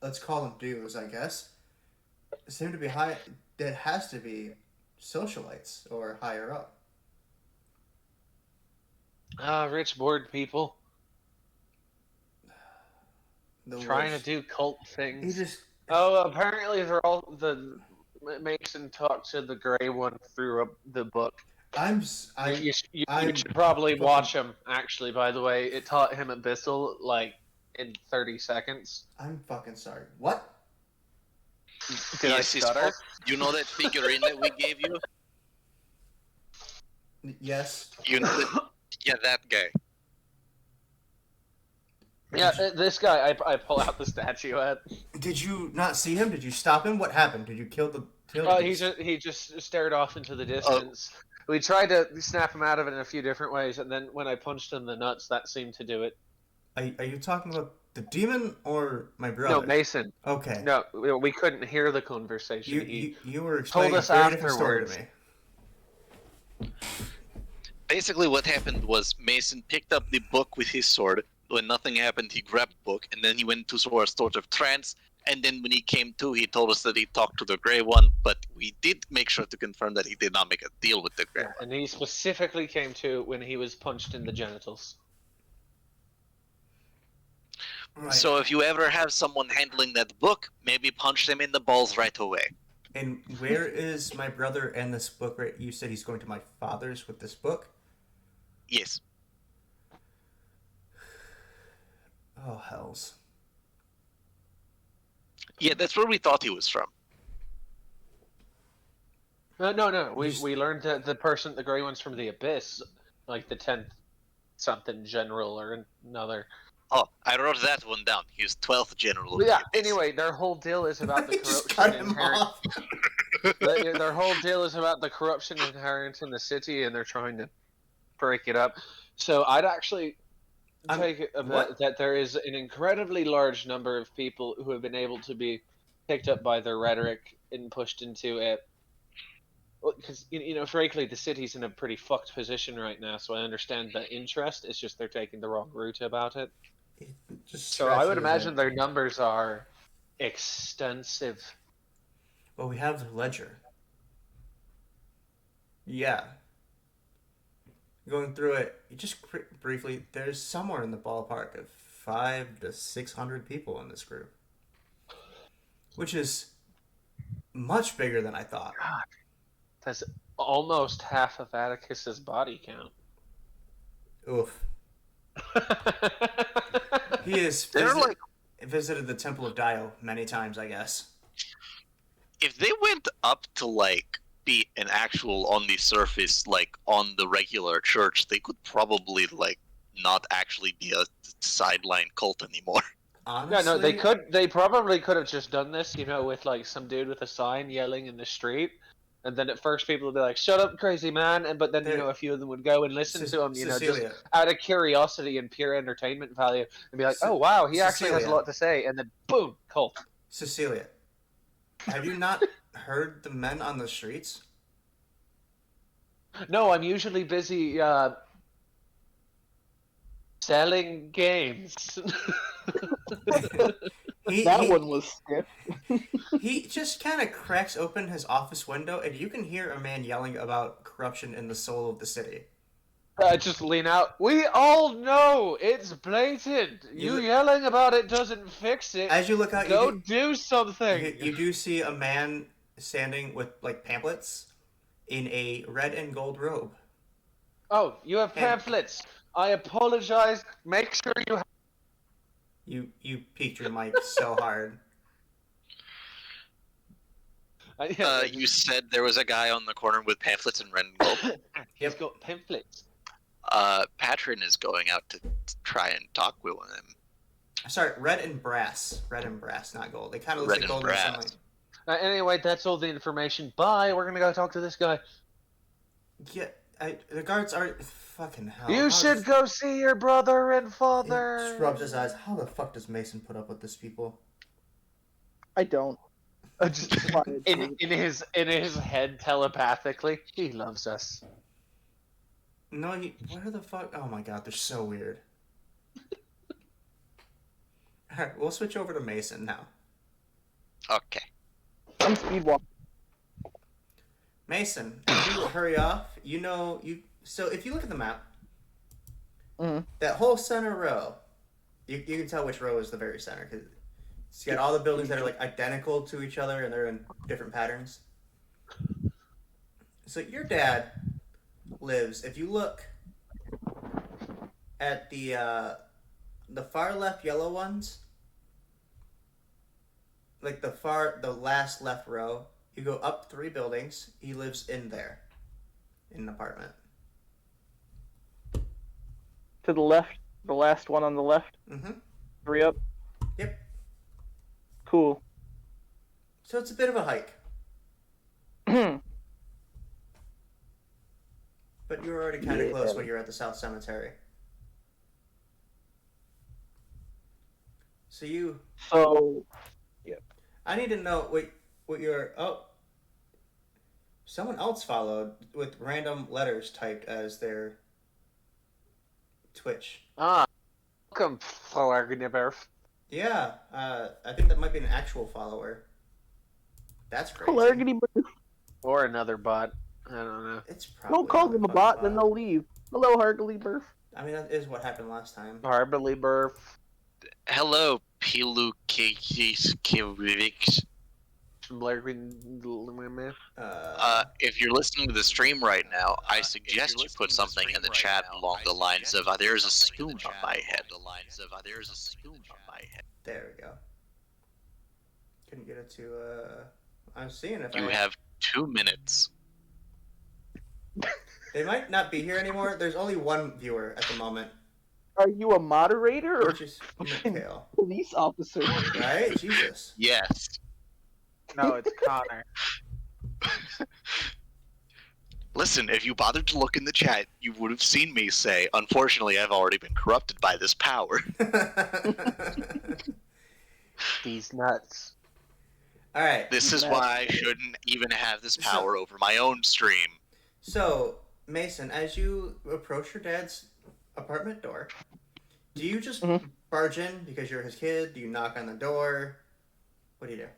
let's call them dues, I guess, seem to be high. That has to be socialites or higher up. Rich bored people. Trying to do cult things. Apparently they're all the Mason talked to the gray one through the book. You should probably watch him. Actually, by the way, it taught him Abyssal like in 30 seconds. I'm fucking sorry. What? Did I stutter? You know that figurine that we gave you? Yes. You know that? Yeah, that guy. Yeah, this guy. I pull out the statuette. Did you not see him? Did you stop him? What happened? Did you kill the? He just stared off into the distance. We tried to snap him out of it in a few different ways, and then when I punched him in the nuts, that seemed to do it. Are you talking about the demon or my brother? No, Mason. Okay. No, we couldn't hear the conversation. You were explaining a very different story to me. Basically, what happened was Mason picked up the book with his sword. When nothing happened, he grabbed the book, and then he went to a sort of trance. And then when he came to, he told us that he talked to the Grey One, but we did make sure to confirm that he did not make a deal with the Grey One. And he specifically came to when he was punched in the genitals. Right. So if you ever have someone handling that book, maybe punch them in the balls right away. And where is my brother and this book? Right? You said he's going to my father's with this book? Yes. Oh, hells. Yeah, that's where we thought he was from. No. We learned that the Grey One's from the Abyss, like the 10th something general or another. Oh, I wrote that one down. He was 12th general. Yeah. Anyway, their whole deal is about the corruption inherent. Their whole deal is about the corruption inherent in the city, and they're trying to break it up. So I'd actually take it that there is an incredibly large number of people who have been able to be picked up by their rhetoric and pushed into it. Because, frankly, the city's in a pretty fucked position right now, so I understand the interest. It's just they're taking the wrong route about it. So I would imagine their numbers are extensive. Well, we have the ledger. Yeah. Going through it, just briefly, there's somewhere in the ballpark of 500 to 600 people in this group. Which is much bigger than I thought. God, that's almost half of Atticus's body count. Oof. He has visited the Temple of Dio many times, I guess. If they went up to, be an actual on the surface, on the regular church, they could probably, not actually be a sideline cult anymore. Honestly? Yeah, no, they probably could have just done this, with, some dude with a sign yelling in the street. And then at first people would be like, "Shut up, crazy man!" But then a few of them would go and listen to him, just out of curiosity and pure entertainment value, and be like, "Oh wow, he actually has a lot to say." And then boom, cult. Cecilia, have you not heard the men on the streets? No, I'm usually busy selling games. That one was stiff. He just kind of cracks open his office window, and you can hear a man yelling about corruption in the soul of the city. I just lean out. We all know it's blatant. You yelling about it doesn't fix it. As you look out, go do something. You do see a man standing with pamphlets in a red and gold robe. Oh, you have pamphlets. I apologize. Make sure you... You peaked your mic so hard. You said there was a guy on the corner with pamphlets and red and gold. He's got pamphlets. Patron is going out to try and talk with him. Sorry, red and brass. Red and brass, not gold. They kind of look like gold in sunlight. Anyway, that's all the information. Bye. We're gonna go talk to this guy. Yeah, the guards are fucking hell. You should go see your brother and father. He just rubs his eyes. How the fuck does Mason put up with this people? I don't. I just in his head telepathically, he loves us. No, where the fuck? Oh my god, they're so weird. Alright, we'll switch over to Mason now. Okay. I'm speedwalking. Mason, if you hurry off, so if you look at the map, that whole center row, you can tell which row is the very center, because it's got all the buildings that are like identical to each other and they're in different patterns. So your dad lives, if you look at the far left yellow ones, like the last left row, you go up 3 buildings, he lives in there, in an apartment. To the left, the last one on the left? Mm-hmm. 3 up? Yep. Cool. So it's a bit of a hike. But you were already kind of close when you were at the South Cemetery. So yep. I need to know what your someone else followed with random letters typed as their Twitch. Welcome, follower. Yeah, I think that might be an actual follower. That's crazy. Or another bot. I don't know. It's probably don't call them a bot, then they'll leave. Hello, Hargly Burf. I mean, that is what happened last time. Hargly Burf. Hello, Pilu Kivix. If you're listening to the stream right now, I suggest you put something in the chat along the lines of "There's a spoon on my head." There we go. Couldn't get it to. I'm seeing if you have 2 minutes. They might not be here anymore. There's only one viewer at the moment. Are you a moderator or just Mikhail? Police officer? Right? Jesus. Yes. No, it's Connor. Listen, if you bothered to look in the chat, you would have seen me say, "Unfortunately, I've already been corrupted by this power." These nuts. All right. This is why I shouldn't even have this power over my own stream. So, Mason, as you approach your dad's apartment door, do you just barge in because you're his kid? Do you knock on the door? What do you do?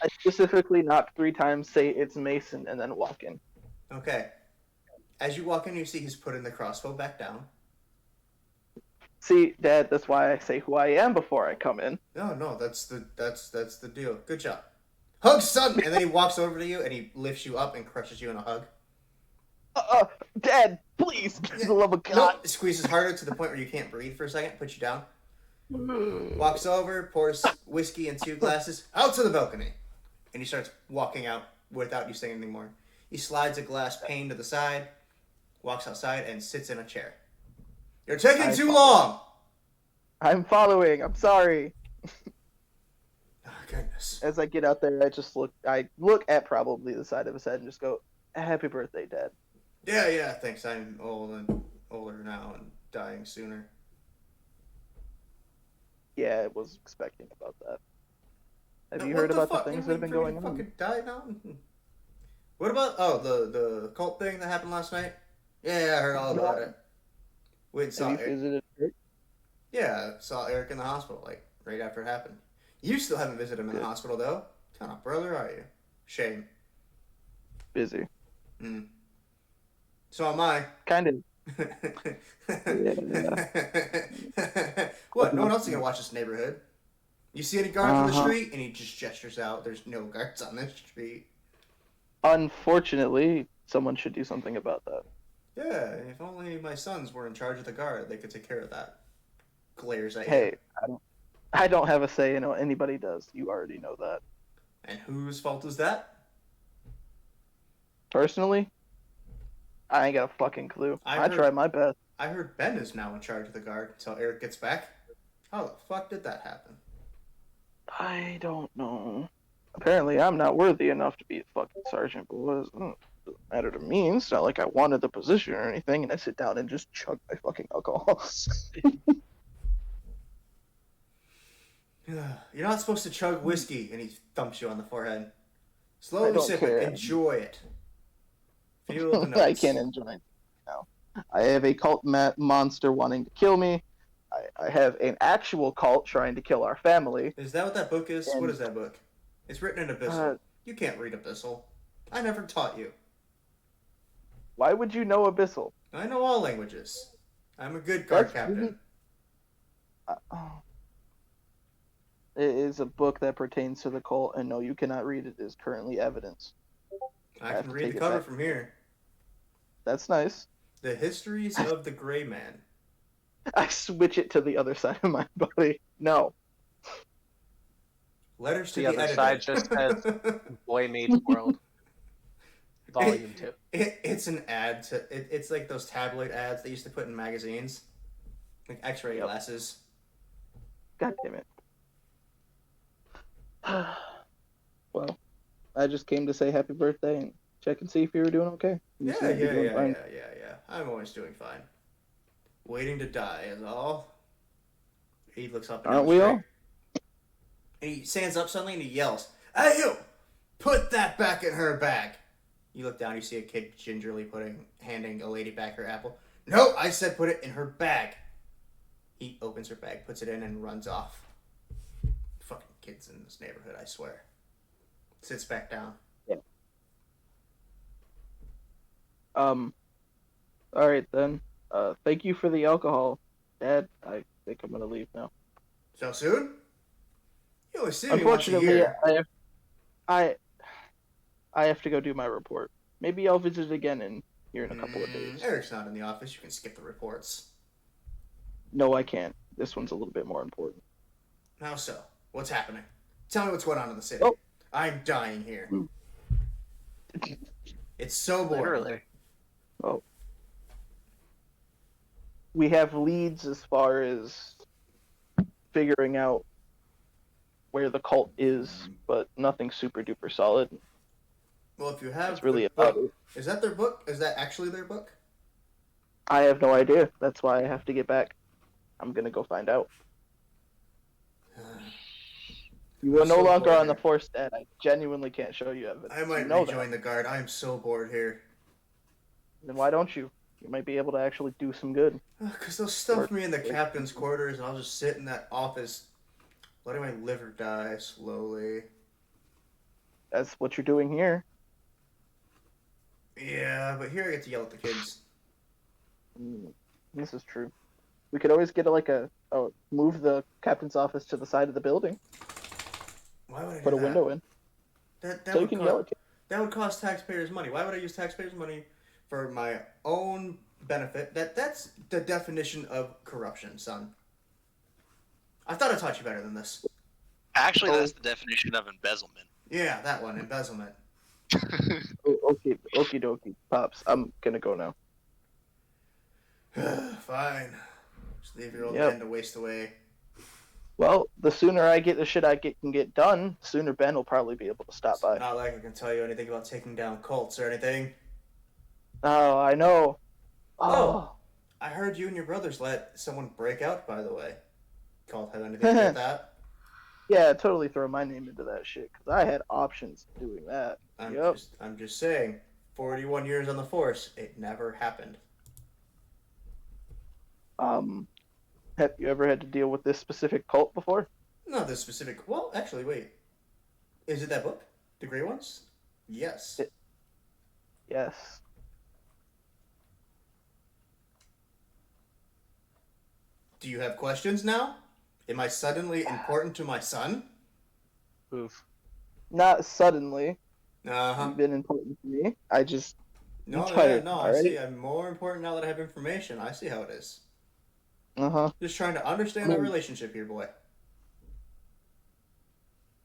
I specifically knock 3 times, say it's Mason, and then walk in. Okay. As you walk in, you see he's putting the crossbow back down. See, Dad, that's why I say who I am before I come in. No, that's the deal. Good job. Hug, son! And then he walks over to you and he lifts you up and crushes you in a hug. Dad, please, for the love of God. No, squeezes harder to the point where you can't breathe for a second, puts you down. Walks over, pours whiskey in 2 glasses, out to the balcony. And he starts walking out without you saying anything more. He slides a glass pane to the side, walks outside, and sits in a chair. You're taking too long! I'm following, I'm sorry. Oh, goodness. As I get out there, I look at probably the side of his head and just go, "Happy birthday, Dad." Yeah, thanks. I'm older now and dying sooner. Yeah, I was expecting about that. Have you heard about the things that have been going on? Fucking die now? What about the cult thing that happened last night? Yeah, I heard all about it. Wait, saw Have you visited Eric? Yeah, saw Eric in the hospital like right after it happened. You still haven't visited him in the hospital though. What kind of brother are you? Shame. Busy. So am I. Kind of. What? No one else is gonna watch this neighborhood. You see any guards on the street? And he just gestures out. There's no guards on this street. Unfortunately, someone should do something about that. Yeah, if only my sons were in charge of the guard, they could take care of that. Glares at you. Hey, I don't have a say in what anybody does. You already know that. And whose fault is that? Personally, I ain't got a fucking clue. I try my best. I heard Ben is now in charge of the guard until Eric gets back. How the fuck did that happen? I don't know. Apparently, I'm not worthy enough to be a fucking sergeant, but it doesn't matter to me. It's not like I wanted the position or anything, and I sit down and just chug my fucking alcohol. You're not supposed to chug whiskey, and he thumps you on the forehead. Slowly sip it. Enjoy it. Feel the notes. I can't enjoy it now. I have a cult monster wanting to kill me. I have an actual cult trying to kill our family. Is that what that book is? What is that book? It's written in Abyssal. You can't read Abyssal. I never taught you. Why would you know Abyssal? I know all languages. I'm a good guard captain. It is a book that pertains to the cult, and no, you cannot read it. It is currently evidence. I can read the cover from here. That's nice. The Histories of the Gray Man. I switch it to the other side of my body. No. Letters to the other editor. side just says Boy Meets World. Volume 2. It's an ad to it's like those tabloid ads they used to put in magazines. Like X-ray glasses. God damn it. Well, I just came to say happy birthday and check and see if you were doing okay. Yeah. I'm always doing fine. Waiting to die is all. He looks up and aren't we all? And he stands up suddenly and he yells, "Hey you! Put that back in her bag!" You look down, you see a kid gingerly handing a lady back her apple. "No, I said put it in her bag." He opens her bag, puts it in, and runs off. Fucking kids in this neighborhood, I swear. Sits back down. Yeah. Alright then. Thank you for the alcohol, Dad. I think I'm gonna leave now. So soon? You only see me once a year. I have to go do my report. Maybe I'll visit again here in a couple of days. Eric's not in the office. You can skip the reports. No, I can't. This one's a little bit more important. How so? What's happening? Tell me what's going on in the city. Oh. I'm dying here. It's so boring. Literally. Oh. We have leads as far as figuring out where the cult is, but nothing super duper solid. Well, if you have it's really about it. Is that their book? Is that actually their book? I have no idea. That's why I have to get back. I'm gonna go find out. You are no longer on the force, Dad. I genuinely can't show you evidence. I might rejoin the guard. I am so bored here. Then why don't you? You might be able to actually do some good. Because they'll stuff me in the captain's quarters and I'll just sit in that office letting my liver die slowly. That's what you're doing here. Yeah, but here I get to yell at the kids. This is true. We could always get move the captain's office to the side of the building. Why would I put a window in? So you can yell at kids. That would cost taxpayers' money. Why would I use taxpayers' money for my own benefit? That's the definition of corruption, son. I thought I taught you better than this. Actually, that's the definition of embezzlement. Yeah, that one, embezzlement. Okay, okie dokie, Pops. I'm gonna go now. Fine. Just leave your old man to waste away. Well, the sooner I get the shit can get done, the sooner Ben will probably be able to stop by. Not like I can tell you anything about taking down cults or anything. Oh, I know. Oh, I heard you and your brothers let someone break out, by the way. Cult have anything to do with that? Yeah, totally throw my name into that shit, because I had options doing that. I'm just saying, 41 years on the force, it never happened. Have you ever had to deal with this specific cult before? Not this specific. Well, actually, wait. Is it that book? The Grey Ones? Yes. Yes. Do you have questions now? Am I suddenly important to my son? Oof. Not suddenly. Uh-huh. You've been important to me. I just No, I'm tired. no, I Alright. see. I'm more important now that I have information. I see how it is. Uh-huh. Just trying to understand the relationship here, boy.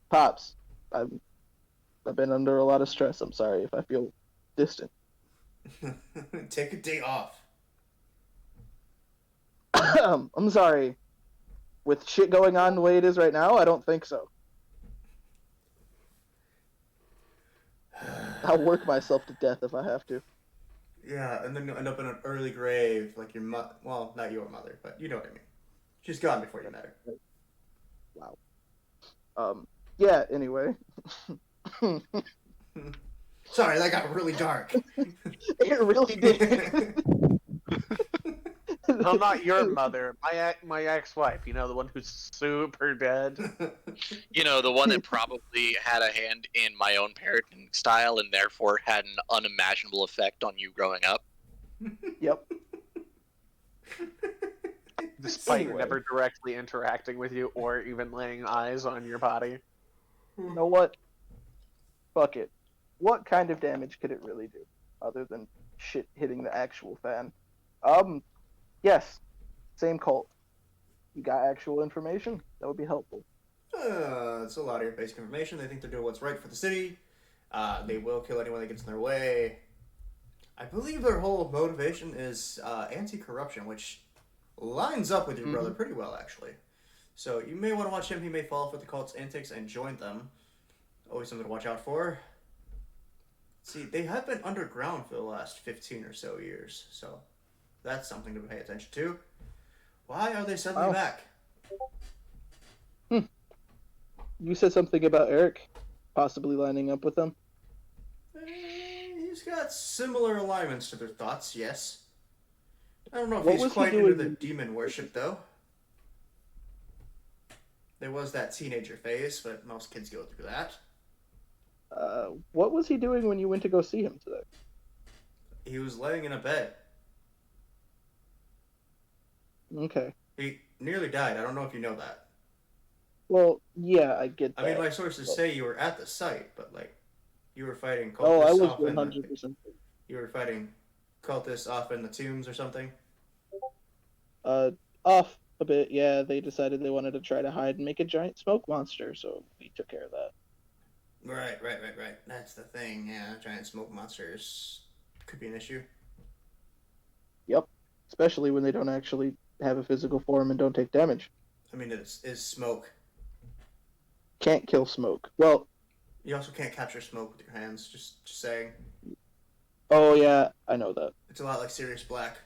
Pops, I've been under a lot of stress. I'm sorry if I feel distant. Take a day off. I'm sorry. With shit going on the way it is right now, I don't think so. I'll work myself to death if I have to. Yeah, and then you'll end up in an early grave like your mother. Well, not your mother, but you know what I mean. She's gone before you met her. Wow. Yeah, anyway. Sorry, that got really dark. It really did. No, not your mother. My ex-wife. You know, the one who's super dead. You know, the one that probably had a hand in my own parenting style and therefore had an unimaginable effect on you growing up. Yep. Despite Anyway. never directly interacting with you or even laying eyes on your body. You know what? Fuck it. What kind of damage could it really do, other than shit hitting the actual fan? Yes. Same cult. You got actual information? That would be helpful. It's a lot of your basic information. They think they're doing what's right for the city. They will kill anyone that gets in their way. I believe their whole motivation is anti-corruption, which lines up with your brother pretty well, actually. So you may want to watch him. He may fall for the cult's antics and join them. Always something to watch out for. See, they have been underground for the last 15 or so years, so that's something to pay attention to. Why are they suddenly back? You said something about Eric possibly lining up with them? He's got similar alignments to their thoughts, yes. I don't know if What he's was he quite into the doing? demon worship, though. There was that teenager phase, but most kids go through that. What was he doing when you went to go see him today? He was laying in a bed. Okay. He nearly died. I don't know if you know that. Well, yeah, I get that. I mean, my sources say you were at the site, but, like, you were fighting cultists I was off in 100%. You were fighting cultists off in the tombs or something? Off a bit, yeah. They decided they wanted to try to hide and make a giant smoke monster, so we took care of that. Right. That's the thing, yeah. Giant smoke monsters could be an issue. Yep. Especially when they don't actually have a physical form and don't take damage. I mean, it is smoke. Can't kill smoke. Well, you also can't capture smoke with your hands, just saying. Oh, yeah, I know that. It's a lot like Sirius Black.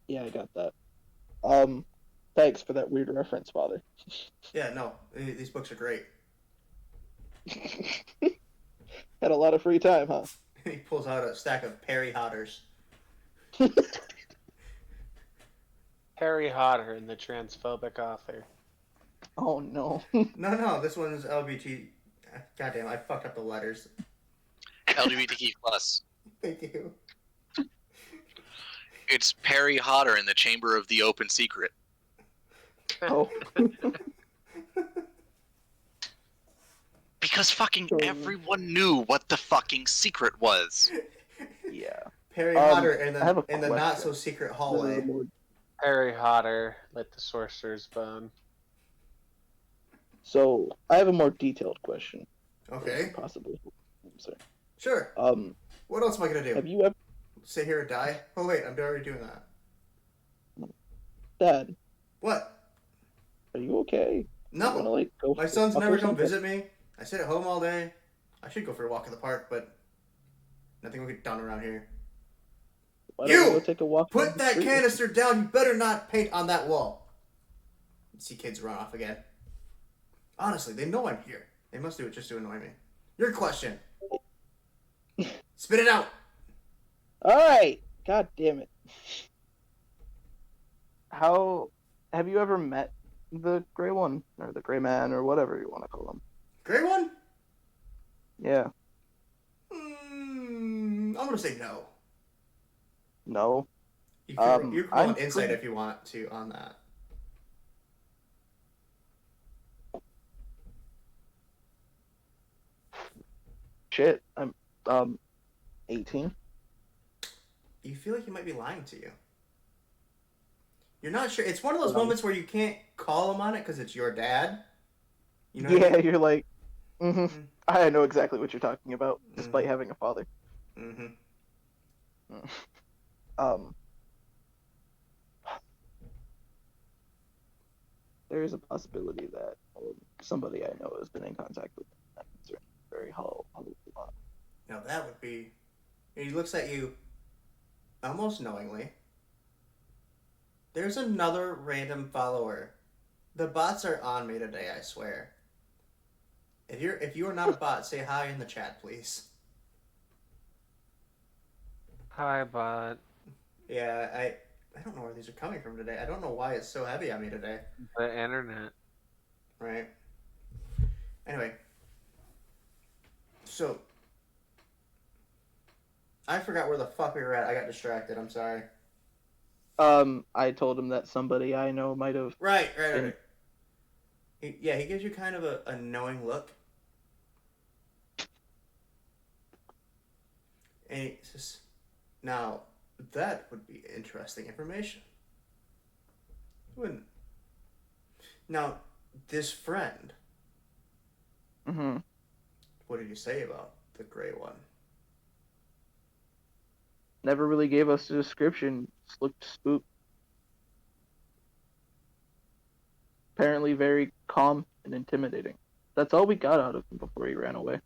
Yeah, I got that. Thanks for that weird reference, Father. Yeah, no, these books are great. Had a lot of free time, huh? He pulls out a stack of Perry Hotters. Harry Hodder and the transphobic author. Oh, no. No, this one's LGBT. Goddamn, I fucked up the letters. LGBTQ+. Thank you. It's Perry Hodder in the Chamber of the Open Secret. Oh. Because fucking everyone knew what the fucking secret was. Yeah. Perry Hodder in the not so secret hallway. Harry Hodder, let the sorcerer's bone. So, I have a more detailed question. Okay. Possibly. I'm sorry. Sure. What else am I gonna do? Have you ever sit here and die? Oh wait, I'm already doing that. Dad. What? Are you okay? No. You wanna, my son's never come visit me. I sit at home all day. I should go for a walk in the park, but nothing will get done around here. Why don't we go take a walk? Put that canister down. You better not paint on that wall. You see kids run off again. Honestly, they know I'm here. They must do it just to annoy me. Your question. Spit it out. All right. God damn it. How have you ever met the Gray One or the Gray Man or whatever you want to call him? Gray One? Yeah. I'm gonna say no. No. You can roll an insight if you want to on that. Shit, I'm 18. You feel like he might be lying to you. You're not sure. It's one of those moments where you can't call him on it because it's your dad. You know yeah, I mean? You're like, I know exactly what you're talking about, despite having a father. There is a possibility that somebody I know has been in contact with that concern very hollow lot. Now that would be. He looks at you almost knowingly. There's another random follower. The bots are on me today, I swear. If you are not a bot, say hi in the chat, please. Hi, bot. Yeah, I don't know where these are coming from today. I don't know why it's so heavy on me today. The internet. Right. Anyway. So. I forgot where the fuck we were at. I got distracted. I'm sorry. I told him that somebody I know might have... Right. He gives you kind of a knowing look. And he says, now, that would be interesting information. Wouldn't. Now, this friend. What did you say about the gray one? Never really gave us a description. Just looked spooked. Apparently very calm and intimidating. That's all we got out of him before he ran away.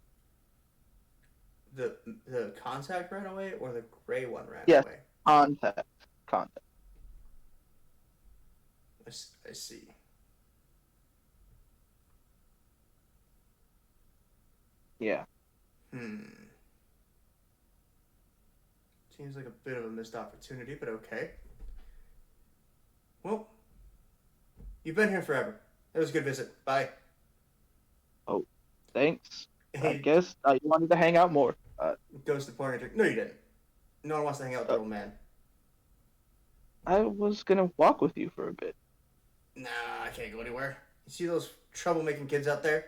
The contact ran away, or the gray one ran away? Contact. I see. Yeah. Seems like a bit of a missed opportunity, but okay. Well, you've been here forever. It was a good visit. Bye. Oh, thanks. I guess you wanted to hang out more. Goes to the point. No, you didn't. No one wants to hang out with the old man. I was gonna walk with you for a bit. Nah, I can't go anywhere. You see those troublemaking kids out there?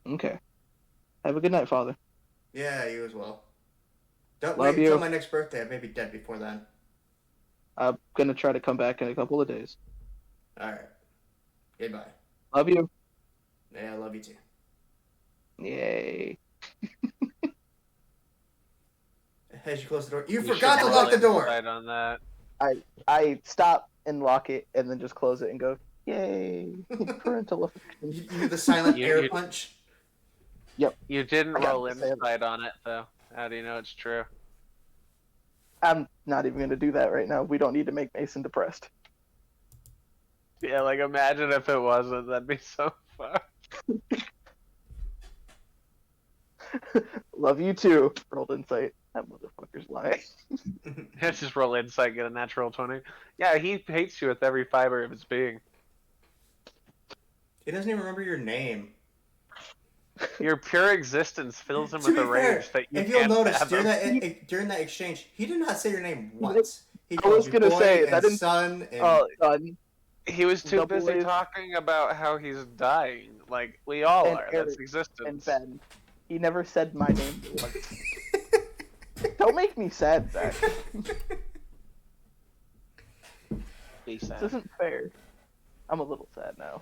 Okay. Have a good night, Father. Yeah, you as well. Don't Love wait you. until my next birthday. I may be dead before then. I'm gonna try to come back in a couple of days. Alright. Goodbye. Love you. Yeah, I love you too. Yay. As you close the door, you forgot to lock the door! On that. I stop and lock it and then just close it and go, yay. Parental affection. You do the silent air punch? Yep. You didn't roll insight on it, though. How do you know it's true? I'm not even going to do that right now. We don't need to make Mason depressed. Yeah, like, imagine if it wasn't. That'd be so fun. Love you too. Rolled insight. That motherfucker's lying. Just roll insight, get a natural 20. Yeah, he hates you with every fiber of his being. He doesn't even remember your name. Your pure existence fills him with a rage that you if you'll can't notice, fathom. during that exchange, he did not say your name once. He I was going to say, that didn't... son and... son. He was too busy talking about how he's dying. Like, we all are. Eric, That's existence. And Ben. He never said my name once. Don't make me sad, Zach. Be sad. This isn't fair. I'm a little sad now.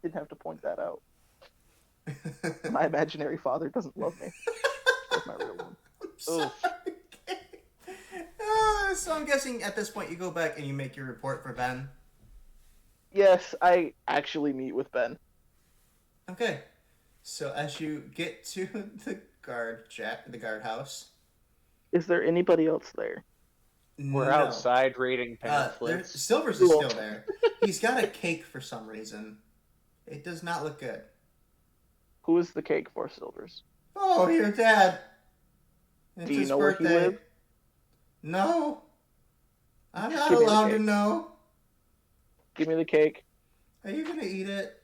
Didn't have to point that out. My imaginary father doesn't love me. That's my real one. So I'm guessing at this point you go back and you make your report for Ben. Yes, I actually meet with Ben. Okay. So as you get to the guardhouse. Is there anybody else there? We're outside reading pamphlets. Silvers is still there. He's got a cake for some reason. It does not look good. Who is the cake for, Silvers? Oh, your dad. It's Do you his know birthday. where he lives? No. I'm not allowed to know. Give me the cake. Are you gonna eat it?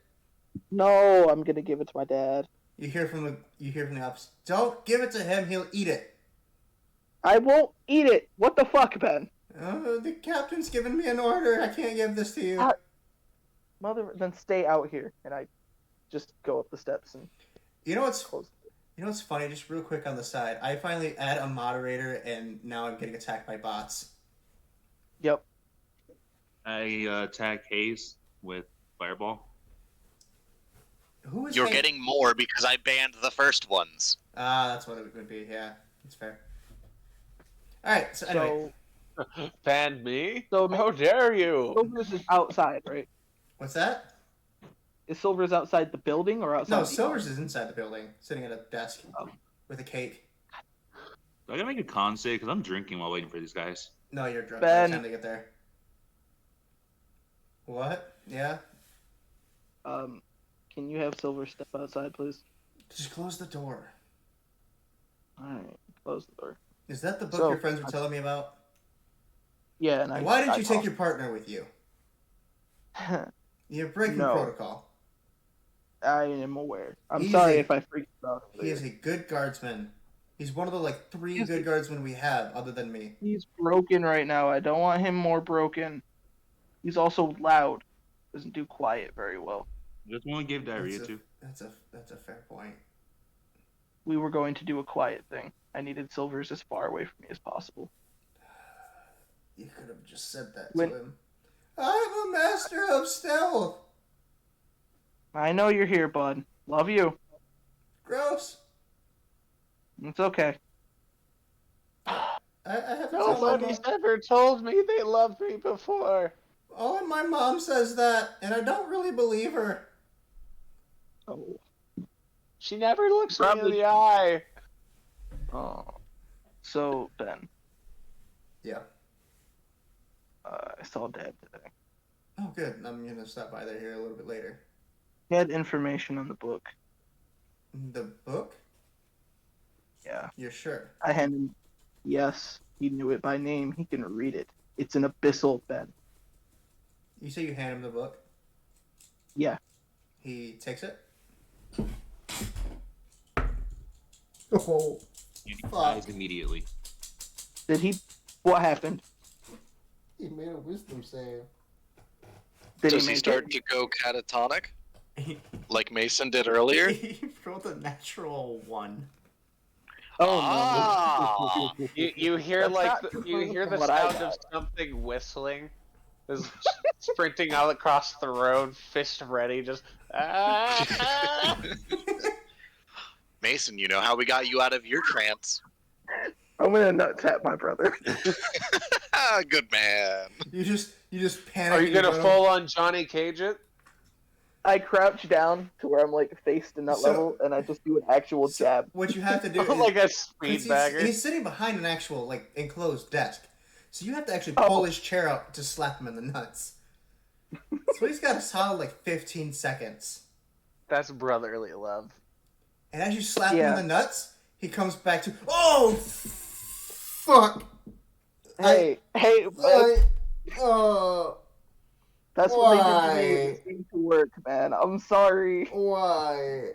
No, I'm gonna give it to my dad. You hear from the office. Don't give it to him. He'll eat it. I won't eat it. What the fuck, Ben? Oh, the captain's given me an order. I can't give this to you. Mother, then stay out here, and I just go up the steps and you know what's close the You know what's funny? Just real quick on the side, I finally add a moderator, and now I'm getting attacked by bots. Yep. I attack Hayes with Fireball. Who is You're getting more because I banned the first ones. That's what it would be. Yeah, that's fair. All right. So anyway, Banned me? So how dare you? Silver's is outside, right? what's that? Is Silver's outside the building or outside? No, the Silver's is inside the building, sitting at a desk with a cake. Do I gotta make a con save because I'm drinking while waiting for these guys? No, you're drunk Ben. by the time they get there. What? Yeah. Can you have Silver step outside, please? Just close the door. All right, close the door. Is that the book your friends were telling me about? Yeah, and why didn't you take your partner with you? You're breaking protocol. I am aware. I'm sorry if I freaked out. He is a good guardsman. He's one of the 3 good guardsmen we have, other than me. He's broken right now. I don't want him more broken. He's also loud. Doesn't do quiet very well. Just one gave diarrhea to. That's a fair point. We were going to do a quiet thing. I needed Silver's as far away from me as possible. You could have just said that to him. I'm a master of stealth. I know you're here, bud. Love you. Gross. It's okay. I have Nobody's ever told me they loved me before. Oh, my mom says that, and I don't really believe her. Oh. She never looks me in the eye. Oh. So, Ben. Yeah. I saw Dad today. Oh, good. I'm going to stop by there here a little bit later. He had information on the book. The book? Yeah. You're sure? I handed him. Yes, he knew it by name. He can read it. It's an abyssal, Ben. You say you hand him the book? Yeah. He takes it? Oh. And he dies immediately. Did he? What happened? He made a wisdom save. Does he start to go catatonic? Like Mason did earlier? He rolled a natural 1. Oh no! You hear the sound of something whistling, just sprinting out across the road, fist ready, just. Mason, you know how we got you out of your trance. I'm gonna nut tap my brother. Good man. You just panic. Are you gonna full on Johnny Cage it? I crouch down to where I'm face to nut level, and I just do an actual jab. What you have to do is like a speed bagger. He's sitting behind an actual enclosed desk, so you have to actually pull his chair out to slap him in the nuts. So he's got a solid 15 seconds. That's brotherly love. And as you slap him in the nuts, he comes back to fuck. That's what they did to me. It seemed to work, man. I'm sorry. Why?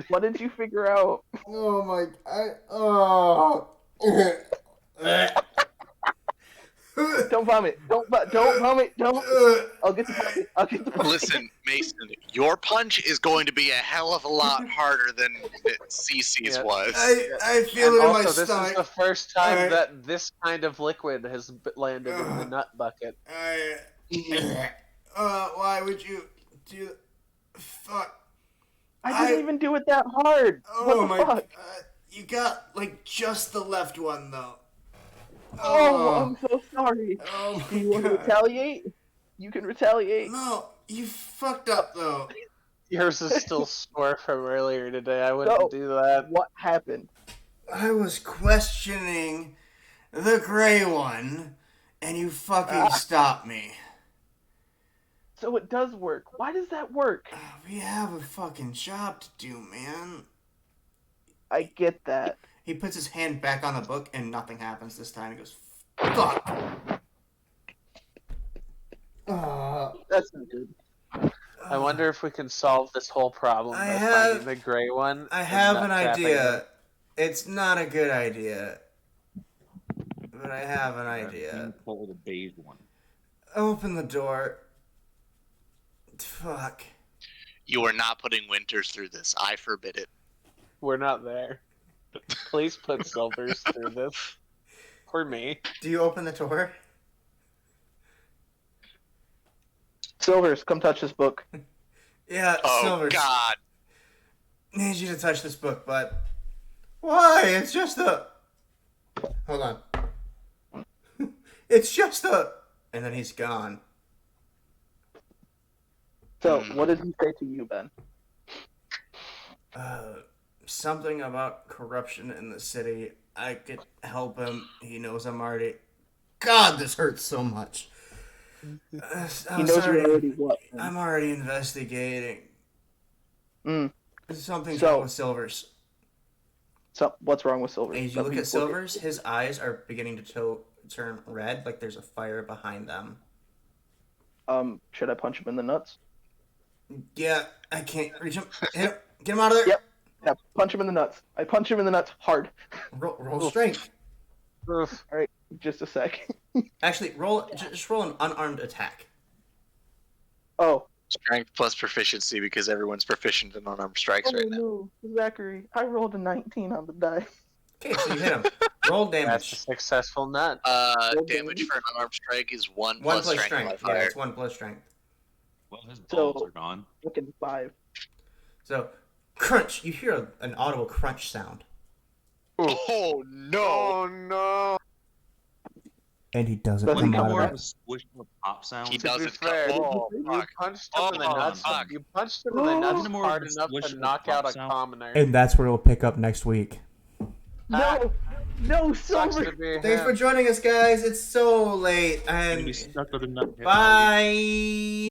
What did you figure out? Oh my! Don't vomit. Don't vomit. Don't. I'll get the vomit. Listen, Mason, your punch is going to be a hell of a lot harder than CC's was. I feel it in my this stomach. Is the first time that this kind of liquid has landed in the nut bucket. Why would you do? Fuck. I didn't even do it that hard. Oh what the fuck? You got just the left one though. Oh, I'm so sorry. Oh, do you want to retaliate? You can retaliate. No, you fucked up though. Yours is still sore from earlier today. I wouldn't do that. What happened? I was questioning the gray one, and you fucking stopped me. So it does work. Why does that work? We have a fucking job to do, man. I get that. He puts his hand back on the book, and nothing happens this time. He goes, fuck! That's not good. I wonder if we can solve this whole problem by finding the gray one. I have an idea. It's not a good idea. But I have an idea. Pull the beige one. Open the door. Fuck. You are not putting Winters through this. I forbid it. We're not there. Please put Silvers through this. For me. Do you open the door? Silvers, come touch this book. Yeah, Silvers. Oh, God. I need you to touch this book, but... Why? It's just a... Hold on. It's just a... And then he's gone. So, what did he say to you, Ben? Something about corruption in the city. I could help him. He knows I'm already... God, this hurts so much. He knows you're already what? I'm already investigating. Something's So- wrong with Silvers. So, what's wrong with Silvers? As you look at Silvers, his eyes are beginning to turn red, like there's a fire behind them. Should I punch him in the nuts? Yeah, I can't reach him. Hit him. Get him out of there. Yep. Yeah, punch him in the nuts. I punch him in the nuts hard. Roll strength. Alright, just a sec. Actually, just roll an unarmed attack. Oh. Strength plus proficiency because everyone's proficient in unarmed strikes right now. No, Zachary, I rolled a 19 on the die. Okay, so you hit him. Roll damage. That's a successful nut. Damage for an unarmed strike is 1 1 plus strength Yeah, modifier. it's 1 plus strength. Well, his balls are gone. Looking 5. So, crunch. You hear an audible crunch sound. Oh no! Oh no! And he doesn't Doesn't come come out more of of a it. squish or pop sound. He To be doesn't fair, come. Oh, you fuck. punched him in the Oh, nuts. fuck. You punched him in the nuts More hard of a enough squish to or knock pop out a sound. commoner. And that's where we'll pick up next week. No! No, Sucks Silver! to be Thanks him. for joining us, guys. It's so late. Gonna be And stuck with a nut. bye.